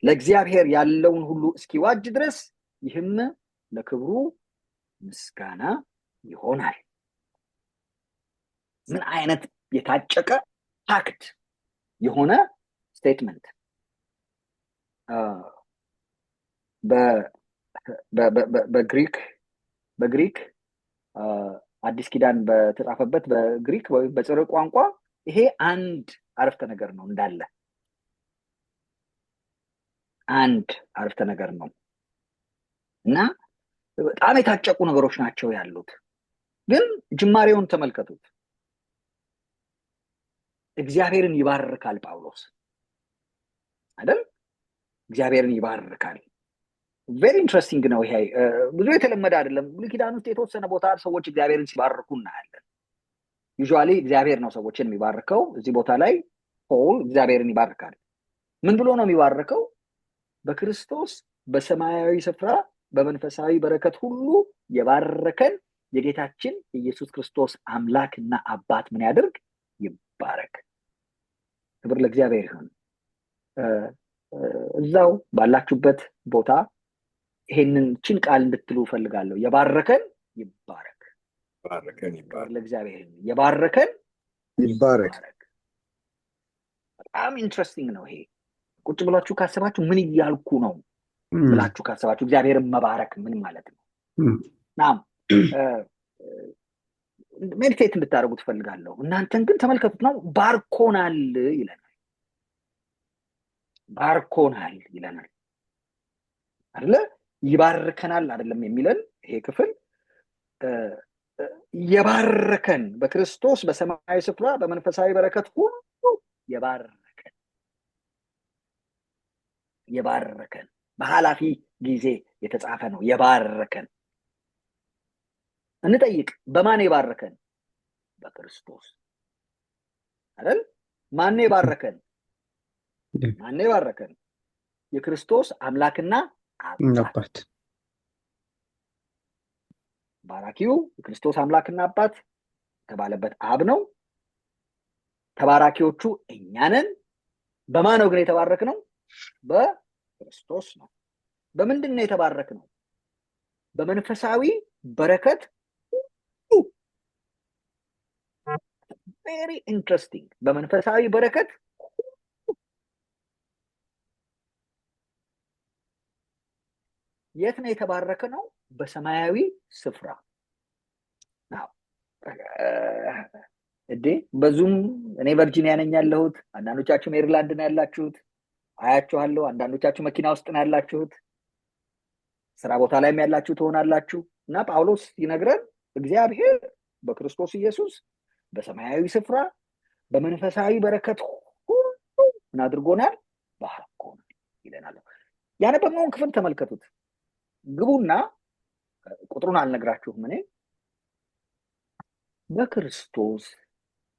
ለእግዚአብሔር ያለውን ሁሉ እስኪዋጅ ድረስ። ይህም ለክብሩ ምስጋና ይሆናል። ምን አይነት የታጨቀ ፓክት የሆነ ስቴትመንት! በግሪክ አዲስ ኪዳን በተጻፈበት በግሪክ ወይም በጽርዕ ቋንቋ ይሄ አንድ አረፍተ ነገር ነው። እንዳለ አንድ አረፍተ ነገር ነው እና በጣም የታጨቁ ነገሮች ናቸው ያሉት። ግን ጅማሬውን ተመልከቱት። እግዚአብሔርን ይባርካል ጳውሎስ አይደል? እግዚአብሔርን ይባርካል። ቬሪ ኢንትረስቲንግ ነው። ይሄ ብዙ የተለመደ አይደለም። ብሉይ ኪዳን ውስጥ የተወሰነ ቦታ ሰዎች እግዚአብሔርን ሲባርኩ እናያለን። ዩዥዋሊ እግዚአብሔር ነው ሰዎችን የሚባርከው። እዚህ ቦታ ላይ ፖል እግዚአብሔርን ይባርካል። ምን ብሎ ነው የሚባርከው? በክርስቶስ በሰማያዊ ስፍራ በመንፈሳዊ በረከት ሁሉ የባረከን የጌታችን ኢየሱስ ክርስቶስ አምላክና አባት ምን ያድርግ? ይባረክ። ክብር ለእግዚአብሔር ይሁን። እዛው ባላችሁበት ቦታ ይሄንን ችን ቃል እንድትሉ ፈልጋለሁ። የባረከን ይባረክ። ክብር ለእግዚአብሔር ይሁን። የባረከን ይባረክ። በጣም ኢንትረስቲንግ ነው ይሄ። ቁጭ ብላችሁ ካሰባችሁ ምን እያልኩ ነው ብላችሁ ካሰባችሁ እግዚአብሔርን መባረክ ምን ማለት ነው? ናም ሜዲቴት እንድታደርጉ ትፈልጋለሁ። እናንተን ግን ተመልከቱት ነው ባርኮናል ይለናል። ባርኮናል ይለናል አይደለ? ይባርከናል አይደለም የሚለን ይሄ ክፍል። የባረከን በክርስቶስ በሰማያዊ ስፍራ በመንፈሳዊ በረከት ሁሉ የባረከን በኃላፊ ጊዜ የተጻፈ ነው። የባረከን እንጠይቅ። በማን የባረከን? በክርስቶስ አይደል? ማን የባረከን? የክርስቶስ አምላክና አባት። ባራኪው የክርስቶስ አምላክና አባት የተባለበት አብ ነው። ተባራኪዎቹ እኛ ነን። በማን ነው ግን የተባረክነው? በክርስቶስ ነው። በምንድን ነው የተባረክነው? በመንፈሳዊ በረከት። ቬሪ ኢንትረስቲንግ። በመንፈሳዊ በረከት የት ነው የተባረክነው? በሰማያዊ ስፍራ ነው። በዙም እኔ ቨርጂኒያ ነኝ ያለሁት። አንዳንዶቻችሁ ሜሪላንድ ነው ያላችሁት፣ አያችኋለሁ። አንዳንዶቻችሁ መኪና ውስጥ ነው ያላችሁት፣ ስራ ቦታ ላይም ያላችሁ ትሆናላችሁ። እና ጳውሎስ ይነግረን እግዚአብሔር በክርስቶስ ኢየሱስ በሰማያዊ ስፍራ በመንፈሳዊ በረከት ሁሉ ምን አድርጎናል? ባርኮናል ይለናል። ያነበብነውን ክፍል ተመልከቱት። ግቡና ቁጥሩን አልነግራችሁም እኔ። በክርስቶስ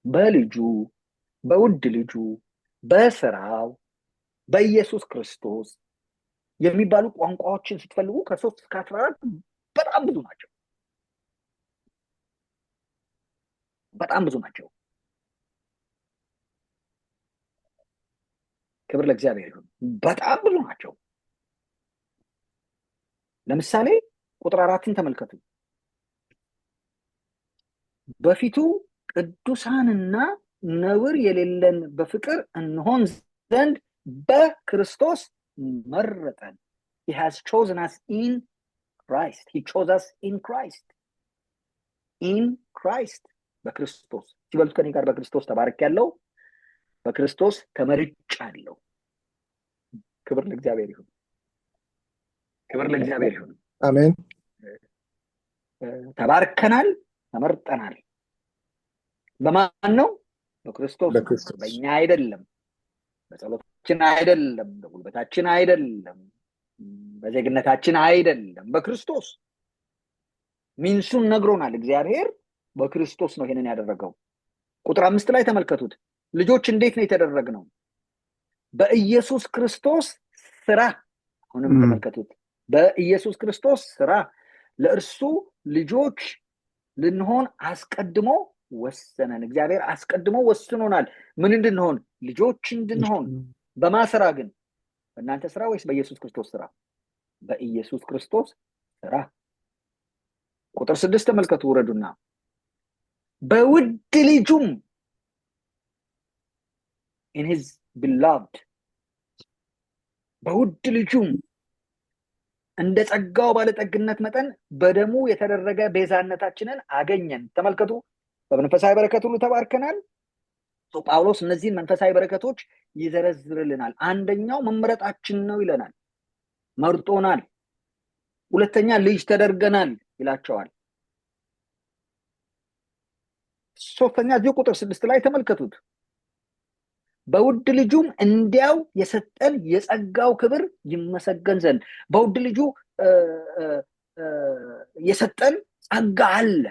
በልጁ በውድ ልጁ በስራው በኢየሱስ ክርስቶስ የሚባሉ ቋንቋዎችን ስትፈልጉ ከ3 እስከ 14 በጣም ብዙ ናቸው። በጣም ብዙ ናቸው። ክብር ለእግዚአብሔር ይሁን። በጣም ብዙ ናቸው። ለምሳሌ ቁጥር 4ን ተመልከቱ። በፊቱ ቅዱሳንና ነውር የሌለን በፍቅር እንሆን ዘንድ በክርስቶስ መረጠን። He has chosen us in Christ. He chose us in Christ. In Christ. በክርስቶስ ሲበሉት ከኔ ጋር በክርስቶስ ተባርኬያለሁ፣ በክርስቶስ ተመርጫለሁ። ክብር ለእግዚአብሔር ይሁን። ክብር ለእግዚአብሔር ይሁን። አሜን። ተባርከናል፣ ተመርጠናል። በማን ነው? በክርስቶስ። በእኛ አይደለም፣ በጸሎታችን አይደለም፣ በጉልበታችን አይደለም፣ በዜግነታችን አይደለም፣ በክርስቶስ። ሚንሱን ነግሮናል እግዚአብሔር። በክርስቶስ ነው ይሄንን ያደረገው። ቁጥር 5 ላይ ተመልከቱት። ልጆች እንዴት ነው የተደረግነው? በኢየሱስ ክርስቶስ ስራ። አሁንም ተመልከቱት። በኢየሱስ ክርስቶስ ስራ ለእርሱ ልጆች ልንሆን አስቀድሞ ወሰነን። እግዚአብሔር አስቀድሞ ወስኖናል። ምን እንድንሆን? ልጆች እንድንሆን። በማስራ ግን? በእናንተ ስራ ወይስ በኢየሱስ ክርስቶስ ስራ? በኢየሱስ ክርስቶስ ስራ። ቁጥር 6 ተመልከቱ፣ ውረዱና በውድ ልጁም in his beloved በውድ ልጁም እንደ ጸጋው ባለጠግነት መጠን በደሙ የተደረገ ቤዛነታችንን አገኘን። ተመልከቱ፣ በመንፈሳዊ በረከት ሁሉ ተባርከናል። ጳውሎስ እነዚህን መንፈሳዊ በረከቶች ይዘረዝርልናል። አንደኛው መመረጣችን ነው ይለናል፣ መርጦናል። ሁለተኛ ልጅ ተደርገናል ይላቸዋል። ሶስተኛ እዚሁ ቁጥር 6 ላይ ተመልከቱት። በውድ ልጁም እንዲያው የሰጠን የጸጋው ክብር ይመሰገን ዘንድ። በውድ ልጁ የሰጠን ጸጋ አለ።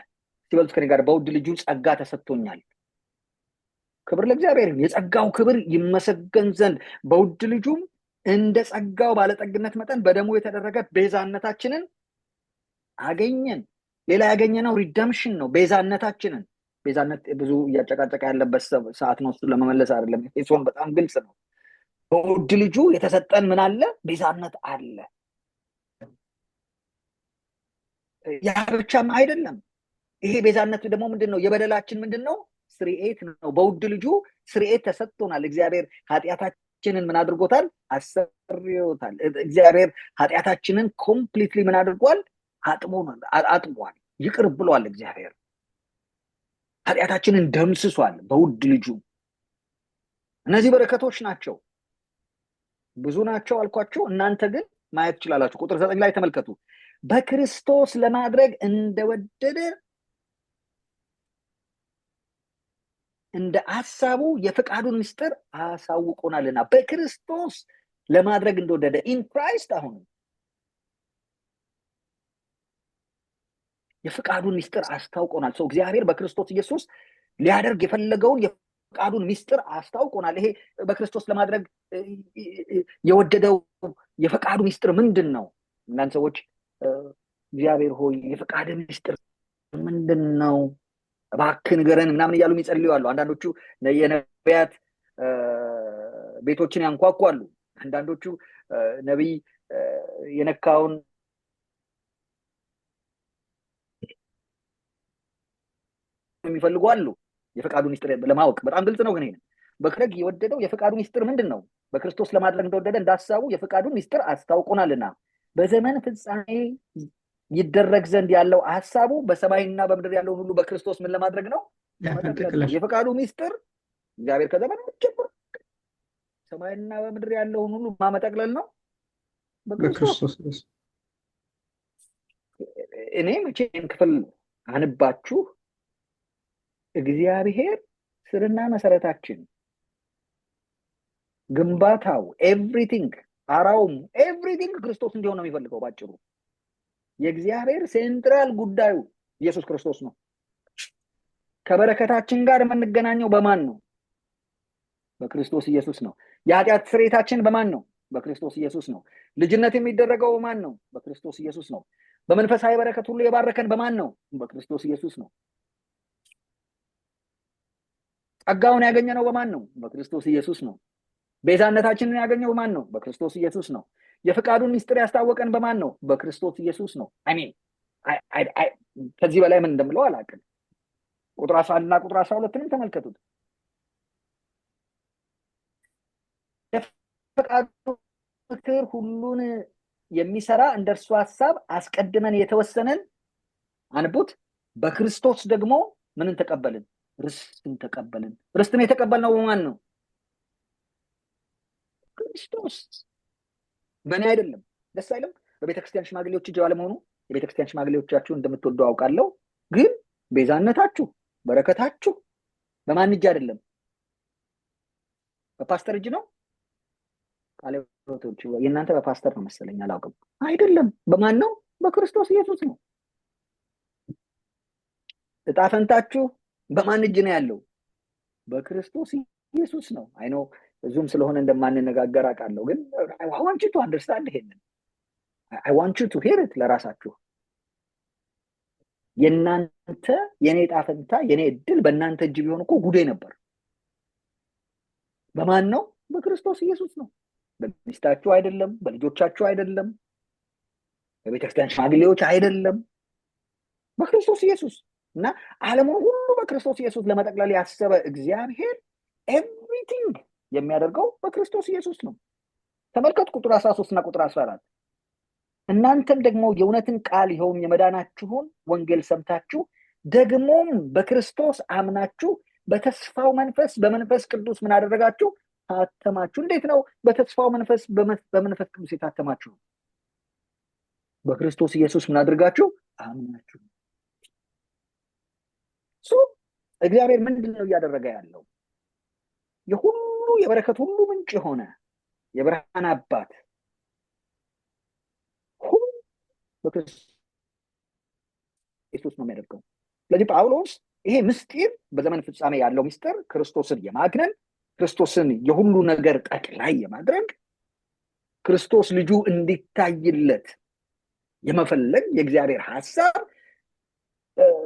ሲበሉት ከኔ ጋር በውድ ልጁ ጸጋ ተሰጥቶኛል። ክብር ለእግዚአብሔር ይሁን። የጸጋው ክብር ይመሰገን ዘንድ በውድ ልጁም እንደ ጸጋው ባለጠግነት መጠን በደሙ የተደረገ ቤዛነታችንን አገኘን። ሌላ ያገኘነው ሪደምሽን ነው። ቤዛነታችንን ቤዛነት ብዙ እያጨቃጨቀ ያለበት ሰዓት ነው። እሱን ለመመለስ አይደለም። ኤፌሶን በጣም ግልጽ ነው። በውድ ልጁ የተሰጠን ምን አለ? ቤዛነት አለ። ያ ብቻም አይደለም። ይሄ ቤዛነት ደግሞ ምንድን ነው? የበደላችን ምንድን ነው? ስርኤት ነው። በውድ ልጁ ስርኤት ተሰጥቶናል። እግዚአብሔር ኃጢአታችንን ምን አድርጎታል? አሰርዮታል። እግዚአብሔር ኃጢአታችንን ኮምፕሊትሊ ምን አድርጓል? አጥቧል። ይቅር ብሏል። እግዚአብሔር ኃጢአታችንን ደምስሷል በውድ ልጁ። እነዚህ በረከቶች ናቸው። ብዙ ናቸው አልኳቸው። እናንተ ግን ማየት ትችላላችሁ። ቁጥር 9 ላይ ተመልከቱ። በክርስቶስ ለማድረግ እንደወደደ እንደ ሐሳቡ የፈቃዱን ምስጢር አሳውቆናልና። በክርስቶስ ለማድረግ እንደወደደ ኢን ክራይስት። አሁን የፈቃዱን ምስጢር አስታውቆናል። ሰው እግዚአብሔር በክርስቶስ ኢየሱስ ሊያደርግ የፈለገውን የፈቃዱን ምስጢር አስታውቆናል። ይሄ በክርስቶስ ለማድረግ የወደደው የፈቃዱ ምስጢር ምንድን ነው? አንዳንድ ሰዎች እግዚአብሔር ሆይ የፈቃድ ምስጢር ምንድን ነው እባክህ ንገረን ምናምን እያሉ የሚጸልዩ አሉ። አንዳንዶቹ የነቢያት ቤቶችን ያንኳኳሉ። አንዳንዶቹ ነቢይ የነካውን የሚፈልጉ አሉ። የፈቃዱ ምስጢር ለማወቅ በጣም ግልጽ ነው። ግን ይሄን በክረግ የወደደው የፈቃዱ ምስጢር ምንድን ነው? በክርስቶስ ለማድረግ እንደወደደ እንዳሳቡ የፈቃዱን ምስጢር አስታውቆናልና በዘመን ፍጻሜ ይደረግ ዘንድ ያለው ሐሳቡ በሰማይና በምድር ያለውን ሁሉ በክርስቶስ ምን ለማድረግ ነው? የፈቃዱ ምስጢር እግዚአብሔር ከዘመን ጀምሮ ሰማይና በምድር ያለውን ሁሉ ማመጠቅለል ነው በክርስቶስ። እኔ መቼም ክፍል አንባችሁ እግዚአብሔር ስርና መሰረታችን ግንባታው ኤቭሪቲንግ አራውም ኤቭሪቲንግ ክርስቶስ እንዲሆን ነው የሚፈልገው። ባጭሩ የእግዚአብሔር ሴንትራል ጉዳዩ ኢየሱስ ክርስቶስ ነው። ከበረከታችን ጋር የምንገናኘው በማን ነው? በክርስቶስ ኢየሱስ ነው። የኃጢአት ስርየታችን በማን ነው? በክርስቶስ ኢየሱስ ነው። ልጅነት የሚደረገው በማን ነው? በክርስቶስ ኢየሱስ ነው። በመንፈሳዊ በረከት ሁሉ የባረከን በማን ነው? በክርስቶስ ኢየሱስ ነው። ጸጋውን ያገኘነው በማን ነው? በክርስቶስ ኢየሱስ ነው። ቤዛነታችንን ያገኘው በማን ነው? በክርስቶስ ኢየሱስ ነው። የፈቃዱን ምስጢር ያስታወቀን በማን ነው? በክርስቶስ ኢየሱስ ነው። አሜን። ከዚህ በላይ ምን እንደምለው አላውቅም። ቁጥር 11 እና ቁጥር 12ንም ተመልከቱት። የፈቃዱ ምክር ሁሉን የሚሰራ እንደ እርሱ ሐሳብ አስቀድመን የተወሰነን አንቡት በክርስቶስ ደግሞ ምንን ተቀበልን? ርስትን ተቀበልን። ርስትን የተቀበልነው በማን ነው? ክርስቶስ። በእኔ አይደለም። ደስ አይልም? በቤተክርስቲያን ሽማግሌዎች እጅ ባለመሆኑ የቤተክርስቲያን ሽማግሌዎቻችሁ እንደምትወዱ አውቃለሁ። ግን ቤዛነታችሁ በረከታችሁ በማን እጅ አይደለም? በፓስተር እጅ ነው። ቃሌቶች የእናንተ በፓስተር ነው መሰለኝ፣ አላውቅም። አይደለም። በማን ነው? በክርስቶስ ኢየሱስ ነው። እጣ ፈንታችሁ በማን እጅ ነው ያለው? በክርስቶስ ኢየሱስ ነው። አይኖ ብዙም ስለሆነ እንደማንነጋገር አውቃለሁ። ግን I want you to understand ይሄንን I want you to hear it ለራሳችሁ። የናንተ የኔ እጣ ፈንታ የኔ እድል በእናንተ እጅ ቢሆን እኮ ጉዴ ነበር። በማን ነው? በክርስቶስ ኢየሱስ ነው። በሚስታችሁ አይደለም፣ በልጆቻችሁ አይደለም፣ በቤተክርስቲያን ሽማግሌዎች አይደለም፣ በክርስቶስ ኢየሱስ። እና ዓለሙን ሁሉ በክርስቶስ ኢየሱስ ለመጠቅለል ያሰበ እግዚአብሔር ኤቭሪቲንግ የሚያደርገው በክርስቶስ ኢየሱስ ነው። ተመልከቱ ቁጥር 13 እና ቁጥር 14 እናንተም ደግሞ የእውነትን ቃል ይኸውም የመዳናችሁን ወንጌል ሰምታችሁ ደግሞም በክርስቶስ አምናችሁ በተስፋው መንፈስ በመንፈስ ቅዱስ ምን አደረጋችሁ? ታተማችሁ። እንዴት ነው በተስፋው መንፈስ በመንፈስ ቅዱስ የታተማችሁ? በክርስቶስ ኢየሱስ ምን አድርጋችሁ? አምናችሁ። እግዚአብሔር ምንድን ነው እያደረገ ያለው? የሁሉ የበረከት ሁሉ ምንጭ የሆነ የብርሃን አባት ሁሉ በክርስቶስ ኢየሱስ ነው የሚያደርገው። ስለዚህ ጳውሎስ ይሄ ምስጢር በዘመን ፍጻሜ ያለው ምስጢር ክርስቶስን የማግነን ክርስቶስን የሁሉ ነገር ጠቅላይ የማድረግ ክርስቶስ ልጁ እንዲታይለት የመፈለግ የእግዚአብሔር ሐሳብ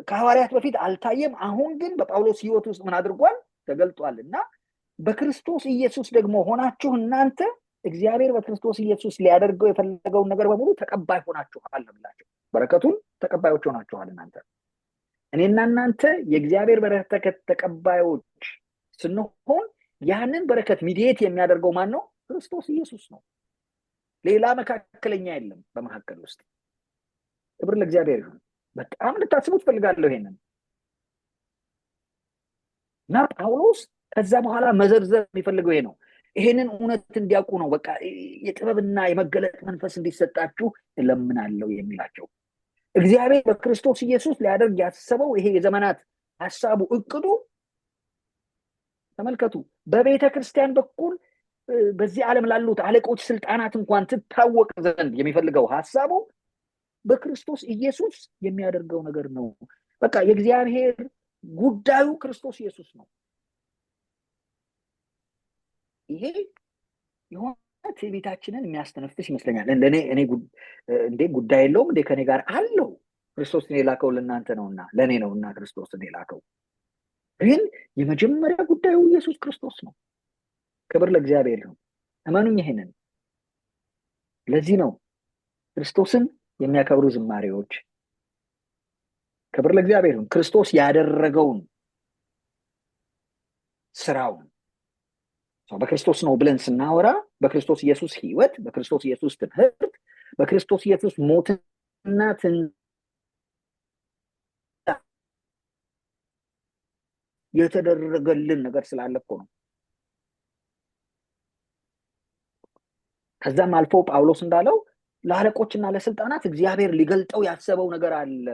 ከሐዋርያት በፊት አልታየም። አሁን ግን በጳውሎስ ሕይወት ውስጥ ምን አድርጓል? ተገልጧልና በክርስቶስ ኢየሱስ ደግሞ ሆናችሁ እናንተ እግዚአብሔር በክርስቶስ ኢየሱስ ሊያደርገው የፈለገውን ነገር በሙሉ ተቀባይ ሆናችኋል ብላችሁ በረከቱን ተቀባዮች ሆናችኋል። እናንተ እኔና እናንተ የእግዚአብሔር በረከት ተቀባዮች ስንሆን ያንን በረከት ሚዲየት የሚያደርገው ማን ነው? ክርስቶስ ኢየሱስ ነው። ሌላ መካከለኛ የለም በመካከል ውስጥ። ክብር ለእግዚአብሔር ይሁን። በጣም ልታስቡት ፈልጋለሁ ይሄንን። እና ጳውሎስ ከዛ በኋላ መዘርዘር የሚፈልገው ይሄ ነው። ይሄንን እውነት እንዲያውቁ ነው። በቃ የጥበብና የመገለጥ መንፈስ እንዲሰጣችሁ እለምናለሁ የሚላቸው እግዚአብሔር በክርስቶስ ኢየሱስ ሊያደርግ ያሰበው ይሄ የዘመናት ሐሳቡ እቅዱ ተመልከቱ። በቤተ ክርስቲያን በኩል በዚህ ዓለም ላሉት አለቆች ስልጣናት እንኳን ትታወቅ ዘንድ የሚፈልገው ሐሳቡ በክርስቶስ ኢየሱስ የሚያደርገው ነገር ነው። በቃ የእግዚአብሔር ጉዳዩ ክርስቶስ ኢየሱስ ነው። ይሄ የሆነ ትዕቢታችንን የሚያስተነፍስ ይመስለኛል። እንዴ ጉዳይ የለውም እንዴ ከኔ ጋር አለው? ክርስቶስን የላከው ለእናንተ ነውና ለእኔ ነውና ክርስቶስን የላከው። ግን የመጀመሪያ ጉዳዩ ኢየሱስ ክርስቶስ ነው። ክብር ለእግዚአብሔር ይሁን። እመኑኝ ይሄንን። ለዚህ ነው ክርስቶስን የሚያከብሩ ዝማሬዎች ክብር ለእግዚአብሔር ይሁን ክርስቶስ ያደረገውን ስራውን በክርስቶስ ነው ብለን ስናወራ በክርስቶስ ኢየሱስ ሕይወት፣ በክርስቶስ ኢየሱስ ትምህርት፣ በክርስቶስ ኢየሱስ ሞትና የተደረገልን ነገር ስላለ እኮ ነው። ከዛም አልፎ ጳውሎስ እንዳለው ለአለቆችና ለስልጣናት እግዚአብሔር ሊገልጠው ያሰበው ነገር አለ።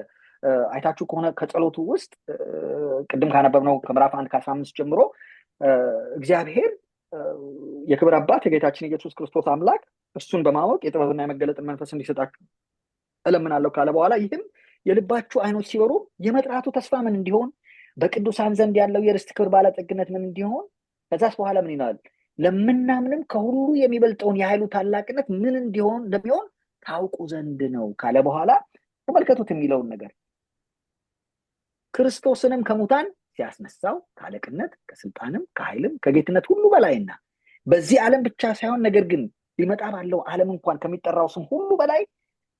አይታችሁ ከሆነ ከጸሎቱ ውስጥ ቅድም ካነበብነው ከምዕራፍ 1 ከ15 ጀምሮ እግዚአብሔር የክብር አባት የጌታችን ኢየሱስ ክርስቶስ አምላክ እሱን በማወቅ የጥበብና የመገለጥን መንፈስ እንዲሰጣችሁ እለምናለሁ ካለ በኋላ ይህም የልባችሁ አይኖች ሲበሩ የመጥራቱ ተስፋ ምን እንዲሆን በቅዱሳን ዘንድ ያለው የርስት ክብር ባለጠግነት ምን እንዲሆን ከዛስ በኋላ ምን ይላል? ለምናምንም ከሁሉ የሚበልጠውን የኃይሉ ታላቅነት ምን እንደሚሆን ታውቁ ዘንድ ነው ካለ በኋላ ተመልከቱት የሚለውን ነገር ክርስቶስንም ከሙታን ሲያስነሳው ከአለቅነት ከስልጣንም ከኃይልም ከጌትነት ሁሉ በላይና በዚህ ዓለም ብቻ ሳይሆን ነገር ግን ሊመጣ ባለው ዓለም እንኳን ከሚጠራው ስም ሁሉ በላይ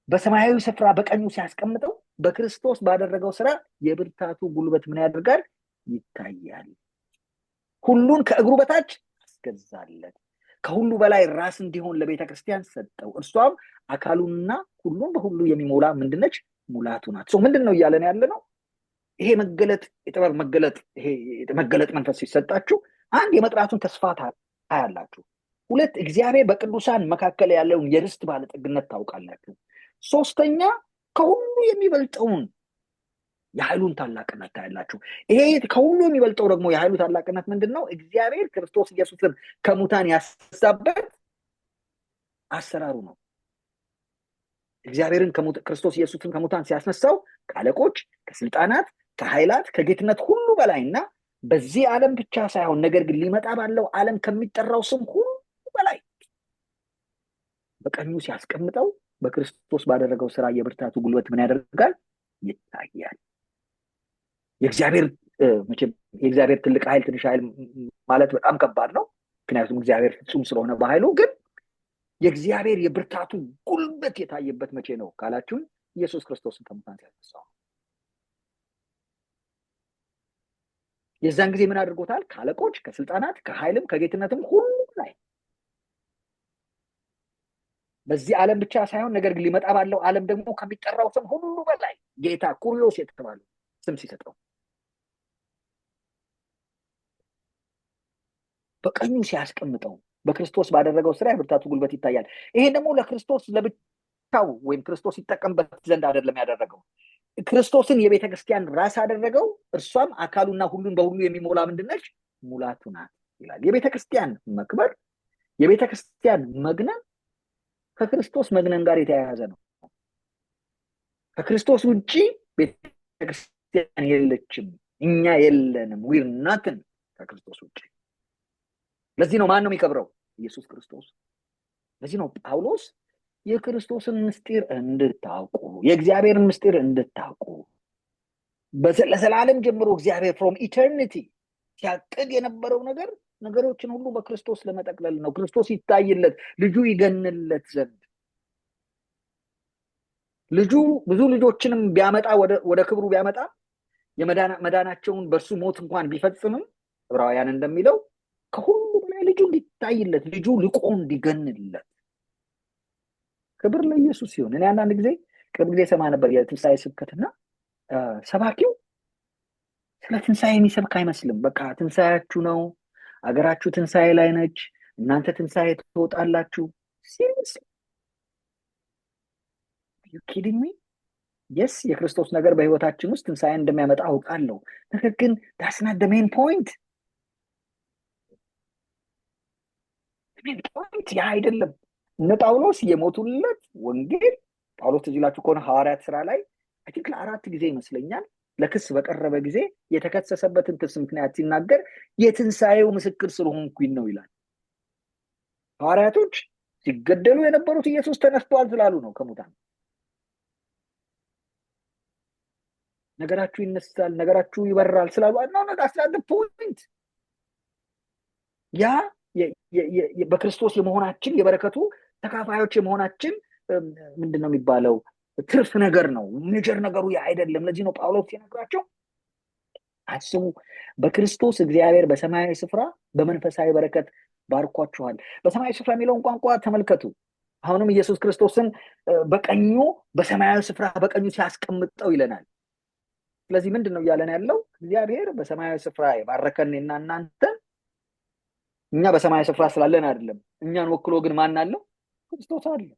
በሰማያዊ ስፍራ በቀኙ ሲያስቀምጠው በክርስቶስ ባደረገው ስራ የብርታቱ ጉልበት ምን ያደርጋል? ይታያል። ሁሉን ከእግሩ በታች አስገዛለት፣ ከሁሉ በላይ ራስ እንዲሆን ለቤተ ክርስቲያን ሰጠው። እርሷም አካሉንና ሁሉን በሁሉ የሚሞላ ምንድነች? ሙላቱ ናት። ምንድን ነው እያለን ያለ ነው? ይሄ መገለጥ የጥበብ መገለጥ ይሄ መገለጥ መንፈስ ሲሰጣችሁ አንድ የመጥራቱን ተስፋ ታያላችሁ። ሁለት እግዚአብሔር በቅዱሳን መካከል ያለውን የርስት ባለጠግነት ታውቃላችሁ። ሶስተኛ ከሁሉ የሚበልጠውን የኃይሉን ታላቅነት ታያላችሁ። ይሄ ከሁሉ የሚበልጠው ደግሞ የኃይሉ ታላቅነት ምንድን ነው? እግዚአብሔር ክርስቶስ ኢየሱስን ከሙታን ያስነሳበት አሰራሩ ነው። እግዚአብሔርን ክርስቶስ ኢየሱስን ከሙታን ሲያስነሳው ከአለቆች ከስልጣናት ከኃይላት ከጌትነት ሁሉ በላይና በዚህ ዓለም ብቻ ሳይሆን ነገር ግን ሊመጣ ባለው ዓለም ከሚጠራው ስም ሁሉ በላይ በቀኙ ሲያስቀምጠው በክርስቶስ ባደረገው ስራ የብርታቱ ጉልበት ምን ያደርጋል? ይታያል። የእግዚአብሔር ትልቅ ኃይል ትንሽ ኃይል ማለት በጣም ከባድ ነው። ምክንያቱም እግዚአብሔር ፍጹም ስለሆነ በኃይሉ። ግን የእግዚአብሔር የብርታቱ ጉልበት የታየበት መቼ ነው ካላችሁን ኢየሱስ ክርስቶስን ከሙታን ሲያስነሳው። የዛን ጊዜ ምን አድርጎታል? ከአለቆች ከስልጣናት ከኃይልም ከጌትነትም ሁሉ ላይ በዚህ ዓለም ብቻ ሳይሆን ነገር ግን ሊመጣ ባለው ዓለም ደግሞ ከሚጠራው ስም ሁሉ በላይ ጌታ ኩሪዮስ የተባለው ስም ሲሰጠው በቀኙ ሲያስቀምጠው በክርስቶስ ባደረገው ስራ የብርታቱ ጉልበት ይታያል። ይሄ ደግሞ ለክርስቶስ ለብቻው ወይም ክርስቶስ ይጠቀምበት ዘንድ አይደለም ያደረገው። ክርስቶስን የቤተ ክርስቲያን ራስ አደረገው። እርሷም አካሉና ሁሉን በሁሉ የሚሞላ ምንድነች? ሙላቱ ናት ይላል። የቤተ ክርስቲያን መክበር የቤተ ክርስቲያን መግነን ከክርስቶስ መግነን ጋር የተያያዘ ነው። ከክርስቶስ ውጪ ቤተ ክርስቲያን የለችም እኛ የለንም። ዊር ናትን ከክርስቶስ ውጭ። ለዚህ ነው ማን ነው የሚከብረው? ኢየሱስ ክርስቶስ። ለዚህ ነው ጳውሎስ የክርስቶስን ምስጢር እንድታውቁ የእግዚአብሔርን ምስጢር እንድታውቁ ለዘላለም ጀምሮ እግዚአብሔር ፍሮም ኢተርኒቲ ሲያቅድ የነበረው ነገሮችን ሁሉ በክርስቶስ ለመጠቅለል ነው። ክርስቶስ ይታይለት፣ ልጁ ይገንለት ዘንድ ልጁ ብዙ ልጆችንም ቢያመጣ ወደ ክብሩ ቢያመጣ መዳናቸውን በእርሱ ሞት እንኳን ቢፈጽምም ዕብራውያን እንደሚለው ከሁሉ በላይ ልጁ እንዲታይለት፣ ልጁ ልቆ እንዲገንለት። ክብር ለኢየሱስ ሲሆን እኔ አንዳንድ ጊዜ ቅርብ ጊዜ ሰማ ነበር የትንሣኤ ስብከትና ሰባኪው ስለ ትንሣኤ የሚሰብክ አይመስልም። በቃ ትንሣኤያችሁ ነው፣ አገራችሁ ትንሣኤ ላይ ነች፣ እናንተ ትንሣኤ ትወጣላችሁ። ሲሪየስ ዩ ኪዲንግ ሚ? የስ የክርስቶስ ነገር በህይወታችን ውስጥ ትንሣኤ እንደሚያመጣ አውቃለሁ። ነገር ግን ዳትስ ናት ዘ ሜን ፖይንት። ያ አይደለም። እነ ጳውሎስ የሞቱለት ወንጌል ጳውሎስ ትዝ ይላችሁ ከሆነ ሐዋርያት ስራ ላይ አይ ቲንክ ለ4 ጊዜ ይመስለኛል ለክስ በቀረበ ጊዜ የተከሰሰበትን ክስ ምክንያት ሲናገር የትንሣኤው ምስክር ስለሆንኩኝ ነው ይላል። ሐዋርያቶች ሲገደሉ የነበሩት ኢየሱስ ተነስቷል ስላሉ ነው ከሙታን። ነገራችሁ ይነሳል፣ ነገራችሁ ይበራል ስላሉ ነው። አስላደ ፖይንት ያ በክርስቶስ የመሆናችን የበረከቱ ተካፋዮች የመሆናችን ምንድነው የሚባለው ትርፍ ነገር ነው። ሜጀር ነገሩ ያ አይደለም። ለዚህ ነው ጳውሎስ ሲነግራቸው አስቡ፣ በክርስቶስ እግዚአብሔር በሰማያዊ ስፍራ በመንፈሳዊ በረከት ባርኳችኋል። በሰማያዊ ስፍራ የሚለውን ቋንቋ ተመልከቱ። አሁንም ኢየሱስ ክርስቶስን በቀኙ በሰማያዊ ስፍራ በቀኙ ሲያስቀምጠው ይለናል። ስለዚህ ምንድን ነው እያለን ያለው? እግዚአብሔር በሰማያዊ ስፍራ የባረከን እና እናንተ እኛ በሰማያዊ ስፍራ ስላለን አይደለም። እኛን ወክሎ ግን ማን አለው? ክርስቶስ አለ።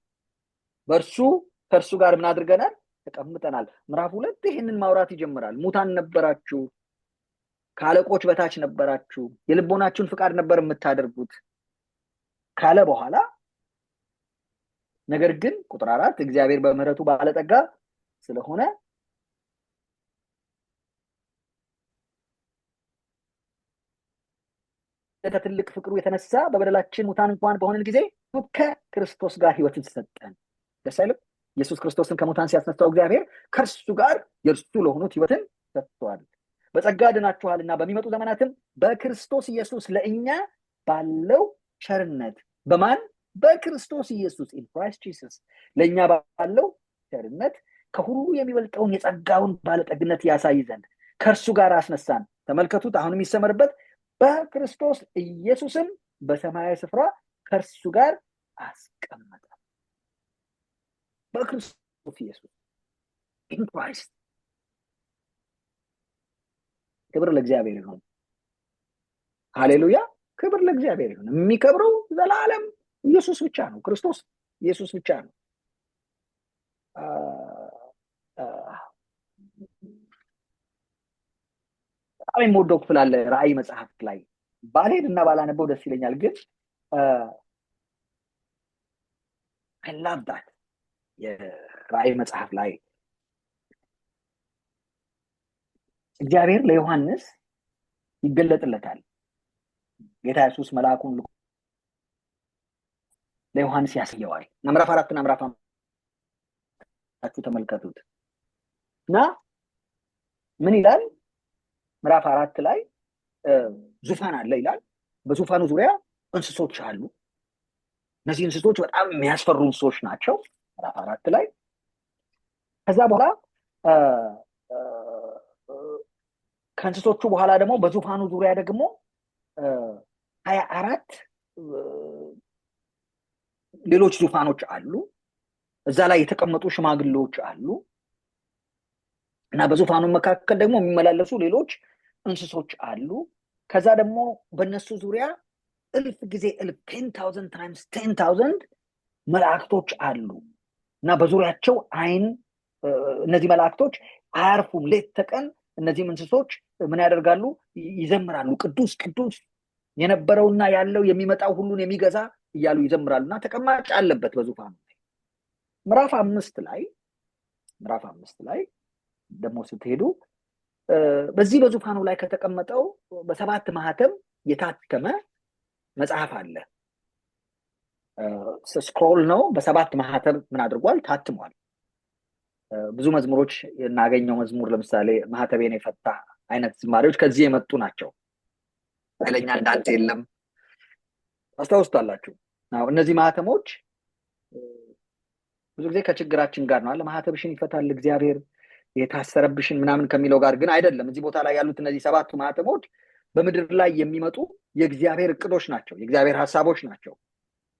ከእርሱ ጋር ምን አድርገናል? ተቀምጠናል። ምዕራፍ 2 ይህንን ማውራት ይጀምራል። ሙታን ነበራችሁ፣ ከአለቆች በታች ነበራችሁ፣ የልቦናችሁን ፍቃድ ነበር የምታደርጉት ካለ በኋላ ነገር ግን ቁጥር 4 እግዚአብሔር በምህረቱ ባለጠጋ ስለሆነ ከትልቅ ፍቅሩ የተነሳ በበደላችን ሙታን እንኳን በሆንን ጊዜ ከክርስቶስ ጋር ሕይወትን ሰጠን። ደስ አይልም? ኢየሱስ ክርስቶስን ከሙታን ሲያስነሳው እግዚአብሔር ከእርሱ ጋር የእርሱ ለሆኑት ሕይወትን ሰጥቷል። በጸጋ ድናችኋልና በሚመጡ ዘመናትም በክርስቶስ ኢየሱስ ለእኛ ባለው ቸርነት በማን? በክርስቶስ ኢየሱስ ኢን ክራይስት ጂሰስ ለእኛ ባለው ቸርነት ከሁሉ የሚበልጠውን የጸጋውን ባለጠግነት ያሳይ ዘንድ ከእርሱ ጋር አስነሳን። ተመልከቱት፣ አሁንም የሚሰመርበት በክርስቶስ ኢየሱስም በሰማያዊ ስፍራ ከእርሱ ጋር አስቀመጠ። በክርስቶስ ኢየሱስ ኢን ክራይስት። ክብር ለእግዚአብሔር ይሁን። ሃሌሉያ! ክብር ለእግዚአብሔር ይሁን። የሚከብረው ዘላለም ኢየሱስ ብቻ ነው። ክርስቶስ ኢየሱስ ብቻ ነው። በጣም የምወደው ክፍል አለ ራእይ መጽሐፍ ላይ። ባልሄድ እና ባላነበው ደስ ይለኛል፣ ግን I love that የራእይ መጽሐፍ ላይ እግዚአብሔር ለዮሐንስ ይገለጥለታል። ጌታ ኢየሱስ መልአኩን ልኮ ለዮሐንስ ያሳየዋል። ምዕራፍ 4 እና ምዕራፍ 5 ተመልከቱት እና ምን ይላል? ምዕራፍ 4 ላይ ዙፋን አለ ይላል። በዙፋኑ ዙሪያ እንስሶች አሉ። እነዚህ እንስሶች በጣም የሚያስፈሩ እንስሶች ናቸው። ምዕራፍ 4 ላይ ከዛ በኋላ ከእንስሶቹ በኋላ ደግሞ በዙፋኑ ዙሪያ ደግሞ 24 ሌሎች ዙፋኖች አሉ። እዛ ላይ የተቀመጡ ሽማግሌዎች አሉ እና በዙፋኑ መካከል ደግሞ የሚመላለሱ ሌሎች እንስሶች አሉ። ከዛ ደግሞ በእነሱ ዙሪያ 1000 ጊዜ 10,000 times 10,000 መላእክቶች አሉ እና በዙሪያቸው እነዚህ መላእክቶች አያርፉም። ሌት ተቀን እነዚህም እንስሶች ምን ያደርጋሉ? ይዘምራሉ። ቅዱስ ቅዱስ የነበረውና ያለው የሚመጣው ሁሉን የሚገዛ እያሉ ይዘምራሉ እና ተቀማጭ አለበት በዙፋኑ ላይ። ምዕራፍ 5 ላይ ደግሞ ስትሄዱ በዚህ በዙፋኑ ላይ ከተቀመጠው በሰባት ማህተም የታተመ መጽሐፍ አለ። ስክሮል ነው። በሰባት ማህተም ምን አድርጓል? ታትሟል። ብዙ መዝሙሮች እናገኘው መዝሙር ለምሳሌ ማህተቤን የፈታ አይነት ዝማሬዎች ከዚህ የመጡ ናቸው። ኃይለኛ እንዳንተ የለም አስታውስታላችሁ። እነዚህ ማህተሞች ብዙ ጊዜ ከችግራችን ጋር ነው አለ ማህተብሽን ይፈታል እግዚአብሔር የታሰረብሽን ምናምን ከሚለው ጋር ግን አይደለም። እዚህ ቦታ ላይ ያሉት እነዚህ ሰባቱ ማህተሞች በምድር ላይ የሚመጡ የእግዚአብሔር እቅዶች ናቸው፣ የእግዚአብሔር ሀሳቦች ናቸው።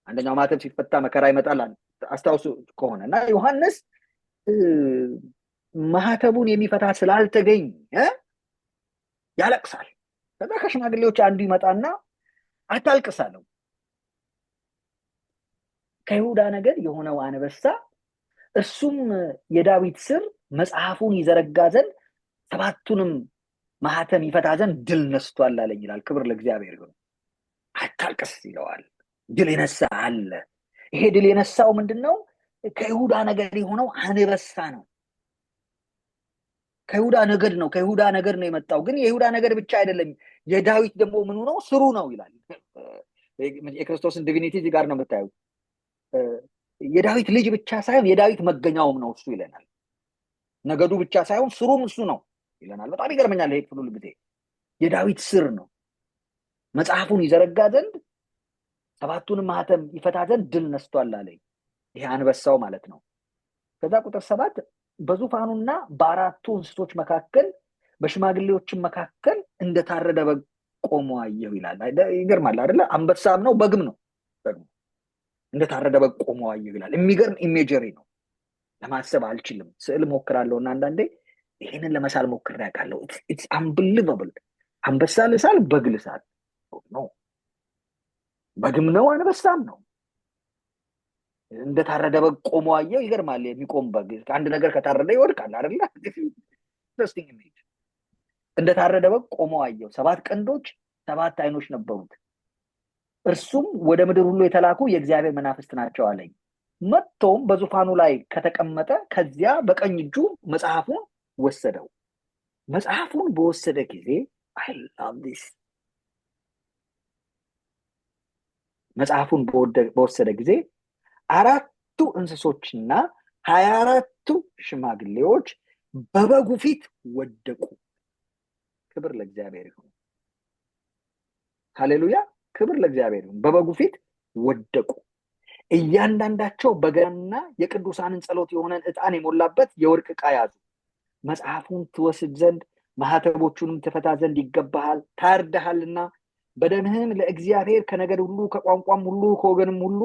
አንደኛው ማህተም ሲፈታ መከራ ይመጣል አስታውሱ ከሆነ እና ዮሐንስ ማህተቡን የሚፈታ ስላልተገኘ ያለቅሳል። ከዛ ከሽማግሌዎች አንዱ ይመጣና አታልቅስ አለው። ከይሁዳ ነገድ የሆነው አንበሳ እሱም የዳዊት ስር መጽሐፉን ይዘረጋ ዘንድ ሰባቱንም ማህተም ይፈታ ዘንድ ድል ነስቷል አለኝ ይላል። ክብር ለእግዚአብሔር ይሁን። አታልቅስ ይለዋል። ድል የነሳ አለ። ይሄ ድል የነሳው ምንድነው? ከይሁዳ ነገድ የሆነው አንበሳ ነው። ከይሁዳ ነገድ ነው። ከይሁዳ ነገድ ነው የመጣው። ግን የይሁዳ ነገድ ብቻ አይደለም፣ የዳዊት ደግሞ ምኑ ነው? ስሩ ነው ይላል። የክርስቶስን ዲቪኒቲ እዚህ ጋር ነው የምታዩት። የዳዊት ልጅ ብቻ ሳይሆን የዳዊት መገኛውም ነው እሱ ይለናል። ነገዱ ብቻ ሳይሆን ስሩም እሱ ነው ይለናል። በጣም ይገርመኛል። ይሄ ሁሉ ጊዜ የዳዊት ስር ነው። መጽሐፉን ይዘረጋ ዘንድ ሰባቱንም ማህተም ይፈታ ዘንድ ድል ነስቷል አለኝ። ይሄ አንበሳው ማለት ነው። ከዛ ቁጥር 7 በዙፋኑና በአራቱ እንስሶች መካከል በሽማግሌዎችም መካከል እንደታረደ በግ ቆሞ አየሁ ይላል። ይገርማል አይደለ? አንበሳም ነው በግም ነው። ደግሞ እንደታረደ በግ ቆሞ አየሁ ይላል። የሚገርም ኢሜጀሪ ነው። ለማሰብ አልችልም። ስዕል ሞክራለሁ እና አንዳንዴ ይሄንን ለመሳል ሞክሬ አውቃለሁ። ኢትስ አንቢሊቨብል። አንበሳ ልሳል፣ በግ ልሳል ነው። በግም ነው አንበሳም ነው። እንደታረደ በግ ቆሞ አየሁ። ይገርማል። የሚቆም በግ አንድ ነገር ከታረደ ይወድቃል አይደለ? ኢንትረስቲንግ ኢሜጅ። እንደታረደ በግ ቆሞ አየሁ። 7 ቀንዶች 7 አይኖች ነበሩት። እርሱም ወደ ምድር ሁሉ የተላኩ የእግዚአብሔር መናፍስት ናቸው አለኝ። መጥቶም በዙፋኑ ላይ ከተቀመጠ ከዚያ በቀኝ እጁ መጽሐፉን ወሰደው። መጽሐፉን በወሰደ ጊዜ I love this። መጽሐፉን በወሰደ ጊዜ 4ቱ እንስሶችና 24ቱ ሽማግሌዎች በበጉ ፊት ወደቁ። ክብር ለእግዚአብሔር ይሁን። ሃሌሉያ። ክብር ለእግዚአብሔር ይሁን። በበጉ ፊት ወደቁ። እያንዳንዳቸው በገናና የቅዱሳንን ጸሎት የሆነን ዕጣን የሞላበት የወርቅ ዕቃ ያዙ። መጽሐፉን ትወስድ ዘንድ ማህተቦቹንም ትፈታ ዘንድ ይገባሃል፣ ታርደሃልና በደምህም ለእግዚአብሔር ከነገድ ሁሉ ከቋንቋም ሁሉ ከወገንም ሁሉ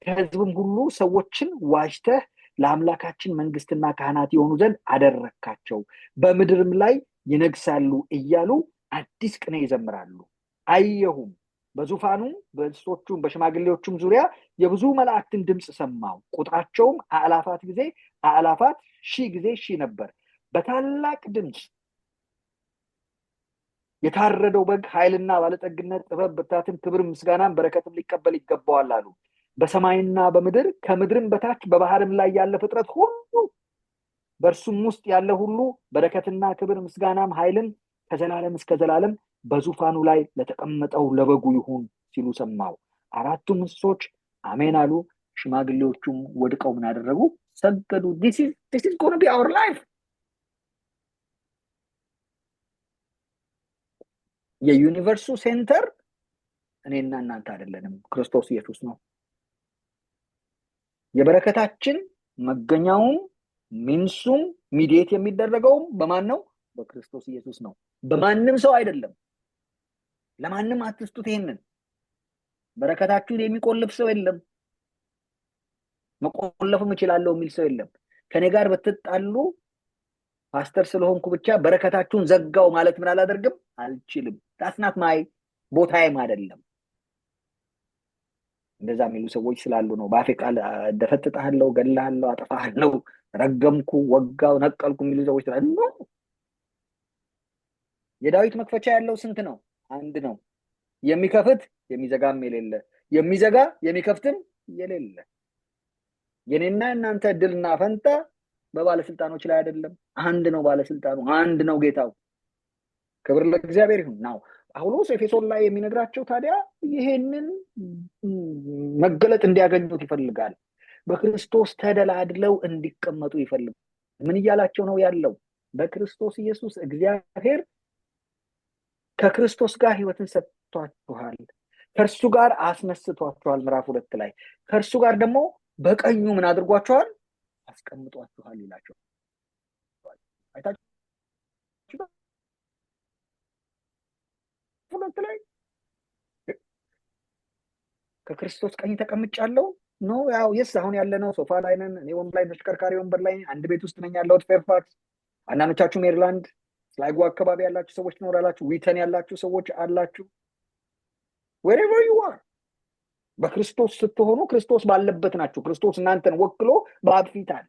ከሕዝብም ሁሉ ሰዎችን ዋጅተህ ለአምላካችን መንግስትና ካህናት የሆኑ ዘንድ አደረካቸው፣ በምድርም ላይ ይነግሳሉ እያሉ አዲስ ቅኔ ይዘምራሉ። አየሁም በዙፋኑም በእንስሶቹም በሽማግሌዎቹም ዙሪያ የብዙ መላእክትን ድምፅ ሰማሁ። ቁጥራቸውም አእላፋት ጊዜ አእላፋት፣ ሺህ ጊዜ ሺህ ነበር። በታላቅ ድምፅ የታረደው በግ ኃይልና ባለጠግነት፣ ጥበብ፣ ብርታትን፣ ክብር፣ ምስጋናን፣ በረከትም ሊቀበል ይገባዋል አሉ። በሰማይና በምድር ከምድርም በታች በባህርም ላይ ያለ ፍጥረት ሁሉ በእርሱም ውስጥ ያለ ሁሉ በረከትና ክብር፣ ምስጋናም፣ ኃይልን ከዘላለም እስከ ዘላለም በዙፋኑ ላይ ለተቀመጠው ለበጉ ይሁን ሲሉ ሰማሁ። 4ቱም እንስሶች አሜን አሉ። ሽማግሌዎቹም ወድቀው ምን አደረጉ? ሰገዱ። this is going to be our life። የዩኒቨርሱ ሴንተር እኔና እናንተ አይደለንም፣ ክርስቶስ ኢየሱስ ነው። የበረከታችን መገኛውም ሚንሱም ሚዲየት የሚደረገውም በማን ነው? በክርስቶስ ኢየሱስ ነው። በማንም ሰው አይደለም። ለማንም አትስጡት። ይሄንን በረከታችሁን የሚቆልፍ ሰው የለም። መቆለፍም እችላለሁ የሚል ሰው የለም። ከኔ ጋር በትጣሉ ፓስተር ስለሆንኩ ብቻ በረከታችሁን ዘጋው ማለት ምን አላደርግም አልችልም። ታስናት ማይ ቦታዬም አይደለም። እንደዛ የሚሉ ሰዎች ስላሉ ነው በአፌ ቃል ደፈጥጣለሁ፣ ገላለሁ፣ አጠፋለሁ፣ ረገምኩ፣ ወጋው፣ ነቀልኩ የሚሉ ሰዎች ስላሉ ነው። የዳዊት መክፈቻ ያለው ስንት ነው? አንድ ነው። የሚከፍት የሚዘጋም የሌለ፣ የሚዘጋ የሚከፍትም የሌለ። የኔና እናንተ ድልና ፈንታ በባለስልጣኖች ላይ አይደለም። አንድ ነው ባለስልጣኑ፣ አንድ ነው ጌታው። ክብር ለእግዚአብሔር ይሁን። ናው ጳውሎስ ኤፌሶን ላይ የሚነግራቸው ታዲያ ይሄንን መገለጥ እንዲያገኙት ይፈልጋል። በክርስቶስ ተደላድለው እንዲቀመጡ ይፈልጋል። ምን እያላቸው ነው ያለው? በክርስቶስ ኢየሱስ እግዚአብሔር ከክርስቶስ ጋር ህይወትን ሰጥቷችኋል፣ ከእርሱ ጋር አስነስቷችኋል። ምዕራፍ 2 ላይ ከእርሱ ጋር ደግሞ በቀኙ ምን አድርጓችኋል? አስቀምጧችኋል ይላቸዋል። አይታችሁ 2 ላይ ከክርስቶስ ቀኝ ተቀምጫለሁ ነው። ያው የስ አሁን ያለነው ሶፋ ላይ ነን። እኔ ወንበር ላይ ተሽከርካሪ ወንበር ላይ አንድ ቤት ውስጥ ነኝ ያለሁት ፌርፋክስ። አንዳንዶቻችሁ ሜሪላንድ ስላይጎ አካባቢ ያላችሁ ሰዎች ትኖራላችሁ። ዊተን ያላችሁ ሰዎች አላችሁ። wherever you are በክርስቶስ ስትሆኑ ክርስቶስ ባለበት ናችሁ። ክርስቶስ እናንተን ወክሎ በአብ ፊት አለ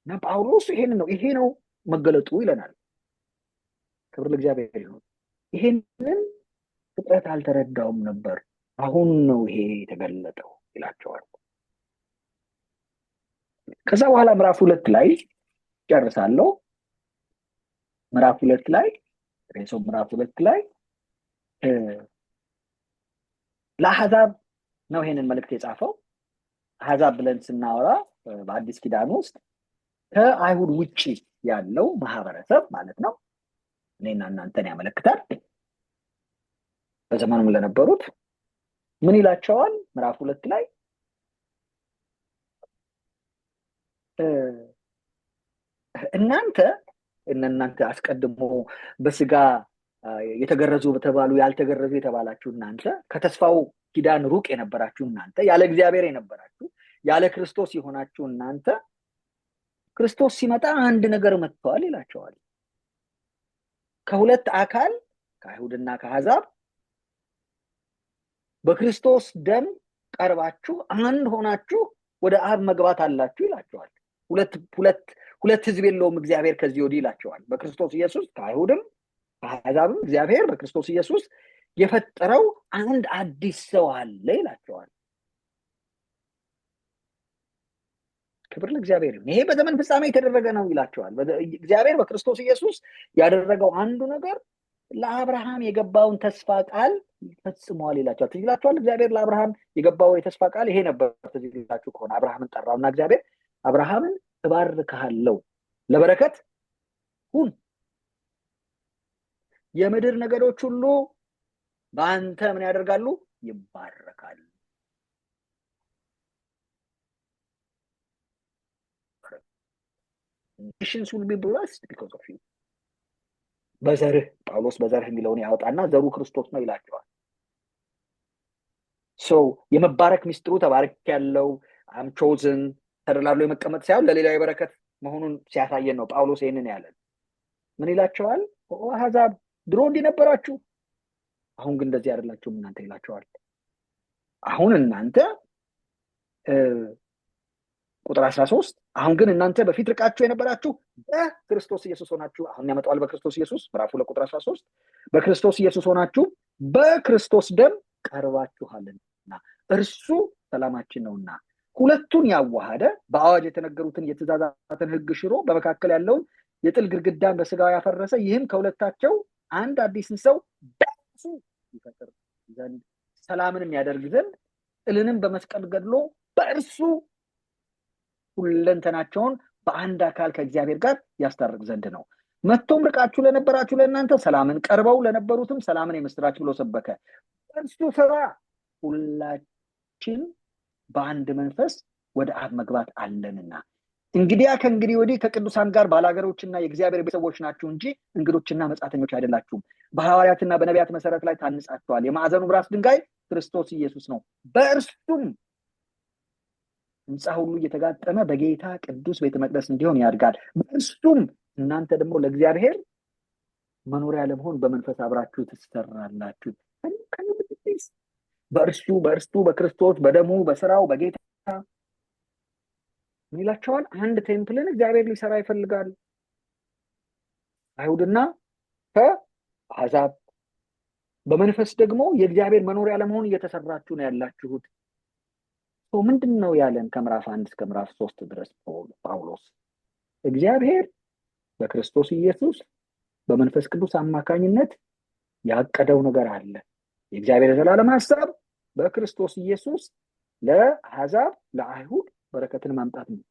እና ጳውሎስ ይሄ ነው መገለጡ ይለናል። ክብር ለእግዚአብሔር ይሁን። ይሄንን ፍጥረት አልተረዳውም ነበር፣ አሁን ነው ይሄ የተገለጠው ይላቸዋል። ከዛ በኋላ ምዕራፍ 2 ላይ ጨርሳለሁ። ምዕራፍ 2 ላይ ኤፌሶን ምዕራፍ 2 ላይ ለአሕዛብ ነው ይሄንን መልእክት የጻፈው። አሕዛብ ብለን ስናወራ በአዲስ ኪዳን ውስጥ ከአይሁድ ውጪ ያለው ማህበረሰብ ማለት ነው። እኔና እናንተን ያመለክታል። በዘመኑም ለነበሩት ምን ይላቸዋል? ምዕራፍ 2 ላይ እናንተ አስቀድሞ በስጋ የተገረዙ በተባሉ ያልተገረዙ የተባላችሁ እናንተ፣ ከተስፋው ኪዳን ሩቅ የነበራችሁ እናንተ፣ ያለ እግዚአብሔር የነበራችሁ ያለ ክርስቶስ የሆናችሁ እናንተ ክርስቶስ ሲመጣ አንድ ነገር መጥቷል ይላቸዋል። ከሁለት አካል ከአይሁድና ከአሕዛብ በክርስቶስ ደም ቀርባችሁ አንድ ሆናችሁ ወደ አብ መግባት አላችሁ ይላቸዋል። ሁለት ህዝብ የለውም እግዚአብሔር ከዚህ ወዲህ ይላቸዋል። በክርስቶስ ኢየሱስ ከአይሁድም ከአሕዛብም እግዚአብሔር በክርስቶስ ኢየሱስ የፈጠረው አንድ አዲስ ሰው አለ ይላቸዋል። ክብር ለእግዚአብሔር ይሁን። ይሄ በዘመን ፍጻሜ የተደረገ ነው ይላቸዋል። እግዚአብሔር በክርስቶስ ኢየሱስ ያደረገው አንዱ ነገር ለአብርሃም የገባውን ተስፋ ቃል ፈጽሟል ይላቸዋል። ትዝ ይላችኋል። እግዚአብሔር ለአብርሃም የገባው የተስፋ ቃል ይሄ ነበር። ትዝ ይላችሁ ከሆነ አብርሃምን ጠራውና እግዚአብሔር አብርሃምን እባርክሃለሁ፣ ለበረከት ሁን፣ የምድር ነገዶች ሁሉ በአንተ ምን ያደርጋሉ? ይባረካሉ። nations will be blessed because of you። በዘርህ ጳውሎስ በዘርህ የሚለውን ያወጣና ዘሩ ክርስቶስ ነው ይላቸዋል። የመባረክ ሚስጥሩ ተባረክ ያለው አም ቾዝን ተደላድሎ የመቀመጥ ሳይሆን ለሌላው የበረከት መሆኑን ሲያሳየን ነው ጳውሎስ ይሄንን ያለን። ምን ይላቸዋል? አሕዛብ ድሮ እንዲነበራችሁ፣ አሁን ግን እንደዚህ አይደላችሁም እናንተ ይላቸዋል። አሁን እናንተ ቁጥር 13 አሁን ግን እናንተ በፊት ርቃችሁ የነበራችሁ በክርስቶስ ኢየሱስ ሆናችሁ፣ አሁን ያመጣዋል በክርስቶስ ኢየሱስ ምዕራፍ 2 ቁጥር 13 በክርስቶስ ኢየሱስ ሆናችሁ በክርስቶስ ደም ቀርባችኋልና እርሱ ሰላማችን ነውና ሁለቱን ያዋሃደ በአዋጅ የተነገሩትን የትእዛዛትን ሕግ ሽሮ በመካከል ያለውን የጥል ግድግዳን በስጋው ያፈረሰ፣ ይህም ከሁለታቸው አንድ አዲስን ሰው በእርሱ ይፈጥር ዘንድ ሰላምንም ያደርግ ዘንድ ጥልንም በመስቀል ገድሎ በእርሱ ሁለንተናቸውን በአንድ አካል ከእግዚአብሔር ጋር ያስታርቅ ዘንድ ነው። መጥቶም ርቃችሁ ለነበራችሁ ለእናንተ ሰላምን፣ ቀርበው ለነበሩትም ሰላምን የምስራች ብሎ ሰበከ። በእርሱ ስራ ሁላችን በአንድ መንፈስ ወደ አብ መግባት አለንና እንግዲያ ከእንግዲህ ወዲህ ከቅዱሳን ጋር ባላገሮችና የእግዚአብሔር ቤተሰቦች ናችሁ እንጂ እንግዶችና መጻተኞች አይደላችሁም። በሐዋርያትና በነቢያት መሰረት ላይ ታንጻችኋል። የማዕዘኑ ራስ ድንጋይ ክርስቶስ ኢየሱስ ነው። በእርሱም ሕንፃ ሁሉ እየተጋጠመ በጌታ ቅዱስ ቤተ መቅደስ እንዲሆን ያድጋል። በእርሱም እናንተ ደግሞ ለእግዚአብሔር መኖሪያ ለመሆን በመንፈስ አብራችሁ ትሰራላችሁ። በእርሱ በክርስቶስ በደሙ በስራው በጌታ ምን ይላቸዋል? አንድ ቴምፕልን እግዚአብሔር ሊሰራ ይፈልጋል። አይሁድና ከአሕዛብ በመንፈስ ደግሞ የእግዚአብሔር መኖሪያ ለመሆን እየተሰራችሁ ነው ያላችሁት። ምንድን ነው ያለን? ከምዕራፍ 1 እስከ ምዕራፍ 3 ድረስ ጳውሎስ እግዚአብሔር በክርስቶስ ኢየሱስ በመንፈስ ቅዱስ አማካኝነት ያቀደው ነገር አለ። የእግዚአብሔር ዘላለም ሐሳብ በክርስቶስ ኢየሱስ ለአሕዛብ ለአይሁድ በረከትን ማምጣት ነው።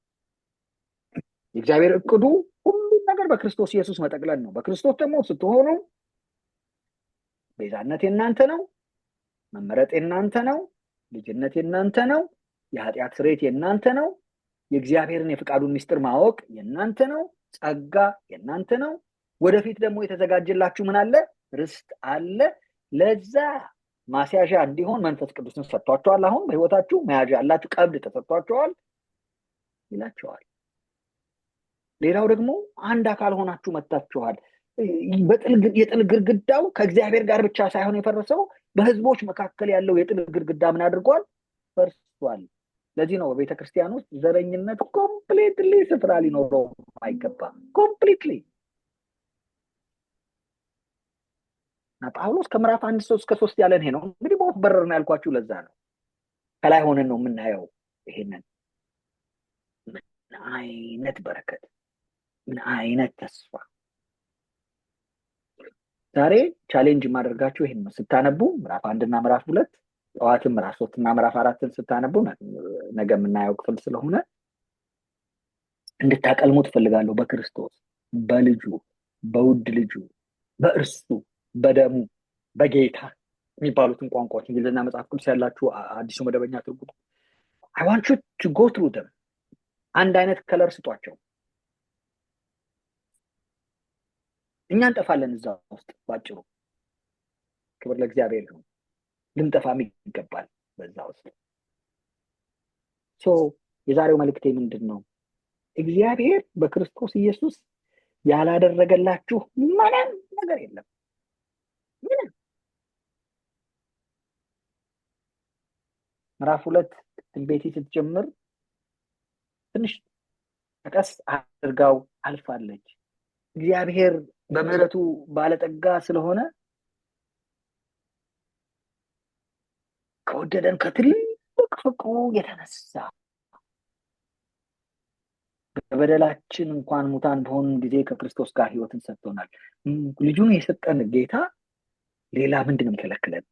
የእግዚአብሔር እቅዱ ሁሉም ነገር በክርስቶስ ኢየሱስ መጠቅለል ነው። በክርስቶስ ደግሞ ስትሆኑ ቤዛነት የእናንተ ነው፣ መመረጥ የእናንተ ነው፣ ልጅነት የእናንተ ነው፣ የኃጢአት ስርየት የእናንተ ነው፣ የእግዚአብሔርን የፍቃዱን ምስጢር ማወቅ የእናንተ ነው፣ ጸጋ የእናንተ ነው። ወደፊት ደግሞ የተዘጋጀላችሁ ምን አለ? ርስት አለ። ለዛ ማስያዣ እንዲሆን መንፈስ ቅዱስን ሰጥቷቸዋል። አሁን በህይወታችሁ መያዣ ያላችሁ ቀብድ ተሰጥቷቸዋል ይላቸዋል። ሌላው ደግሞ አንድ አካል ሆናችሁ መጥታችኋል። የጥል ግድግዳው ከእግዚአብሔር ጋር ብቻ ሳይሆን የፈረሰው በህዝቦች መካከል ያለው የጥል ግድግዳ ምን አድርጓል? ፈርሷል። ለዚህ ነው በቤተ ክርስቲያን ውስጥ ዘረኝነት ኮምፕሊትሊ ስፍራ ሊኖረው አይገባም። ኮምፕሊትሊ እና ጳውሎስ ከምዕራፍ 1-3 ያለን ይሄ ነው። እንግዲህ በወፍ በረር ነው ያልኳችሁ ለዛ ነው። ከላይ ሆነን ነው የምናየው ይሄንን። ምን አይነት በረከት፣ ምን አይነት ተስፋ! ዛሬ ቻሌንጅ የማደርጋችሁ ይሄን ነው። ስታነቡ ምዕራፍ 1 እና ምዕራፍ 2 ጠዋትም ምዕራፍ 3 እና ምዕራፍ 4 ስታነቡ ነገ የምናየው ክፍል ስለሆነ እንድታቀልሙ ትፈልጋለሁ። በክርስቶስ በልጁ በውድ ልጁ በእርሱ በደሙ በጌታ የሚባሉትን ቋንቋዎች እንግሊዝኛ መጽሐፍ ቅዱስ ያላችሁ አዲሱ መደበኛ ትርጉም I want you to go through them። አንድ አይነት ከለር ስጧቸው። እኛ እንጠፋለን እዛ ውስጥ ባጭሩ። ክብር ለእግዚአብሔር ይሁን። ልንጠፋም ይገባል በዛ ውስጥ። የዛሬው መልእክቴ ምንድን ነው? እግዚአብሔር በክርስቶስ ኢየሱስ ያላደረገላችሁ ምንም ነገር የለም። ምንም። ምዕራፍ 2 ትንቢት ስትጀምር ትንሽ ተቀስ አድርጋው አልፋለች። እግዚአብሔር በምህረቱ ባለጠጋ ስለሆነ ከወደደን ከትልቅ ፍቅሩ የተነሳ በበደላችን እንኳን ሙታን በሆን ጊዜ ከክርስቶስ ጋር ሕይወትን ሰጥቶናል። ልጁን የሰጠን ጌታ ሌላ ምንድን ነው የሚከለክለን?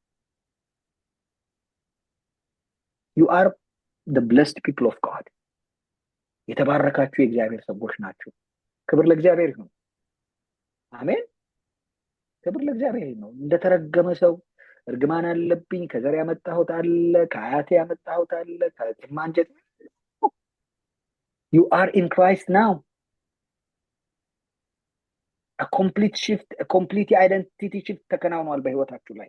You are the blessed people of God። የተባረካችሁ የእግዚአብሔር ሰዎች ናቸው። ክብር ለእግዚአብሔር ይሁን። አሜን። ክብር ለእግዚአብሔር ነው። እንደተረገመ ሰው እርግማን አለብኝ፣ ከዘር ያመጣሁት አለ፣ ከአያቴ ያመጣሁት አለ፣ ከማንጀት You are in Christ now። A complete shift, a complete identity shift ተከናውኗል በህይወታችሁ ላይ።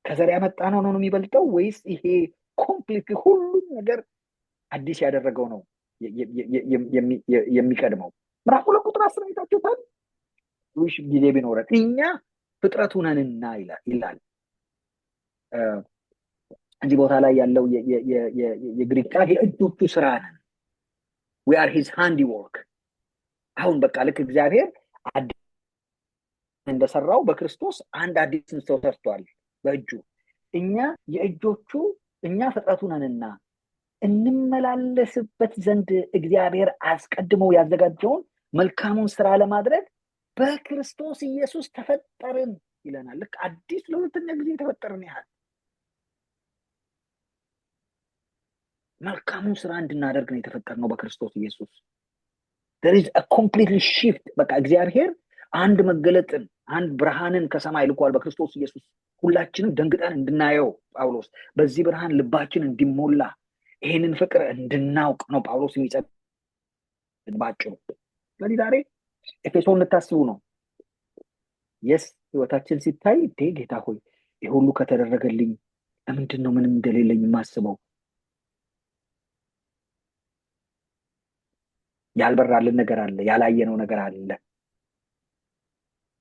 ከዘር ያመጣ ነው የሚበልጠው ወይስ ይሄ ኮምፕሊት ሁሉም ነገር አዲስ ያደረገው ነው የሚቀድመው? ምዕራፍ 2 ቁጥር 10 አይታችሁታል። ውሽ ጊዜ ቢኖረን እኛ ፍጥረቱ ነንና ይላል። እዚህ ቦታ ላይ ያለው የግሪክ ቃል የእጆቹ ስራ ነን። We are his handiwork። አሁን በቃ ልክ እግዚአብሔር እንደሰራው በክርስቶስ አንድ አዲስን ሰው ሰርቷል በእጁ። እኛ ፍጥረቱ ነንና እንመላለስበት ዘንድ እግዚአብሔር አስቀድሞ ያዘጋጀውን መልካሙን ስራ ለማድረግ በክርስቶስ ኢየሱስ ተፈጠርን ይለናል። ልክ አዲስ ለሁለተኛ ጊዜ ተፈጠርን ያህል መልካሙን ስራ እንድናደርግ ነው የተፈጠርነው በክርስቶስ ኢየሱስ። there is a completely shift። በቃ እግዚአብሔር አንድ መገለጥን አንድ ብርሃንን ከሰማይ ልኳል በክርስቶስ ኢየሱስ። ሁላችንም ደንግጠን እንድናየው ጳውሎስ በዚህ ብርሃን ልባችን እንዲሞላ ይሄንን ፍቅር እንድናውቅ ነው ጳውሎስ የሚጸልይ ባጭሩ። ስለዚህ ዛሬ ኤፌሶን ልታስቡ ነው። የስ ህይወታችን ሲታይ ጌታ ሆይ ይሄ ሁሉ ከተደረገልኝ ለምንድን ነው ምንም እንደሌለኝ የማስበው? ያልበራልን ነገር አለ፣ ያላየነው ነገር አለ።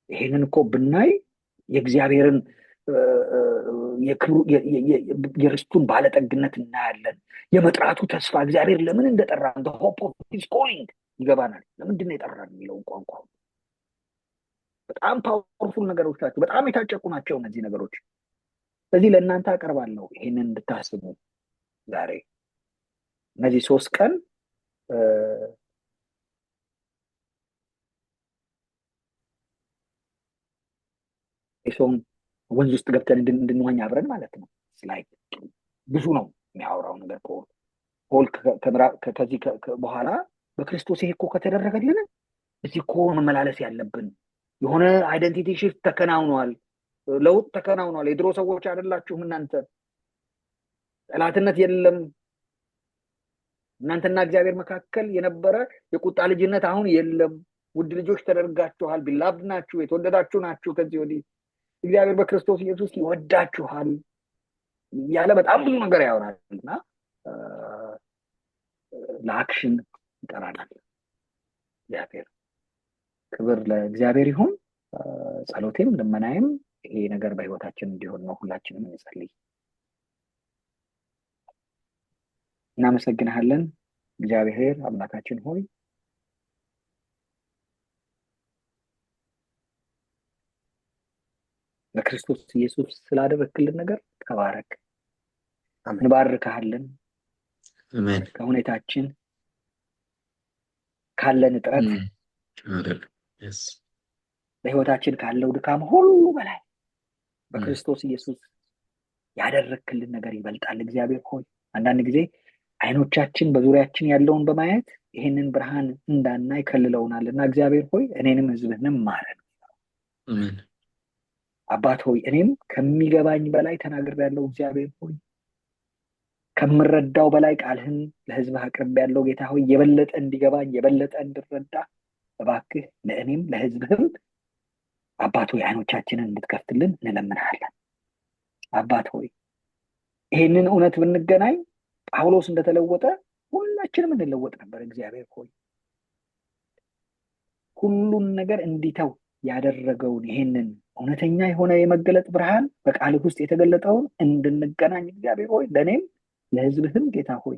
ይሄንን እኮ ብናይ የእግዚአብሔርን የርስቱን ባለጠግነት እናያለን። የመጥራቱ ተስፋ እግዚአብሔር ለምን እንደጠራን the hope of his calling ይገባናል። ለምንድን ነው የጠራን የሚለውን ቋንቋ በጣም ፓወርፉል ነገሮች ናቸው። በጣም የታጨቁ ናቸው እነዚህ ነገሮች። ስለዚህ ለእናንተ አቀርባለሁ ይሄንን እንድታስቡ ዛሬ እነዚህ 3 ቀን ኤፌሶን ወንዝ ውስጥ ገብተን እንድንዋኝ አብረን ማለት ነው። ስላይ ብዙ ነው የሚያወራው ነገር ፖል ከዚህ በኋላ በክርስቶስ ይሄ እኮ ከተደረገልን እዚህ እኮ መመላለስ ያለብን የሆነ አይደንቲቲ ሽፍት ተከናውኗል፣ ለውጥ ተከናውኗል። የድሮ ሰዎች አይደላችሁም እናንተ፣ ጠላትነት የለም። እናንተና እግዚአብሔር መካከል የነበረ የቁጣ ልጅነት አሁን የለም። ውድ ልጆች ተደርጋችኋል፣ ቢላቭድ ናችሁ፣ የተወደዳችሁ ናችሁ። ከዚህ ወዲህ እግዚአብሔር በክርስቶስ ኢየሱስ ይወዳችኋል ያለ በጣም ብዙ ነገር ያወራል እና ለአክሽን ይጠራናል። እግዚአብሔር ክብር ለእግዚአብሔር ይሁን። ጸሎቴም ልመናዬም ይሄ ነገር በህይወታችን እንዲሆን ነው። ሁላችንም እንጸልይ። እናመሰግንሃለን እግዚአብሔር አምላካችን ሆይ በክርስቶስ ኢየሱስ ስላደረክልን ነገር ተባረክ። እንባርካለን። አሜን። ከሁኔታችን ካለን እጥረት በህይወታችን ካለው ድካም ሁሉ በላይ በክርስቶስ ኢየሱስ ያደረክልን ነገር ይበልጣል። እግዚአብሔር ሆይ አንዳንድ ጊዜ አይኖቻችን በዙሪያችን ያለውን በማየት ይሄንን ብርሃን እንዳናይ ከልለውናል እና እግዚአብሔር ሆይ እኔንም ህዝብህንም ማረን። አሜን። አባት ሆይ እኔም ከሚገባኝ በላይ ተናግሬያለሁ። እግዚአብሔር ሆይ ከምረዳው በላይ ቃልህን ለህዝብህ አቅርቤያለሁ። ጌታ ሆይ የበለጠ እንዲገባኝ የበለጠ እንድረዳ እባክህ ለእኔም ለህዝብህም አባት ሆይ አይኖቻችንን እንድትከፍትልን እንለምንሃለን። አባት ሆይ ይሄንን እውነት ብንገናኝ ጳውሎስ እንደተለወጠ ሁላችንም እንለወጥ ነበር። እግዚአብሔር ሆይ ሁሉን ነገር እንዲተው ያደረገውን ይሄንን እውነተኛ የሆነ የመገለጥ ብርሃን በቃልህ ውስጥ የተገለጠውን እንድንገናኝ እግዚአብሔር ሆይ ለእኔም ለህዝብህም ጌታ ሆይ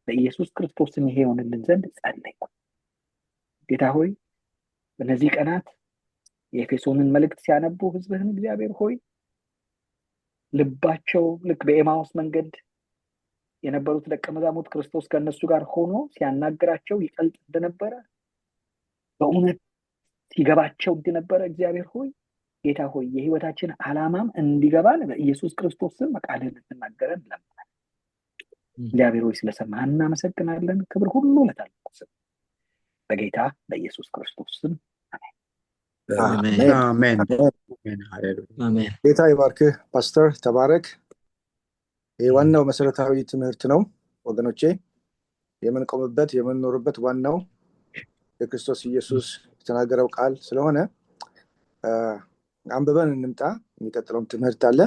በኢየሱስ ክርስቶስም ይሄ ይሆንልን ዘንድ ጸለይኩ። ጌታ ሆይ በእነዚህ ቀናት የኤፌሶንን መልእክት ሲያነቡ ህዝብህን እግዚአብሔር ሆይ ልባቸው ልክ በኤማውስ መንገድ የነበሩት ደቀ መዛሙርት ክርስቶስ ከእነሱ ጋር ሆኖ ሲያናግራቸው ይቀልጥ እንደነበረ በእውነት ሲገባቸው እንደነበረ እግዚአብሔር ሆይ ጌታ ሆይ የህይወታችን ዓላማም እንዲገባን በኢየሱስ ክርስቶስ ስም ቃልህን እንድትናገረን እንለምናለን። እግዚአብሔር ሆይ ስለሰማህን እናመሰግናለን። ክብር ሁሉ ለታላቁ ስም በጌታ በኢየሱስ ክርስቶስ ስም አሜን። አሜን። ጌታ ይባርክህ ፓስተር፣ ተባረክ። ይህ ዋናው መሰረታዊ ትምህርት ነው ወገኖቼ። የምንቆምበት የምንኖርበት ዋናው የክርስቶስ ኢየሱስ የተናገረው ቃል ስለሆነ አንብበን እንምጣ። የሚቀጥለውም ትምህርት አለ።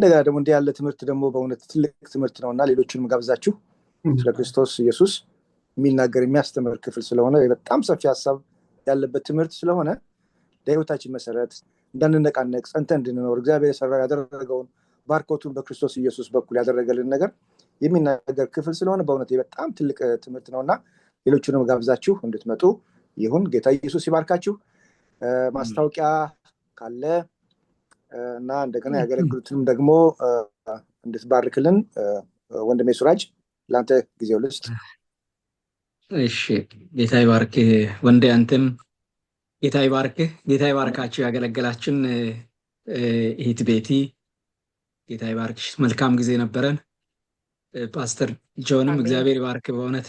እንደገና ደግሞ እንዲህ ያለ ትምህርት ደግሞ በእውነት ትልቅ ትምህርት ነውና ሌሎችንም ጋብዛችሁ ስለ ክርስቶስ ኢየሱስ የሚናገር የሚያስተምር ክፍል ስለሆነ በጣም ሰፊ ሀሳብ ያለበት ትምህርት ስለሆነ ለህይወታችን መሰረት እንዳንነቃነቅ ጸንተን እንድንኖር እግዚአብሔር የሰራው ያደረገውን ባርኮቱን በክርስቶስ ኢየሱስ በኩል ያደረገልን ነገር የሚናገር ክፍል ስለሆነ በእውነት በጣም ትልቅ ትምህርት ነውና ሌሎችንም ጋብዛችሁ እንድትመጡ ይሁን። ጌታ ኢየሱስ ይባርካችሁ። ማስታወቂያ ካለ እና እንደገና ያገለግሉትንም ደግሞ እንድትባርክልን ወንድሜ ሱራጅ ለአንተ ጊዜው ልስጥ። እሺ፣ ጌታ ይባርክህ ወንዴ። አንተም ጌታ ይባርክህ። ጌታ ይባርካችሁ ያገለገላችን እህት ቤቲ፣ ጌታ ይባርክሽ። መልካም ጊዜ ነበረን። ፓስተር ጆንም እግዚአብሔር ይባርክ። በእውነት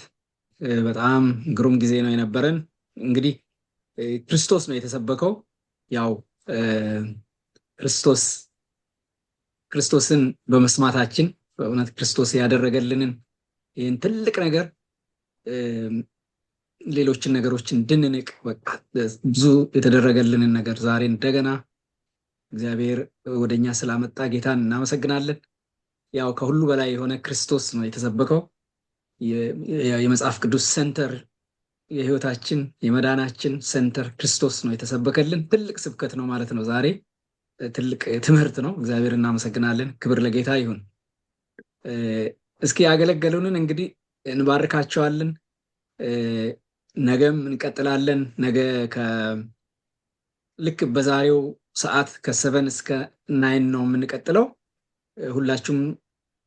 በጣም ግሩም ጊዜ ነው የነበረን። እንግዲህ ክርስቶስ ነው የተሰበከው። ያው ክርስቶስን በመስማታችን በእውነት ክርስቶስ ያደረገልንን ይህን ትልቅ ነገር ሌሎችን ነገሮችን እንድንንቅ በቃ ብዙ የተደረገልንን ነገር ዛሬ እንደገና እግዚአብሔር ወደኛ ስላመጣ ጌታን እናመሰግናለን። ያው ከሁሉ በላይ የሆነ ክርስቶስ ነው የተሰበከው። የመጽሐፍ ቅዱስ ሴንተር፣ የህይወታችን የመዳናችን ሴንተር ክርስቶስ ነው የተሰበከልን። ትልቅ ስብከት ነው ማለት ነው። ዛሬ ትልቅ ትምህርት ነው። እግዚአብሔር እናመሰግናለን። ክብር ለጌታ ይሁን። እስኪ ያገለገሉንን እንግዲህ እንባርካቸዋለን። ነገም እንቀጥላለን። ነገ ልክ በዛሬው ሰዓት ከ7 እስከ 9 ነው የምንቀጥለው። ሁላችሁም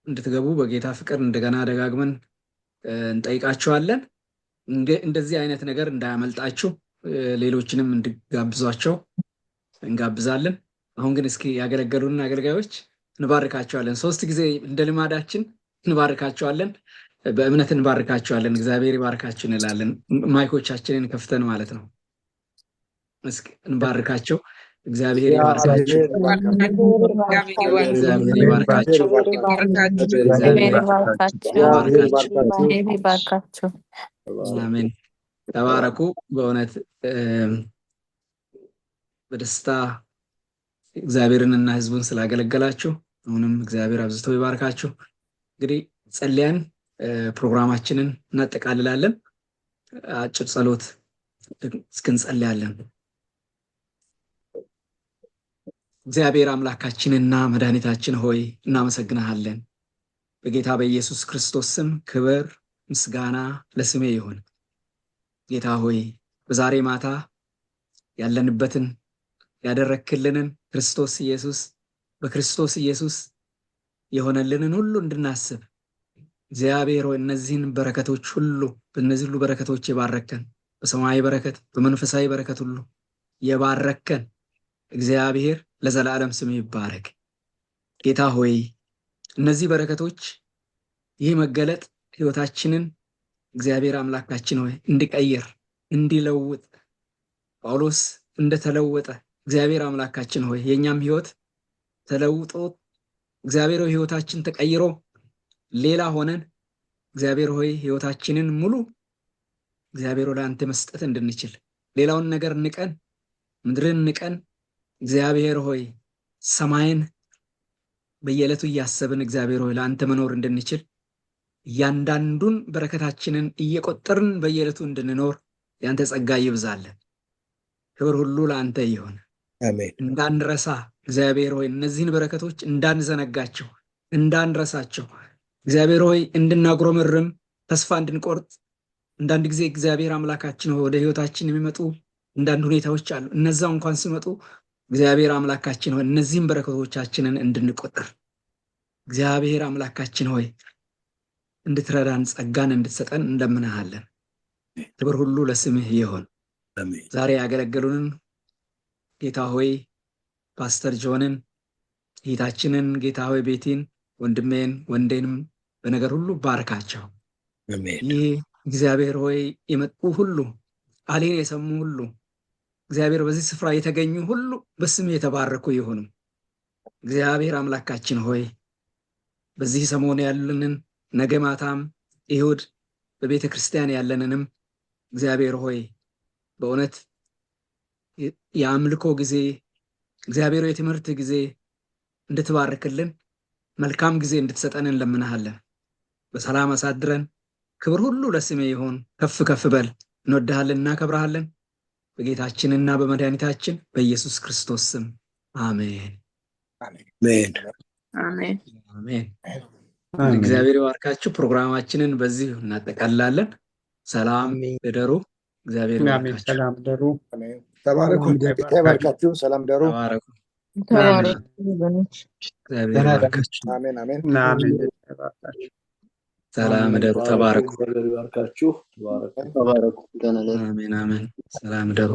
እንድትገቡ በጌታ ፍቅር እንደገና ደጋግመን እንጠይቃችኋለን። እንደዚህ አይነት ነገር እንዳያመልጣችሁ ሌሎችንም እንድጋብዟቸው እንጋብዛለን። አሁን ግን እስኪ ያገለገሉን አገልጋዮች እንባርካቸዋለን። 3 ጊዜ እንደ ልማዳችን እንባርካቸዋለን። በእምነት እንባርካቸዋለን። እግዚአብሔር ይባርካችሁ እንላለን። ማይኮቻችንን ከፍተን ማለት ነው። እስኪ እንባርካቸው። እግዚአብሔር ይባርካችሁ። እግዚአብሔር ይባርካችሁ። አሜን። ተባረኩ። በእውነት በደስታ እግዚአብሔርንና ሕዝቡን ስላገለገላችሁ አሁንም እግዚአብሔር አብዝቶ ይባርካችሁ። እንግዲህ ጸልያን ፕሮግራማችንን እናጠቃልላለን። አጭር ጸሎት እስክንጸልያለን። እግዚአብሔር አምላካችንና መድኃኒታችን ሆይ እናመሰግንሃለን። በጌታ በኢየሱስ ክርስቶስ ስም ክብር ምስጋና ለስሜ ይሁን። ጌታ ሆይ በዛሬ ማታ ያለንበትን ያደረክልንን በክርስቶስ ኢየሱስ የሆነልንን ሁሉ እንድናስብ እግዚአብሔር ሆይ እነዚህን በረከቶች ሁሉ በእነዚህ ሁሉ በረከቶች የባረከን በሰማያዊ በረከት በመንፈሳዊ በረከት ሁሉ የባረከን እግዚአብሔር ለዘላለም ስም ይባረክ። ጌታ ሆይ እነዚህ በረከቶች ይህ መገለጥ ሕይወታችንን እግዚአብሔር አምላካችን ሆይ እንዲቀይር እንዲለውጥ ጳውሎስ እንደተለወጠ እግዚአብሔር አምላካችን ሆይ የኛም ሕይወት ተለውጦ እግዚአብሔር ሆይ ሕይወታችን ተቀይሮ ሌላ ሆነን እግዚአብሔር ሆይ ሕይወታችንን ሙሉ እግዚአብሔር ወደ አንተ መስጠት እንድንችል ሌላውን ነገር ንቀን ምድርን ንቀን እግዚአብሔር ሆይ ሰማይን በየዕለቱ እያሰብን እግዚአብሔር ሆይ ለአንተ መኖር እንድንችል እያንዳንዱን በረከታችንን እየቆጠርን በየዕለቱ እንድንኖር ያንተ ጸጋ ይብዛልን። ክብር ሁሉ ለአንተ ይሁን። አሜን። እንዳንረሳ እግዚአብሔር ሆይ እነዚህን በረከቶች እንዳንዘነጋቸው እንዳንረሳቸው እግዚአብሔር ሆይ እንድናጉረመርም ተስፋ እንድንቆርጥ አንዳንድ ጊዜ እግዚአብሔር አምላካችን ሆይ ወደ ሕይወታችን የሚመጡ አንዳንድ ሁኔታዎች አሉ። እነዛ እንኳን ሲመጡ እግዚአብሔር አምላካችን ሆይ እነዚህን በረከቶቻችንን እንድንቆጥር እግዚአብሔር አምላካችን ሆይ እንድትረዳን ጸጋን እንድትሰጠን እንለምንሃለን። ክብር ሁሉ ለስምህ ይሁን። ዛሬ ያገለገሉንን ጌታ ሆይ ፓስተር ጆንን ጌታችንን ጌታ ሆይ ቤቲን ወንድሜን ወንዴንም በነገር ሁሉ ባርካቸው። ይህ እግዚአብሔር ሆይ የመጡ ሁሉ ቃሌን የሰሙ ሁሉ እግዚአብሔር በዚህ ስፍራ የተገኙ ሁሉ በስምህ የተባረኩ ይሁኑ። እግዚአብሔር አምላካችን ሆይ በዚህ ሰሞን ያለንን ነገ ማታም እሑድ በቤተ ክርስቲያን ያለንንም እግዚአብሔር ሆይ በእውነት የአምልኮ ጊዜ እግዚአብሔር የትምህርት ጊዜ እንድትባርክልን መልካም ጊዜ እንድትሰጠን እንለምንሃለን። በሰላም አሳድረን። ክብር ሁሉ ለስሜ ይሁን። ከፍ ከፍ በል። እንወድሃለን፣ እናከብረሃለን። በጌታችንና በመድኃኒታችን በኢየሱስ ክርስቶስ ስም አሜን። አሜን። አሜን። አሜን። እግዚአብሔር ይባርካችሁ። ፕሮግራማችንን በዚህ እናጠቃልላለን። ሰላም ደሩ። እግዚአብሔር ይባርካችሁ። ሰላም ደሩ። ተባረኩ። ጌታ ይባርካችሁ። ሰላም ደሩ። ተባረኩ። ተባረኩ። እግዚአብሔር ይባርካችሁ። አሜን አሜን። ሰላም ደሩ። ተባረኩ። እግዚአብሔር ይባርካችሁ። ተባረኩ። አሜን አሜን። ሰላም ደሩ።